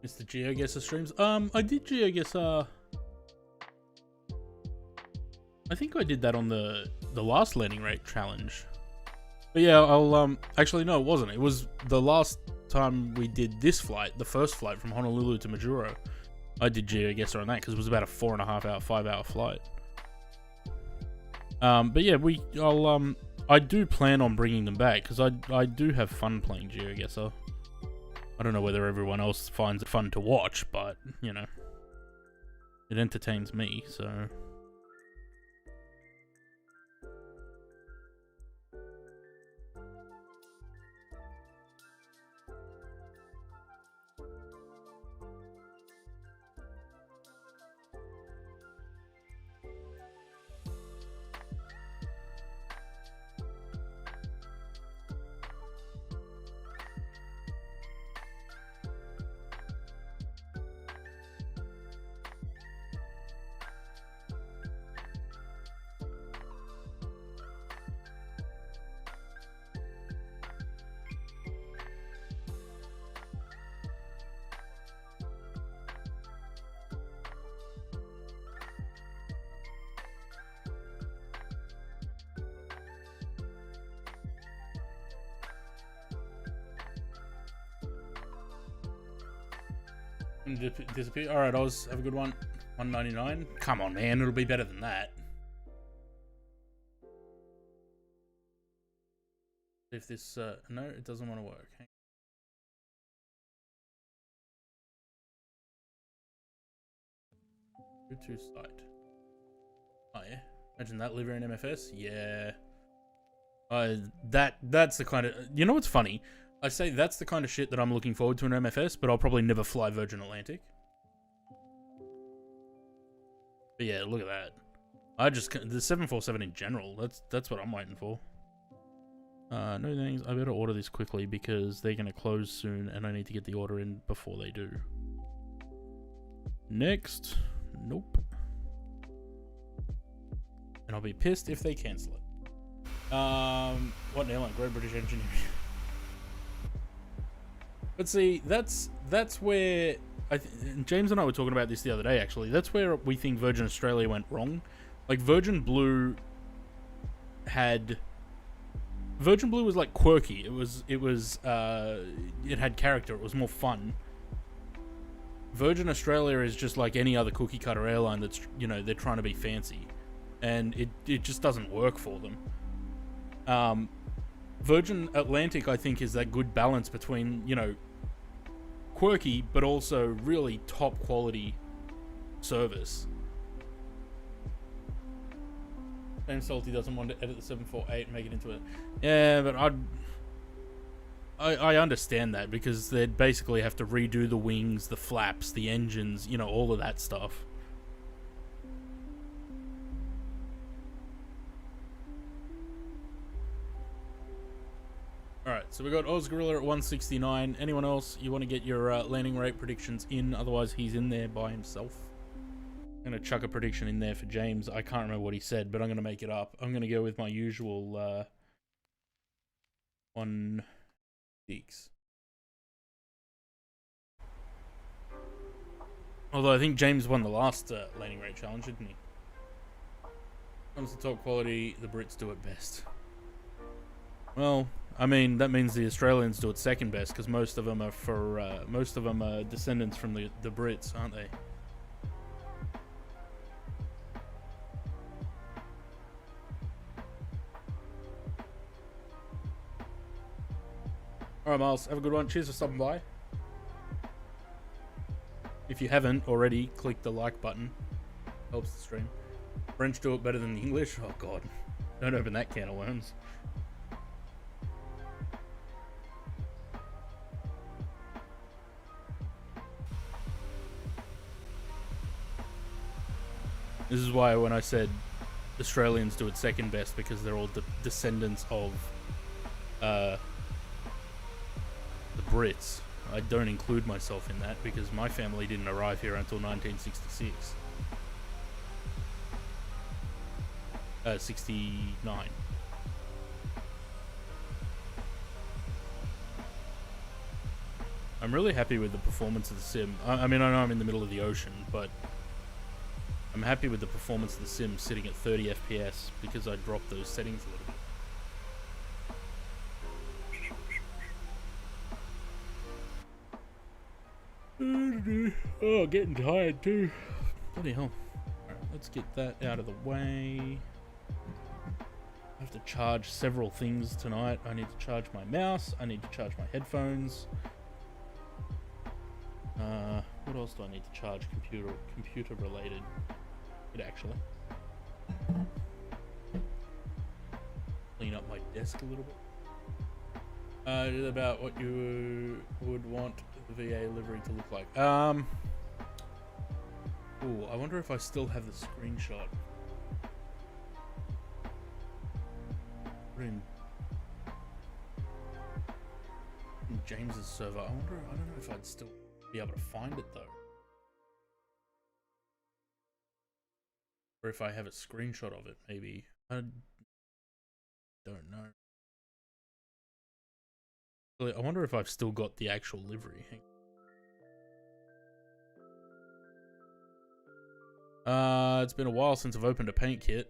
Mr. GeoGuessr streams. I did GeoGuessr. I think I did that on the last landing rate challenge. But yeah, I'll actually no, it wasn't. It was the last time we did this flight, the first flight from Honolulu to Majuro. I did GeoGuessr on that because it was about a 4.5 hour, 5 hour flight. But yeah, I do plan on bringing them back because I do have fun playing GeoGuessr. I don't know whether everyone else finds it fun to watch, but, you know, it entertains me, so... Disappear. All right, Oz, have a good one. 199. Come on, man, it'll be better than that. If this, no, it doesn't want to work. Go to site. Oh yeah, imagine that liver in MFS. Yeah. That's the kind of, you know what's funny? I say that's the kind of shit that I'm looking forward to in MFS, but I'll probably never fly Virgin Atlantic. But yeah, look at that. The 747 in general. That's what I'm waiting for. No thanks. I better order this quickly because they're gonna close soon, and I need to get the order in before they do. Next. Nope. And I'll be pissed if they cancel it. What airline? Great British Engineering. But see, that's where James and I were talking about this the other day. Actually, that's where we think Virgin Australia went wrong. Like Virgin Blue was like quirky. It had character. It was more fun. Virgin Australia is just like any other cookie cutter airline that's, you know, they're trying to be fancy, and it just doesn't work for them. Virgin Atlantic, I think, is that good balance between, you know, quirky but also really top quality service. James Salty doesn't want to edit the 748 and make it into it. Yeah, but I understand that because they'd basically have to redo the wings, the flaps, the engines, you know, all of that stuff. Alright, so we got Oz Gorilla at 169. Anyone else, you want to get your landing rate predictions in? Otherwise, he's in there by himself. I'm going to chuck a prediction in there for James. I can't remember what he said, but I'm going to make it up. I'm going to go with my usual 1-6. Although I think James won the last landing rate challenge, didn't he? Comes to top quality, the Brits do it best. Well, I mean, that means the Australians do it second best because most of them are descendants from the Brits, aren't they? Alright, Miles, have a good one. Cheers for stopping by. If you haven't already, click the like button. Helps the stream. French do it better than the English? Oh god. Don't open that can of worms. This is why when I said Australians do it second best, because they're all descendants of the Brits. I don't include myself in that because my family didn't arrive here until 1966. 69. I'm really happy with the performance of the sim. I mean, I know I'm in the middle of the ocean, but I'm happy with the performance of the sim sitting at 30 FPS because I dropped those settings a little bit. Oh, getting tired too. Bloody hell. Alright, let's get that out of the way. I have to charge several things tonight. I need to charge my mouse. I need to charge my headphones. What else do I need to charge? Computer related. It actually. Clean up my desk a little bit. About what you would want the VA livery to look like. Ooh, I wonder if I still have the screenshot. Put in James's server. I don't know if I'd still be able to find it though. Or if I have a screenshot of it, maybe. I don't know. I wonder if I've still got the actual livery. It's been a while since I've opened a paint kit.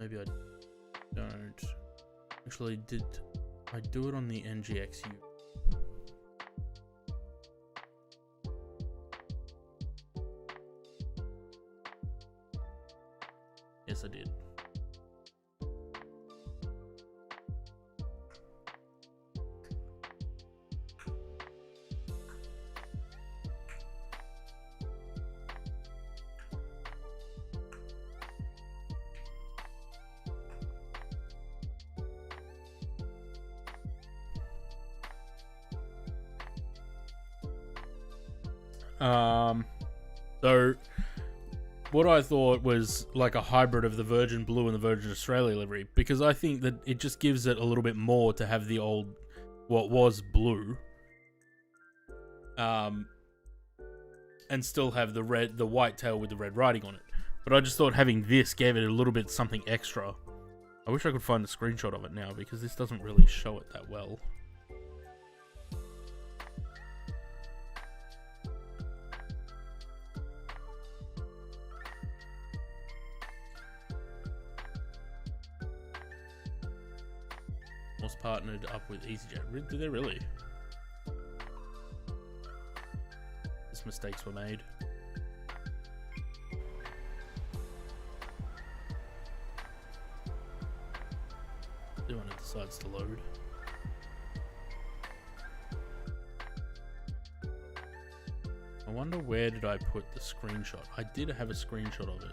maybe I don't. Actually, did I do it on the NGXU? Yes, I did. So what I thought was like a hybrid of the Virgin Blue and the Virgin Australia livery, because I think that it just gives it a little bit more to have the old, what was blue, and still have the white tail with the red writing on it. But I just thought having this gave it a little bit something extra. I wish I could find a screenshot of it now, because this doesn't really show it that well. Was partnered up with EasyJet. Did they really? These mistakes were made. See when it decides to load. I wonder where did I put the screenshot? I did have a screenshot of it.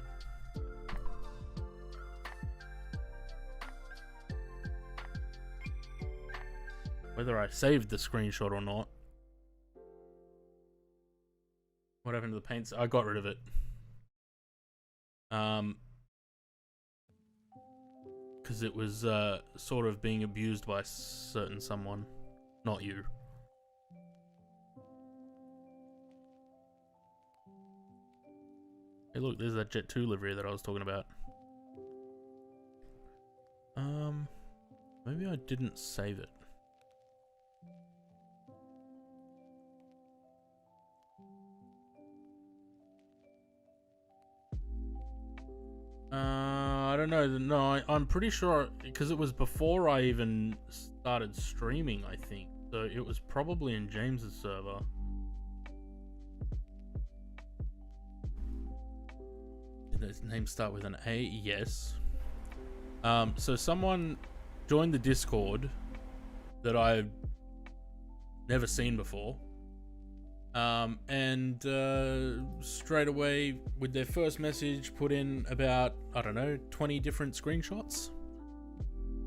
Whether I saved the screenshot or not. What happened to the paints? I got rid of it. Because it was sort of being abused by someone. Not you. Hey look, there's that Jet 2 livery that I was talking about. Maybe I didn't save it. I don't know. No, I'm pretty sure, because it was before I even started streaming, I think. So it was probably in James's server. Did his name start with an A? Yes. So someone joined the Discord that I've never seen before. And straight away with their first message put in about, I don't know, 20 different screenshots.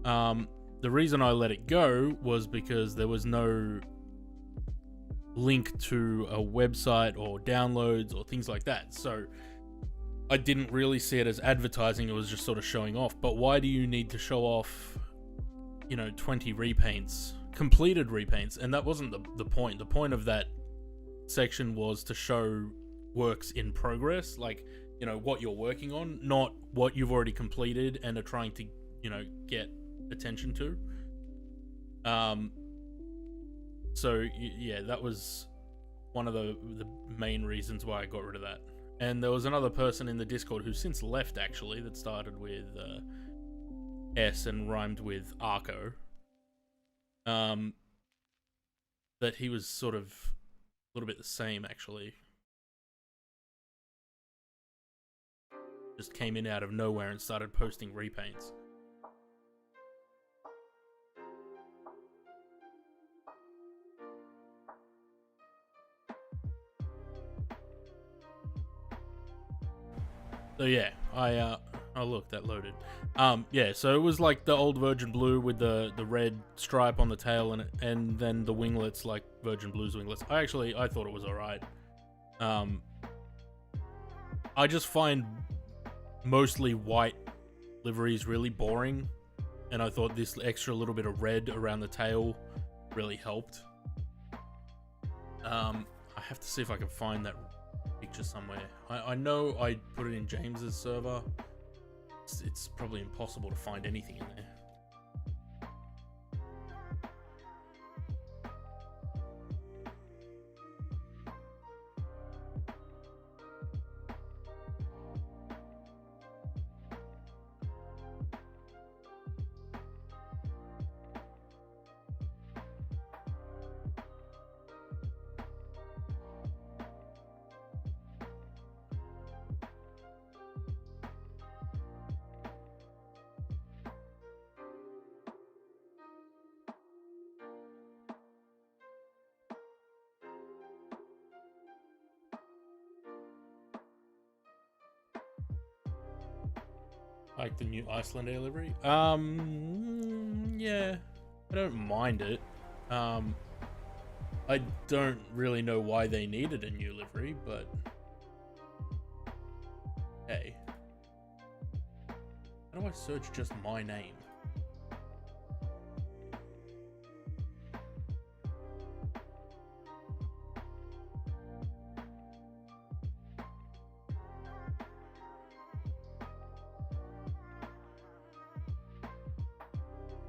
The reason I let it go was because there was no link to a website or downloads or things like that. So I didn't really see it as advertising. It was just sort of showing off. But why do you need to show off, 20 repaints, completed repaints? And that wasn't the point. The point of that section was to show works in progress, like what you're working on, not what you've already completed and are trying to get attention to. So yeah, that was one of the main reasons why I got rid of that. And there was another person in the Discord who since left, actually, that started with S and rhymed with Arco, that he was sort of a little bit the same, actually. Just came in out of nowhere and started posting repaints. So yeah, oh look, that loaded. Yeah, so it was like the old Virgin Blue with the red stripe on the tail and then the winglets like Virgin Blue's winglets. I thought it was alright. I just find mostly white liveries really boring, and I thought this extra little bit of red around the tail really helped. I have to see if I can find that picture somewhere. I know I put it in James's server. It's probably impossible to find anything in there. Like the new Iceland Air livery? Yeah, I don't mind it. I don't really know why they needed a new livery, but hey. How do I search just my name?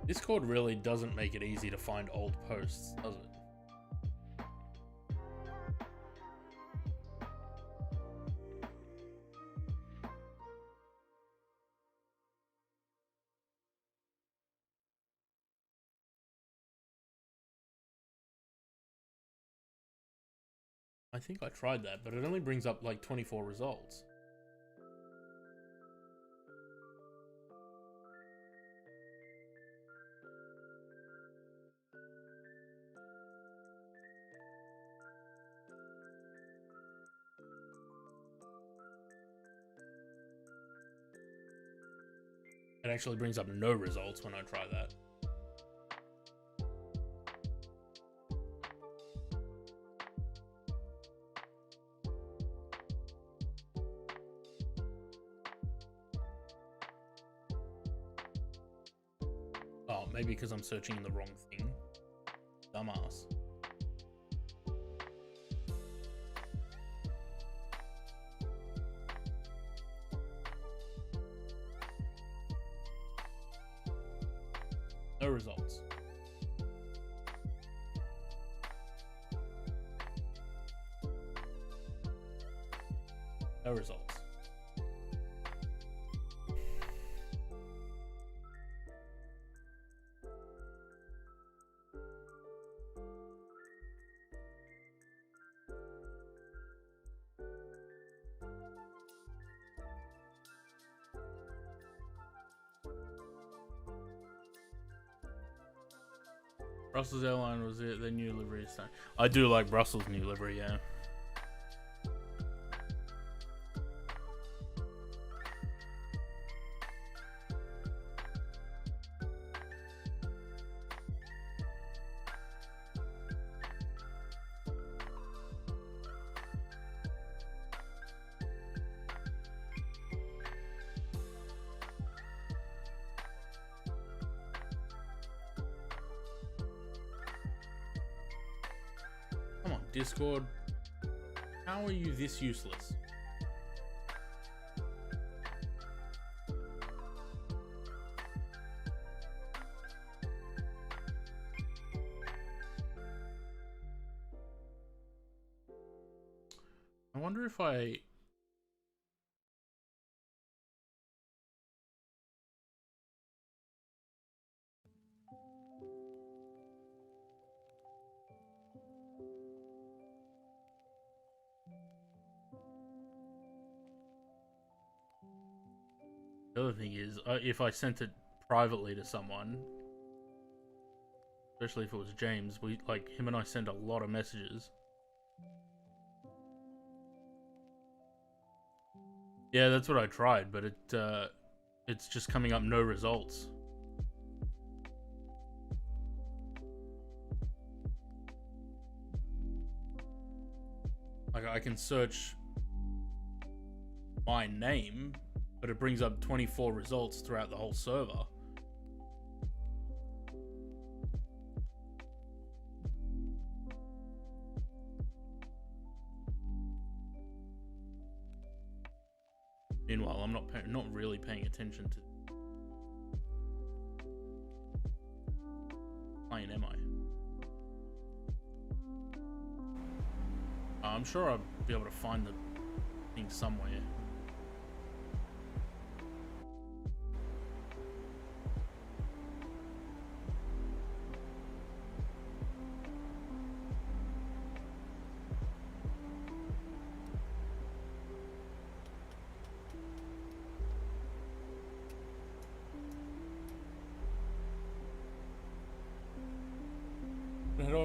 Discord really doesn't make it easy to find old posts, does it? I think I tried that, but it only brings up like 24 results. It actually brings up no results when I try that. Oh, maybe because I'm searching in the wrong thing. Dumbass. No results. No results. Brussels airline was it? Their new livery is time. I do like Brussels' new livery, yeah. Come on, Discord. How are you this useless? I wonder if I... The other thing is, if I sent it privately to someone, especially if it was James, him and I send a lot of messages. Yeah, that's what I tried, but it's just coming up no results. Like, I can search my name, but it brings up 24 results throughout the whole server. Meanwhile, I'm not really paying attention to playing, am I? I'm sure I'll be able to find the thing somewhere.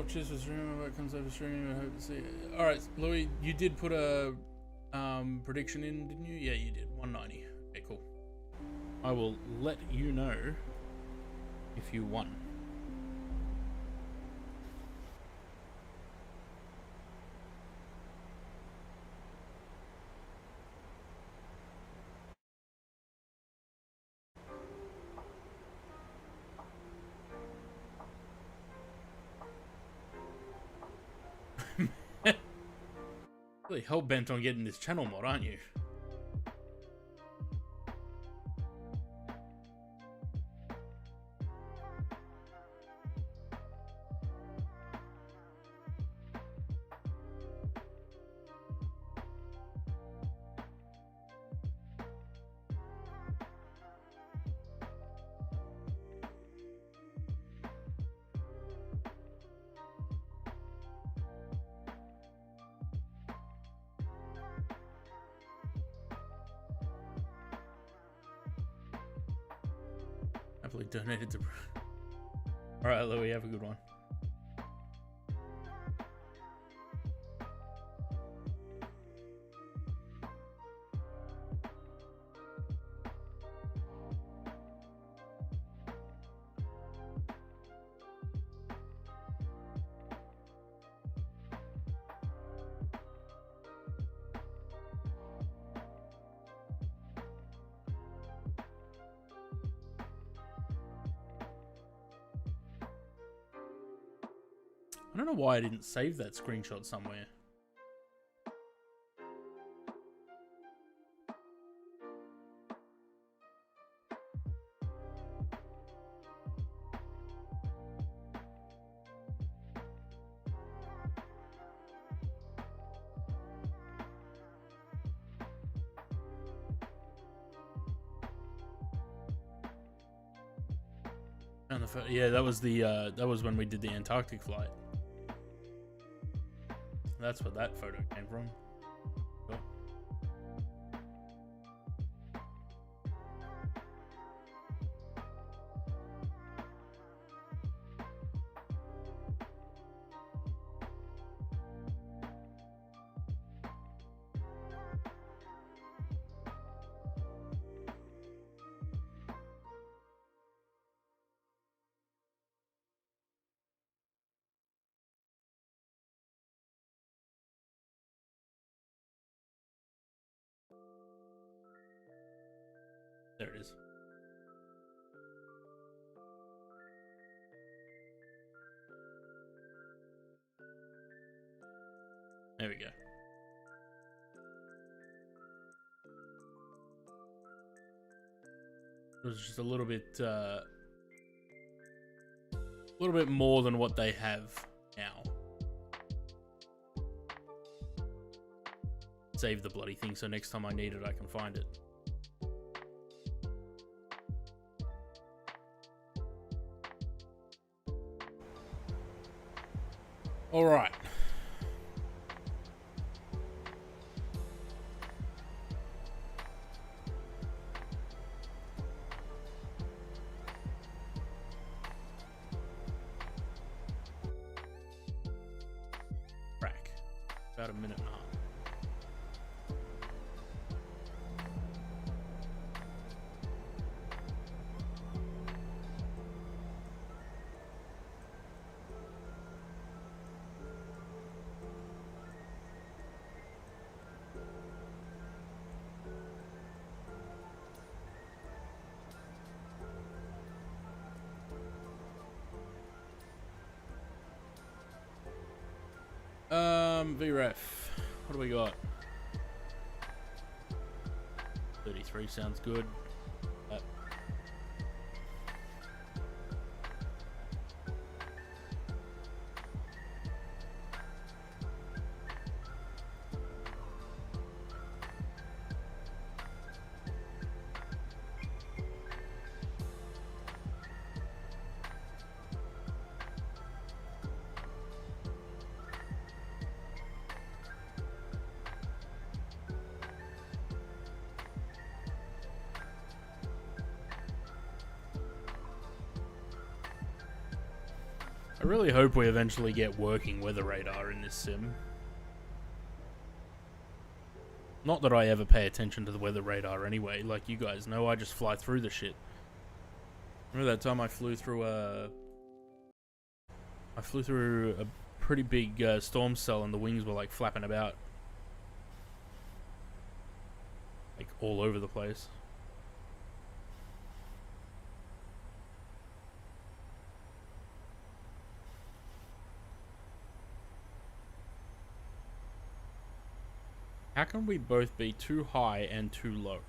Cheers for streaming. What comes over streaming? I hope to see it. All right, Louis, you did put a prediction in, didn't you? Yeah, you did. 190. Okay, cool. I will let you know if you won. Really hell bent on getting this channel mod, aren't you? Happily donated to. All right, Louie, have a good one. I don't know why I didn't save that screenshot somewhere. Yeah, that was when we did the Antarctic flight. That's where that photo came from. Oh. There it is. There we go. It was just a little bit more than what they have now. Save the bloody thing so next time I need it, I can find it. All right. Crack. About a minute and a half. VREF. What do we got? 33 sounds good. I really hope we eventually get working weather radar in this sim. Not that I ever pay attention to the weather radar anyway. Like you guys know, I just fly through the shit. Remember that time I flew through a pretty big storm cell and the wings were like flapping about, like all over the place. How can we both be too high and too low?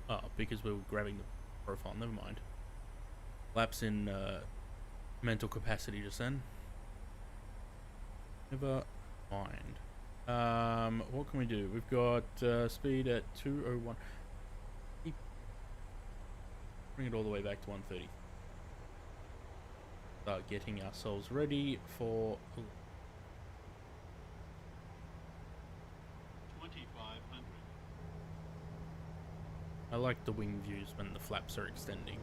Oh, because we were grabbing the profile. Never mind. Lapse in mental capacity just then. Never mind. What can we do? We've got speed at 201. Bring it all the way back to 130. Start getting ourselves ready for 2500. I like the wing views when the flaps are extending.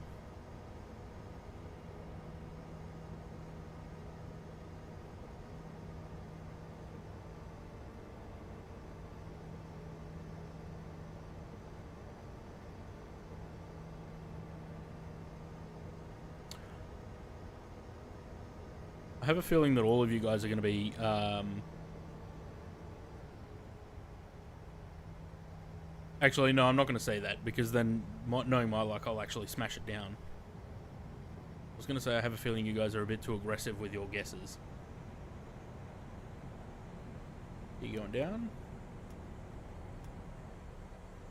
I have a feeling that all of you guys are going to be actually, no, I'm not going to say that, because then, knowing my luck, I'll actually smash it down. I was going to say I have a feeling you guys are a bit too aggressive with your guesses. You going down?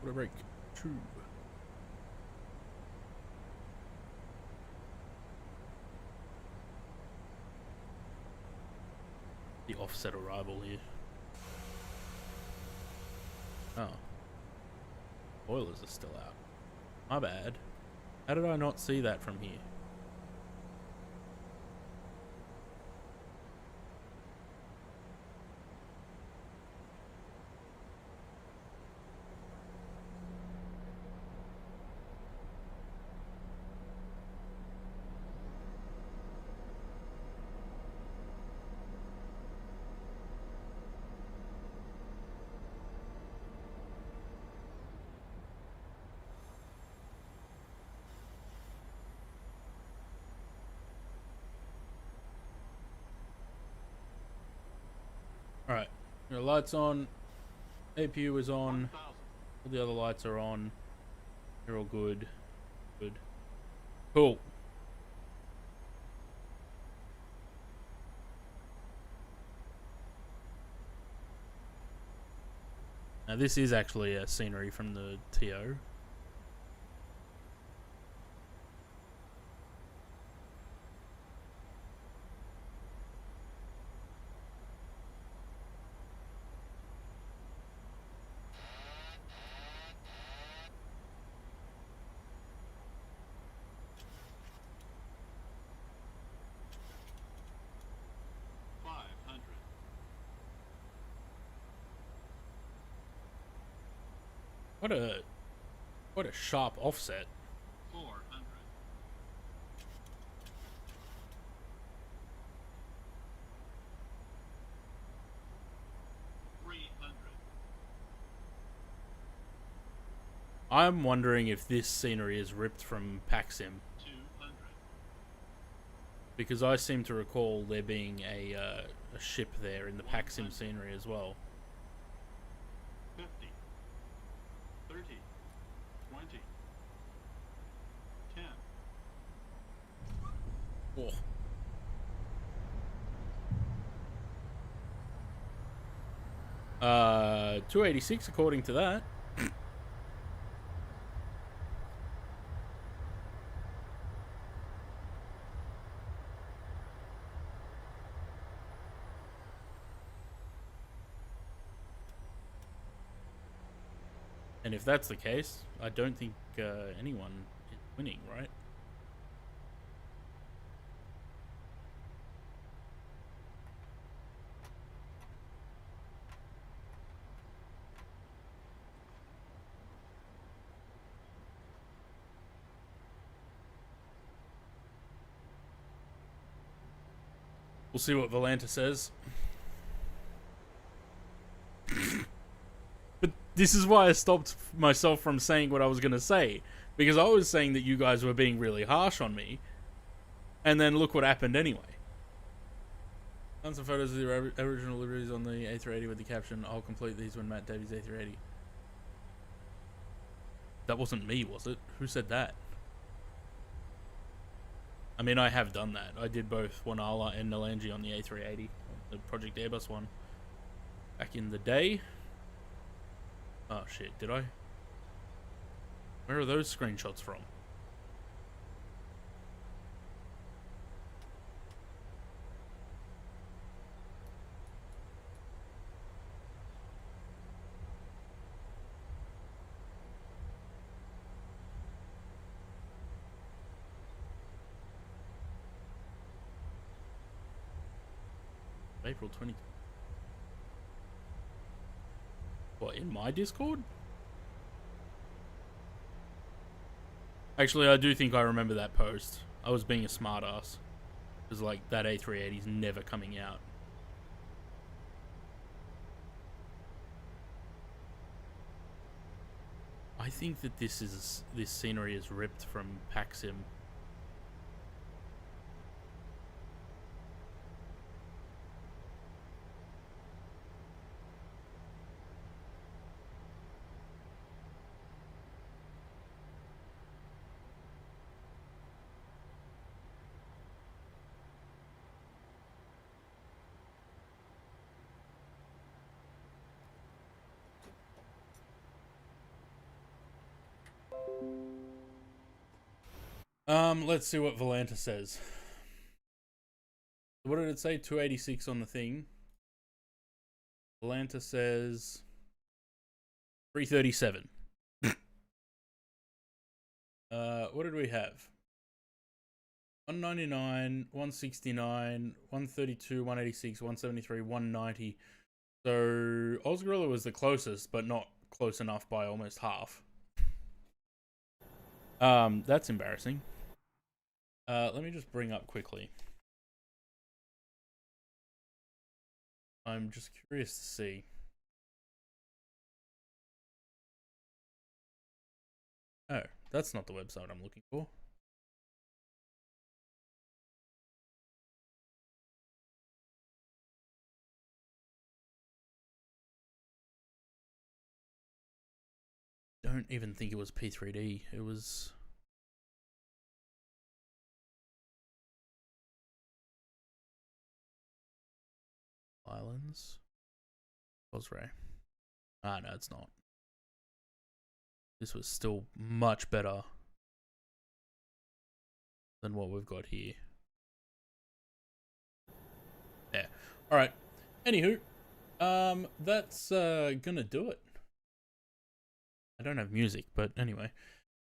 What a break. True. The offset arrival here. Oh. Boilers are still out. My bad. How did I not see that from here? Alright, your lights on, APU is on, all the other lights are on, you're all good, good, cool. Now this is actually a scenery from the TO. What a sharp offset. 400. I'm wondering if this scenery is ripped from Paxim, 200. because I seem to recall there being a ship there in the Paxim scenery as well. 50. 30. 20. 10. Oh. Uh, 286 according to that. And if that's the case, I don't think anyone is winning, right? We'll see what Valanta says. But this is why I stopped myself from saying what I was going to say. Because I was saying that you guys were being really harsh on me. And then look what happened anyway. Found some photos of the original liveries on the A380 with the caption, "I'll complete these when Matt Davies A380. That wasn't me, was it? Who said that? I mean, I have done that. I did both Wanala and Nalangi on the A380, the Project Airbus one, back in the day. Oh shit, did I? Where are those screenshots from? April 20. What, in my Discord? Actually, I do think I remember that post. I was being a smartass. Because, like, that A380 is never coming out. I think that this scenery is ripped from Paxim. Let's see what Valanta says. What did it say? 286 on the thing. Valanta says 337. What did we have? 199, 169, 132, 186, 173, 190. So Osgorilla was the closest, but not close enough by almost half. That's embarrassing. Let me just bring up quickly. I'm just curious to see. Oh, that's not the website I'm looking for. Don't even think it was P3D. It was... Islands? Kosrae. Ah, no, it's not. This was still much better than what we've got here. Yeah. Alright. Anywho, that's gonna do it. I don't have music, but anyway.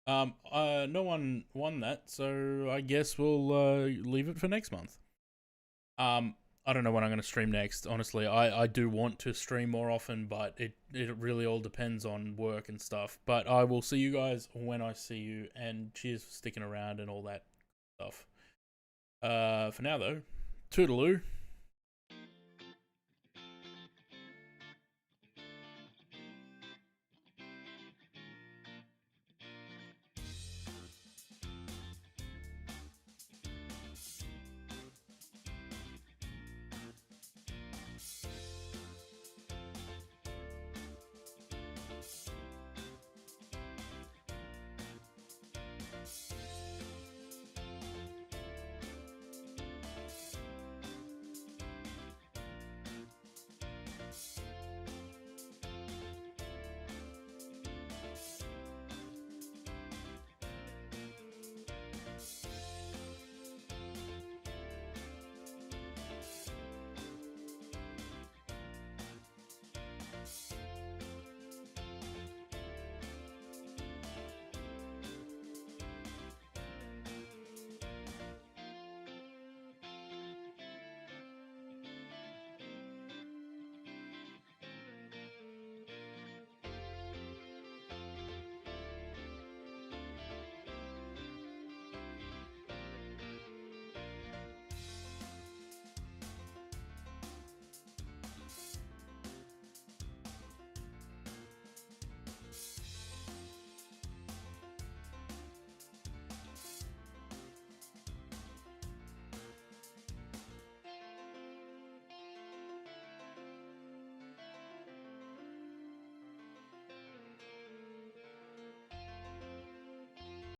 No one won that, so I guess we'll leave it for next month. I don't know when I'm going to stream next. Honestly, I do want to stream more often, but it really all depends on work and stuff. But I will see you guys when I see you, and cheers for sticking around and all that stuff. For now, though, toodaloo.